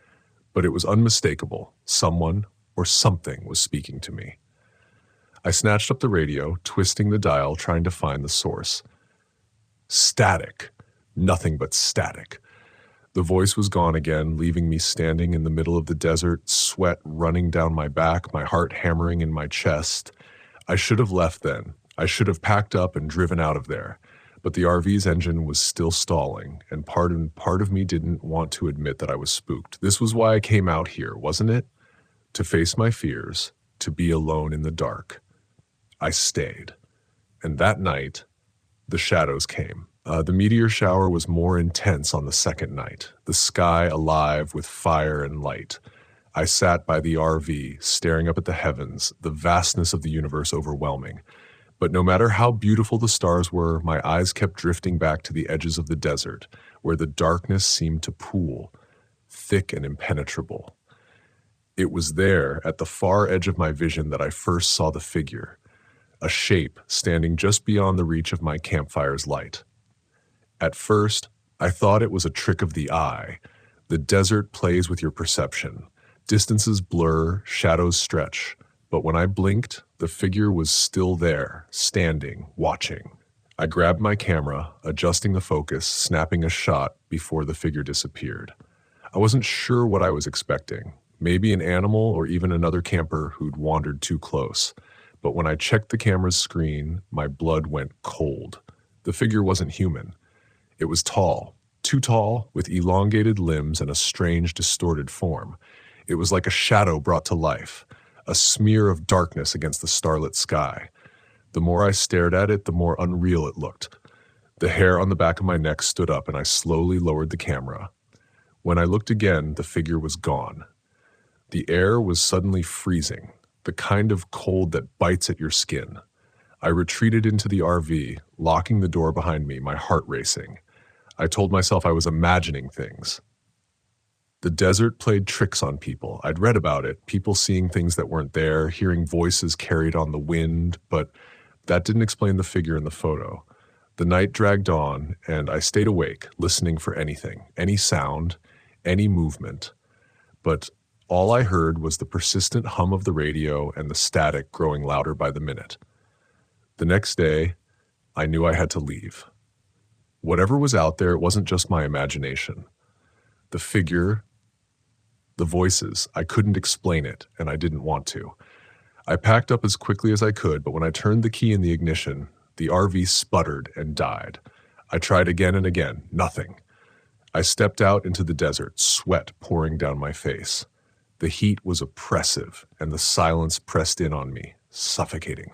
Speaker 1: But it was unmistakable. Someone or something was speaking to me. I snatched up the radio, twisting the dial, trying to find the source. Static. Nothing but static. The voice was gone again, leaving me standing in the middle of the desert, sweat running down my back, my heart hammering in my chest. I should have left then. I should have packed up and driven out of there. But the RV's engine was still stalling, and part of me didn't want to admit that I was spooked. This was why I came out here, wasn't it? To face my fears, to be alone in the dark. I stayed. And that night, the shadows came. The meteor shower was more intense on the second night, the sky alive with fire and light. I sat by the RV, staring up at the heavens, the vastness of the universe overwhelming. But no matter how beautiful the stars were, my eyes kept drifting back to the edges of the desert, where the darkness seemed to pool, thick and impenetrable. It was there, at the far edge of my vision, that I first saw the figure, a shape standing just beyond the reach of my campfire's light. At first, I thought it was a trick of the eye. The desert plays with your perception. Distances blur, shadows stretch. But when I blinked, the figure was still there, standing, watching. I grabbed my camera, adjusting the focus, snapping a shot before the figure disappeared. I wasn't sure what I was expecting. Maybe an animal or even another camper who'd wandered too close. But when I checked the camera's screen, my blood went cold. The figure wasn't human. It was tall, too tall, with elongated limbs and a strange, distorted form. It was like a shadow brought to life, a smear of darkness against the starlit sky. The more I stared at it, the more unreal it looked. The hair on the back of my neck stood up, and I slowly lowered the camera. When I looked again, the figure was gone. The air was suddenly freezing, the kind of cold that bites at your skin. I retreated into the RV, locking the door behind me, my heart racing. I told myself I was imagining things. The desert played tricks on people. I'd read about it, people seeing things that weren't there, hearing voices carried on the wind, but that didn't explain the figure in the photo. The night dragged on, and I stayed awake, listening for anything, any sound, any movement. But all I heard was the persistent hum of the radio and the static growing louder by the minute. The next day, I knew I had to leave. Whatever was out there, it wasn't just my imagination. The figure, the voices, I couldn't explain it, and I didn't want to. I packed up as quickly as I could, but when I turned the key in the ignition, the RV sputtered and died. I tried again and again, nothing. I stepped out into the desert, sweat pouring down my face. The heat was oppressive, and the silence pressed in on me, suffocating.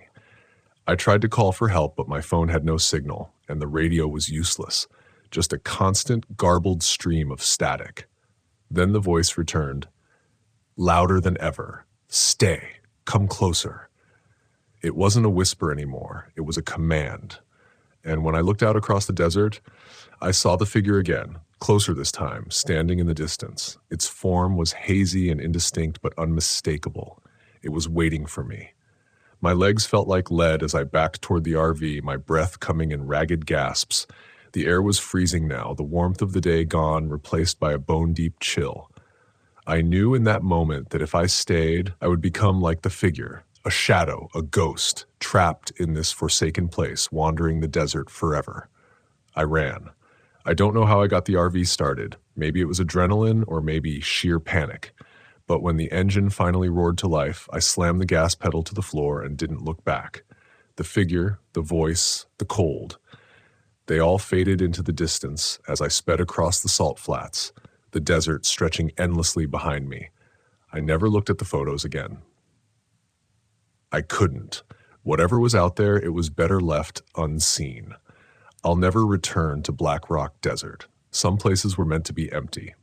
Speaker 1: I tried to call for help, but my phone had no signal, and the radio was useless, just a constant, garbled stream of static. Then the voice returned, louder than ever. "Stay. Come closer." It wasn't a whisper anymore. It was a command. And when I looked out across the desert, I saw the figure again, closer this time, standing in the distance. Its form was hazy and indistinct, but unmistakable. It was waiting for me. My legs felt like lead as I backed toward the RV, my breath coming in ragged gasps. The air was freezing now, the warmth of the day gone, replaced by a bone-deep chill. I knew in that moment that if I stayed, I would become like the figure, a shadow, a ghost, trapped in this forsaken place, wandering the desert forever. I ran. I don't know how I got the RV started. Maybe it was adrenaline or maybe sheer panic. But when the engine finally roared to life, I slammed the gas pedal to the floor and didn't look back. The figure, the voice, the cold. They all faded into the distance as I sped across the salt flats, the desert stretching endlessly behind me. I never looked at the photos again. I couldn't. Whatever was out there, it was better left unseen. I'll never return to Black Rock Desert. Some places were meant to be empty.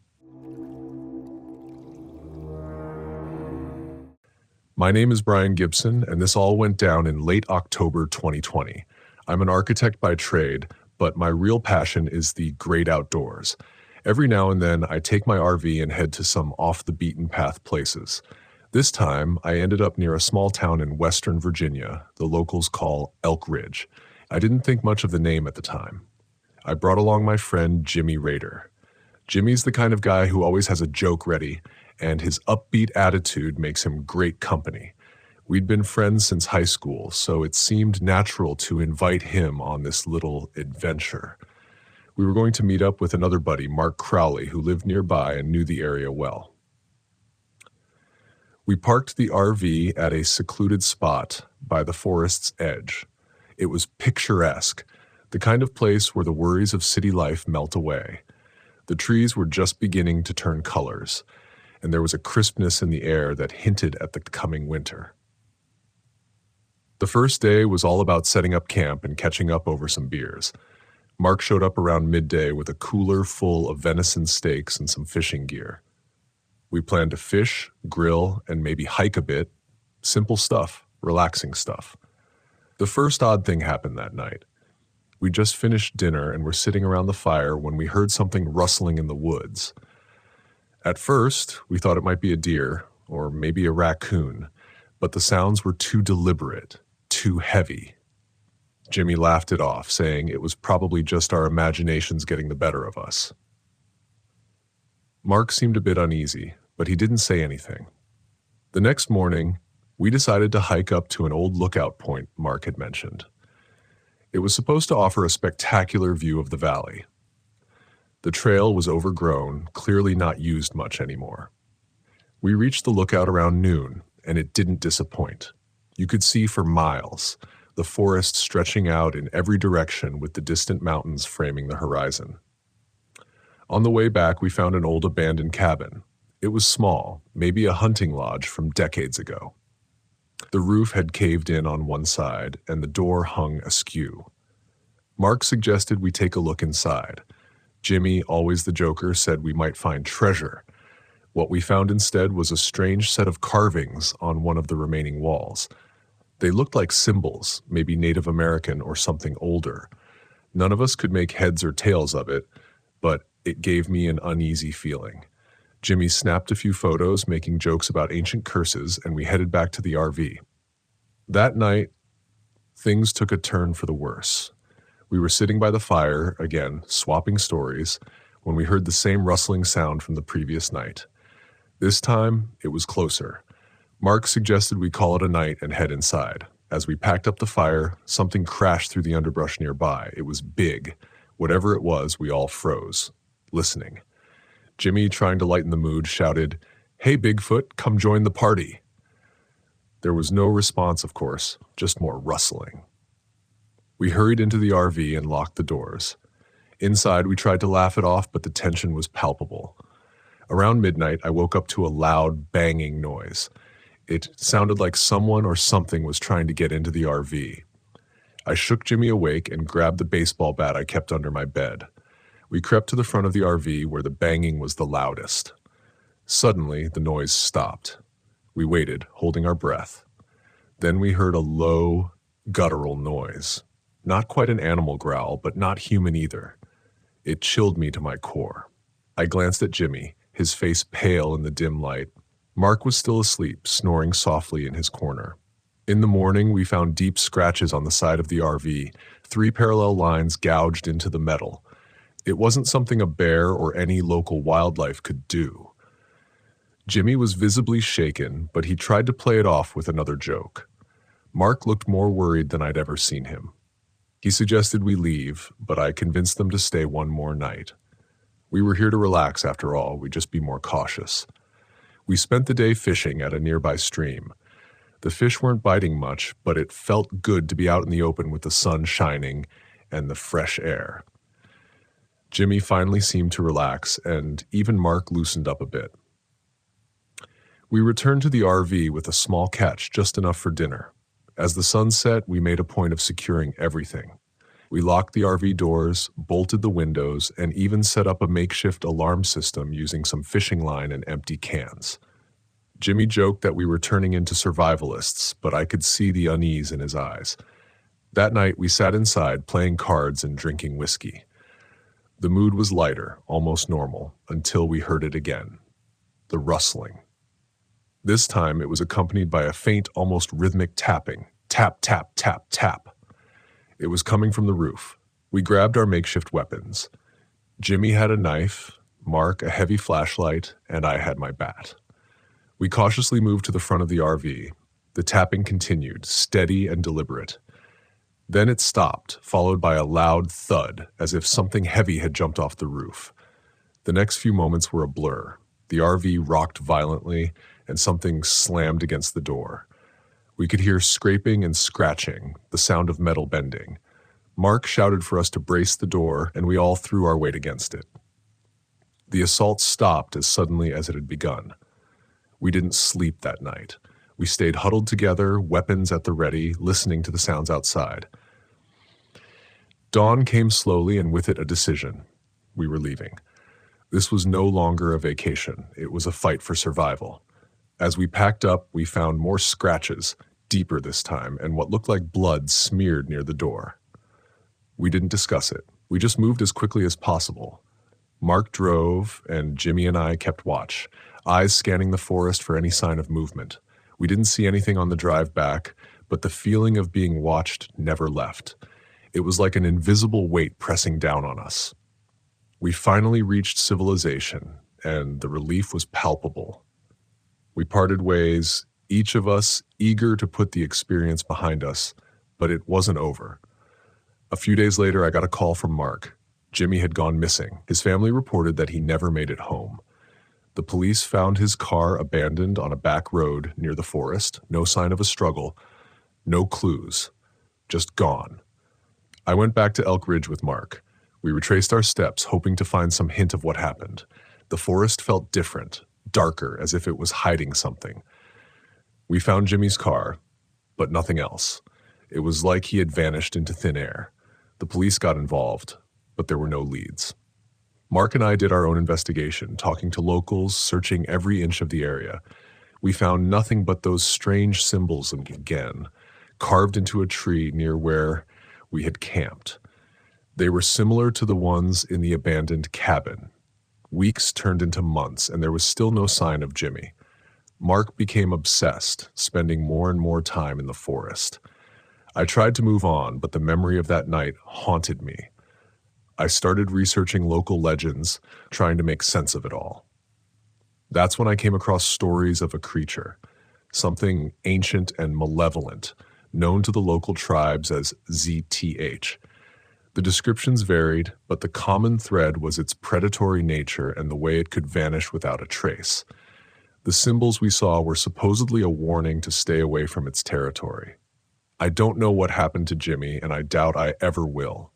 Speaker 1: My name is Brian Gibson, and this all went down in late October 2020. I'm an architect by trade, but my real passion is the great outdoors. Every now and then, I take my RV and head to some off-the-beaten-path places. This time, I ended up near a small town in western Virginia the locals call Elk Ridge. I didn't think much of the name at the time. I brought along my friend Jimmy Rader. Jimmy's the kind of guy who always has a joke ready, and his upbeat attitude makes him great company. We'd been friends since high school, so it seemed natural to invite him on this little adventure. We were going to meet up with another buddy, Mark Crowley, who lived nearby and knew the area well. We parked the RV at a secluded spot by the forest's edge. It was picturesque, the kind of place where the worries of city life melt away. The trees were just beginning to turn colors, and there was a crispness in the air that hinted at the coming winter. The first day was all about setting up camp and catching up over some beers. Mark showed up around midday with a cooler full of venison steaks and some fishing gear. We planned to fish, grill, and maybe hike a bit. Simple stuff, relaxing stuff. The first odd thing happened that night. We just finished dinner and were sitting around the fire when we heard something rustling in the woods. At first, we thought it might be a deer or maybe a raccoon, but the sounds were too deliberate, too heavy. Jimmy laughed it off, saying it was probably just our imaginations getting the better of us. Mark seemed a bit uneasy, but he didn't say anything. The next morning, we decided to hike up to an old lookout point Mark had mentioned. It was supposed to offer a spectacular view of the valley. The trail was overgrown, clearly not used much anymore. We reached the lookout around noon, and it didn't disappoint. You could see for miles, the forest stretching out in every direction with the distant mountains framing the horizon. On the way back, we found an old abandoned cabin. It was small, maybe a hunting lodge from decades ago. The roof had caved in on one side, and the door hung askew. Mark suggested we take a look inside. Jimmy, always the joker, said we might find treasure. What we found instead was a strange set of carvings on one of the remaining walls. They looked like symbols, maybe Native American or something older. None of us could make heads or tails of it, but it gave me an uneasy feeling. Jimmy snapped a few photos, making jokes about ancient curses, and we headed back to the RV. That night, things took a turn for the worse. We were sitting by the fire, again, swapping stories, when we heard the same rustling sound from the previous night. This time, it was closer. Mark suggested we call it a night and head inside. As we packed up the fire, something crashed through the underbrush nearby. It was big. Whatever it was, we all froze, listening. Jimmy, trying to lighten the mood, shouted, "Hey, Bigfoot, come join the party." There was no response, of course, just more rustling. We hurried into the RV and locked the doors. Inside, we tried to laugh it off, but the tension was palpable. Around midnight, I woke up to a loud, banging noise. It sounded like someone or something was trying to get into the RV. I shook Jimmy awake and grabbed the baseball bat I kept under my bed. We crept to the front of the RV where the banging was the loudest. Suddenly, the noise stopped. We waited, holding our breath. Then we heard a low, guttural noise. Not quite an animal growl, but not human either. It chilled me to my core. I glanced at Jimmy, his face pale in the dim light. Mark was still asleep, snoring softly in his corner. In the morning, we found deep scratches on the side of the RV, 3 parallel lines gouged into the metal. It wasn't something a bear or any local wildlife could do. Jimmy was visibly shaken, but he tried to play it off with another joke. Mark looked more worried than I'd ever seen him. He suggested we leave, but I convinced them to stay one more night. We were here to relax after all, we'd just be more cautious. We spent the day fishing at a nearby stream. The fish weren't biting much, but it felt good to be out in the open with the sun shining and the fresh air. Jimmy finally seemed to relax, and even Mark loosened up a bit. We returned to the RV with a small catch, just enough for dinner. As the sun set, we made a point of securing everything. We locked the RV doors, bolted the windows, and even set up a makeshift alarm system using some fishing line and empty cans. Jimmy joked that we were turning into survivalists, but I could see the unease in his eyes. That night, we sat inside, playing cards and drinking whiskey. The mood was lighter, almost normal, until we heard it again. The rustling. This time, it was accompanied by a faint, almost rhythmic tapping. Tap, tap, tap, tap. It was coming from the roof. We grabbed our makeshift weapons. Jimmy had a knife, Mark a heavy flashlight, and I had my bat. We cautiously moved to the front of the RV. The tapping continued, steady and deliberate. Then it stopped, followed by a loud thud, as if something heavy had jumped off the roof. The next few moments were a blur. The RV rocked violently, and something slammed against the door. We could hear scraping and scratching, the sound of metal bending. Mark shouted for us to brace the door, and we all threw our weight against it. The assault stopped as suddenly as it had begun. We didn't sleep that night. We stayed huddled together, weapons at the ready, listening to the sounds outside. Dawn came slowly, and with it a decision. We were leaving. This was no longer a vacation. It was a fight for survival. As we packed up, we found more scratches, deeper this time, and what looked like blood smeared near the door. We didn't discuss it. We just moved as quickly as possible. Mark drove, and Jimmy and I kept watch, eyes scanning the forest for any sign of movement. We didn't see anything on the drive back, but the feeling of being watched never left. It was like an invisible weight pressing down on us. We finally reached civilization, and the relief was palpable. We parted ways, each of us eager to put the experience behind us, but it wasn't over. A few days later, I got a call from Mark. Jimmy had gone missing. His family reported that he never made it home. The police found his car abandoned on a back road near the forest, no sign of a struggle, no clues, just gone. I went back to Elk Ridge with Mark. We retraced our steps, hoping to find some hint of what happened. The forest felt different, darker, as if it was hiding something. We found Jimmy's car, but nothing else. It was like he had vanished into thin air. The police got involved, but there were no leads. Mark and I did our own investigation, talking to locals, searching every inch of the area. We found nothing but those strange symbols again, carved into a tree near where we had camped. They were similar to the ones in the abandoned cabin. Weeks turned into months, and there was still no sign of Jimmy. Mark became obsessed, spending more and more time in the forest. I tried to move on, but the memory of that night haunted me. I started researching local legends, trying to make sense of it all. That's when I came across stories of a creature, something ancient and malevolent, known to the local tribes as ZTH. The descriptions varied, but the common thread was its predatory nature and the way it could vanish without a trace. The symbols we saw were supposedly a warning to stay away from its territory. I don't know what happened to Jimmy, and I doubt I ever will.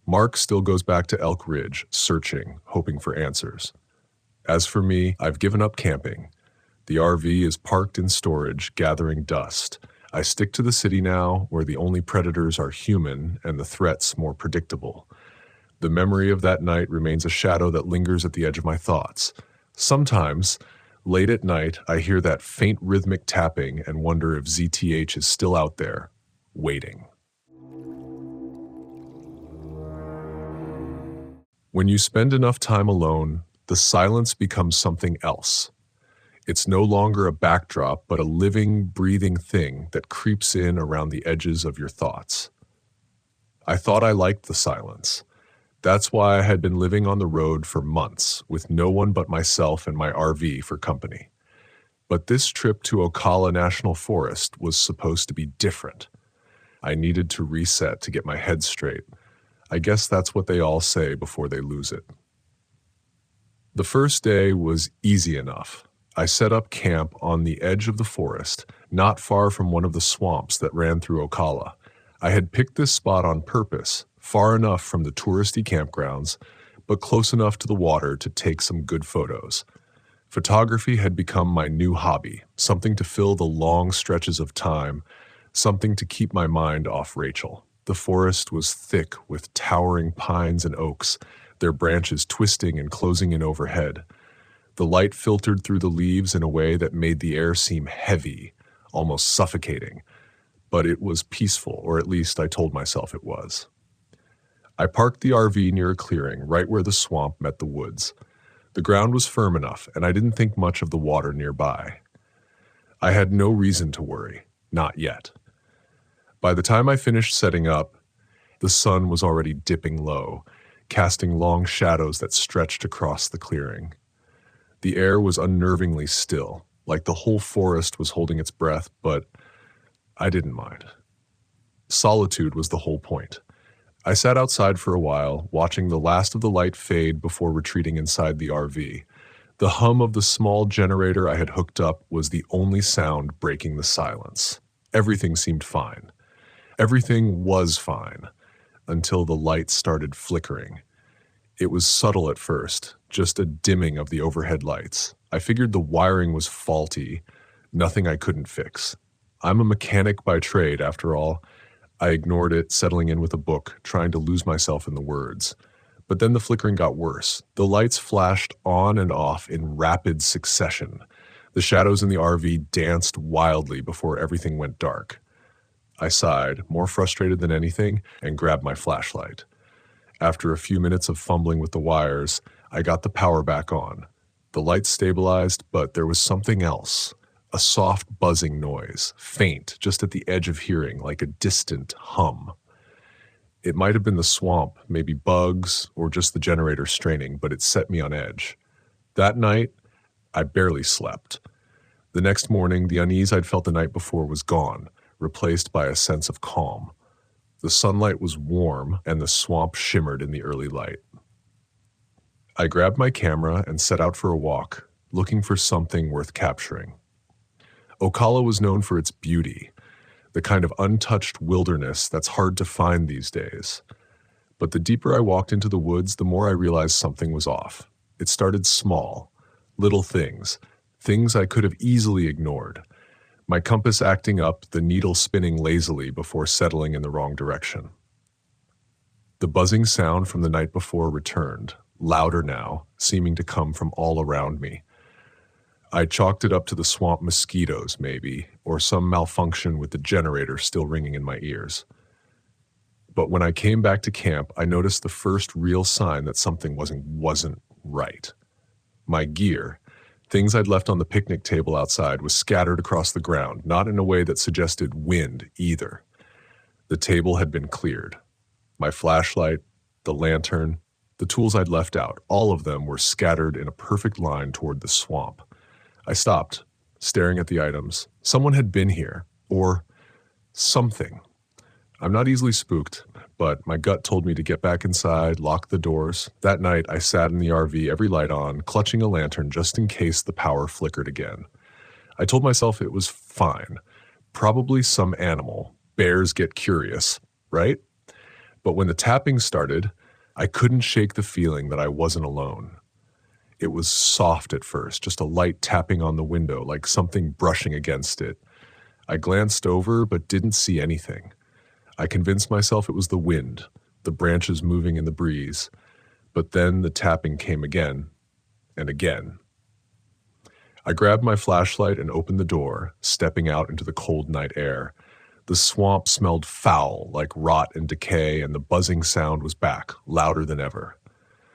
Speaker 1: Mark still goes back to Elk Ridge, searching, hoping for answers. As for me, I've given up camping. The RV is parked in storage, gathering dust. I stick to the city now, where the only predators are human and the threats more predictable. The memory of that night remains a shadow that lingers at the edge of my thoughts. Sometimes, late at night, I hear that faint rhythmic tapping and wonder if ZTH is still out there, waiting. When you spend enough time alone, the silence becomes something else. It's no longer a backdrop, but a living, breathing thing that creeps in around the edges of your thoughts. I thought I liked the silence. That's why I had been living on the road for months, with no one but myself and my RV for company. But this trip to Ocala National Forest was supposed to be different. I needed to reset to get my head straight. I guess that's what they all say before they lose it. The first day was easy enough. I set up camp on the edge of the forest, not far from one of the swamps that ran through Ocala. I had picked this spot on purpose, far enough from the touristy campgrounds, but close enough to the water to take some good photos. Photography had become my new hobby, something to fill the long stretches of time, something to keep my mind off Rachel. The forest was thick with towering pines and oaks, their branches twisting and closing in overhead. The light filtered through the leaves in a way that made the air seem heavy, almost suffocating. But it was peaceful, or at least I told myself it was. I parked the RV near a clearing, right where the swamp met the woods. The ground was firm enough, and I didn't think much of the water nearby. I had no reason to worry, not yet. By the time I finished setting up, the sun was already dipping low, casting long shadows that stretched across the clearing. The air was unnervingly still, like the whole forest was holding its breath, but I didn't mind. Solitude was the whole point. I sat outside for a while, watching the last of the light fade before retreating inside the RV. The hum of the small generator I had hooked up was the only sound breaking the silence. Everything seemed fine. Everything was fine, until the light started flickering. It was subtle at first, just a dimming of the overhead lights. I figured the wiring was faulty, nothing I couldn't fix. I'm a mechanic by trade, after all. I ignored it, settling in with a book, trying to lose myself in the words. But then the flickering got worse. The lights flashed on and off in rapid succession. The shadows in the RV danced wildly before everything went dark. I sighed, more frustrated than anything, and grabbed my flashlight. After a few minutes of fumbling with the wires, I got the power back on. The lights stabilized, but there was something else. A soft buzzing noise, faint, just at the edge of hearing, like a distant hum. It might have been the swamp, maybe bugs, or just the generator straining, but it set me on edge. That night, I barely slept. The next morning, the unease I'd felt the night before was gone, replaced by a sense of calm. The sunlight was warm, and the swamp shimmered in the early light. I grabbed my camera and set out for a walk, looking for something worth capturing. Ocala was known for its beauty, the kind of untouched wilderness that's hard to find these days. But the deeper I walked into the woods, the more I realized something was off. It started small, little things I could have easily ignored. My compass acting up, the needle spinning lazily before settling in the wrong direction. The buzzing sound from the night before returned, louder now, seeming to come from all around me. I chalked it up to the swamp mosquitoes, maybe, or some malfunction with the generator still ringing in my ears. But when I came back to camp, I noticed the first real sign that something wasn't right. My gear, things I'd left on the picnic table outside, was scattered across the ground, not in a way that suggested wind either. The table had been cleared. My flashlight, the lantern, the tools I'd left out, all of them were scattered in a perfect line toward the swamp. I stopped, staring at the items. Someone had been here, or something. I'm not easily spooked, but my gut told me to get back inside, lock the doors. That night, I sat in the RV, every light on, clutching a lantern just in case the power flickered again. I told myself it was fine. Probably some animal. Bears get curious, right? But when the tapping started, I couldn't shake the feeling that I wasn't alone. It was soft at first, just a light tapping on the window, like something brushing against it. I glanced over, but didn't see anything. I convinced myself it was the wind, the branches moving in the breeze. But then the tapping came again, and again. I grabbed my flashlight and opened the door, stepping out into the cold night air. The swamp smelled foul, like rot and decay, and the buzzing sound was back, louder than ever.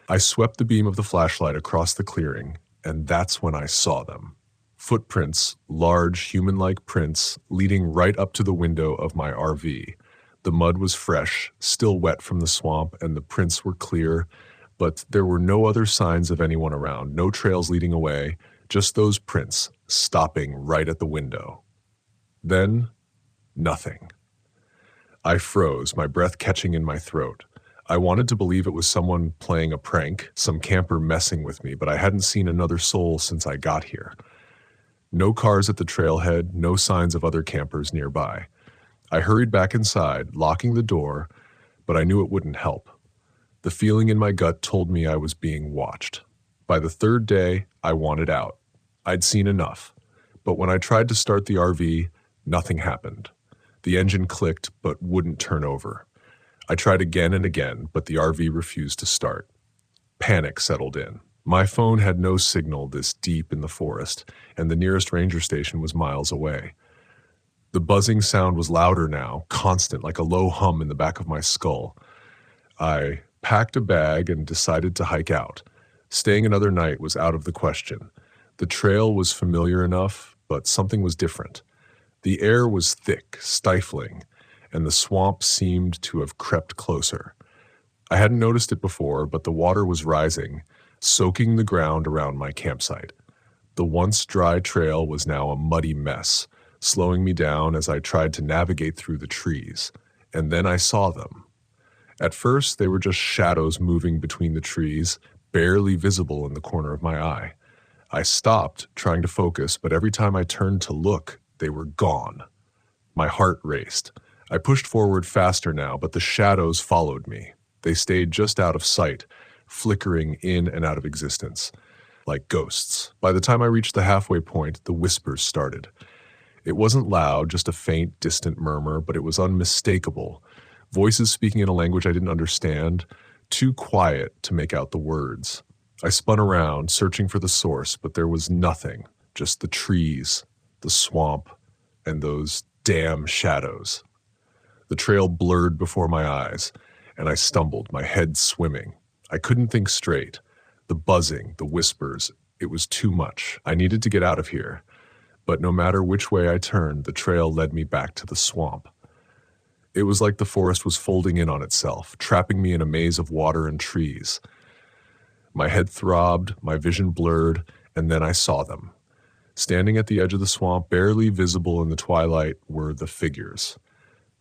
Speaker 1: I swept the beam of the flashlight across the clearing, and that's when I saw them. Footprints, large human-like prints, leading right up to the window of my RV. The mud was fresh, still wet from the swamp, and the prints were clear, but there were no other signs of anyone around, no trails leading away, just those prints, stopping right at the window. Then, nothing. I froze, my breath catching in my throat. I wanted to believe it was someone playing a prank, some camper messing with me, but I hadn't seen another soul since I got here. No cars at the trailhead, no signs of other campers nearby. I hurried back inside, locking the door, but I knew it wouldn't help. The feeling in my gut told me I was being watched. By the third day, I wanted out. I'd seen enough. But when I tried to start the RV, nothing happened. The engine clicked but wouldn't turn over. I tried again and again, but the RV refused to start. Panic settled in. My phone had no signal this deep in the forest, and the nearest ranger station was miles away. The buzzing sound was louder now, constant, like a low hum in the back of my skull. I packed a bag and decided to hike out. Staying another night was out of the question. The trail was familiar enough, but something was different. The air was thick, stifling, and the swamp seemed to have crept closer. I hadn't noticed it before, but the water was rising, soaking the ground around my campsite. The once dry trail was now a muddy mess, slowing me down as I tried to navigate through the trees. And then I saw them. At first, they were just shadows moving between the trees, barely visible in the corner of my eye. I stopped, trying to focus, but every time I turned to look, they were gone. My heart raced. I pushed forward faster now, but the shadows followed me. They stayed just out of sight, flickering in and out of existence, like ghosts. By the time I reached the halfway point, the whispers started. It wasn't loud, just a faint, distant murmur, but it was unmistakable. Voices speaking in a language I didn't understand, too quiet to make out the words. I spun around, searching for the source, but there was nothing, just the trees, the swamp, and those damn shadows. The trail blurred before my eyes, and I stumbled, my head swimming. I couldn't think straight. The buzzing, the whispers, it was too much. I needed to get out of here. But no matter which way I turned, the trail led me back to the swamp. It was like the forest was folding in on itself, trapping me in a maze of water and trees. My head throbbed, my vision blurred, and then I saw them. Standing at the edge of the swamp, barely visible in the twilight, were the figures.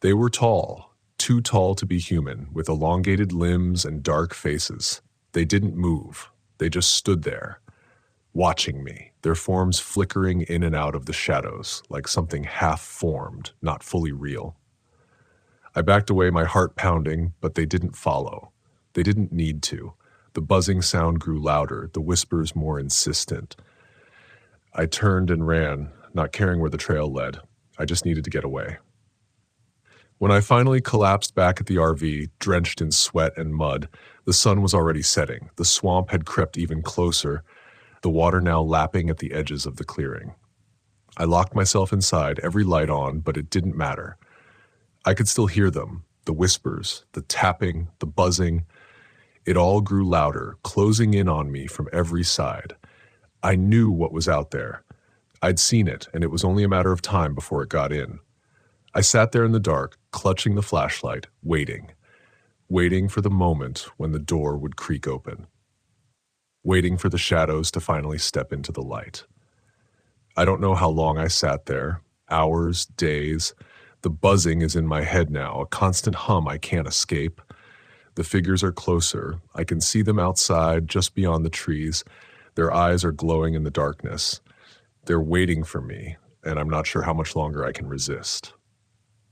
Speaker 1: They were tall, too tall to be human, with elongated limbs and dark faces. They didn't move. They just stood there, watching me, their forms flickering in and out of the shadows, like something half-formed, not fully real. I backed away, my heart pounding, but they didn't follow. They didn't need to. The buzzing sound grew louder, the whispers more insistent. I turned and ran, not caring where the trail led. I just needed to get away. When I finally collapsed back at the RV, drenched in sweat and mud, the sun was already setting. The swamp had crept even closer, the water now lapping at the edges of the clearing. I locked myself inside, every light on, but it didn't matter. I could still hear them, the whispers, the tapping, the buzzing. It all grew louder, closing in on me from every side. I knew what was out there. I'd seen it, and it was only a matter of time before it got in. I sat there in the dark, clutching the flashlight, waiting for the moment when the door would creak open, waiting for the shadows to finally step into the light. I don't know how long I sat there, hours, days. The buzzing is in my head now, a constant hum I can't escape. The figures are closer. I can see them outside, just beyond the trees. Their eyes are glowing in the darkness. They're waiting for me, and I'm not sure how much longer I can resist.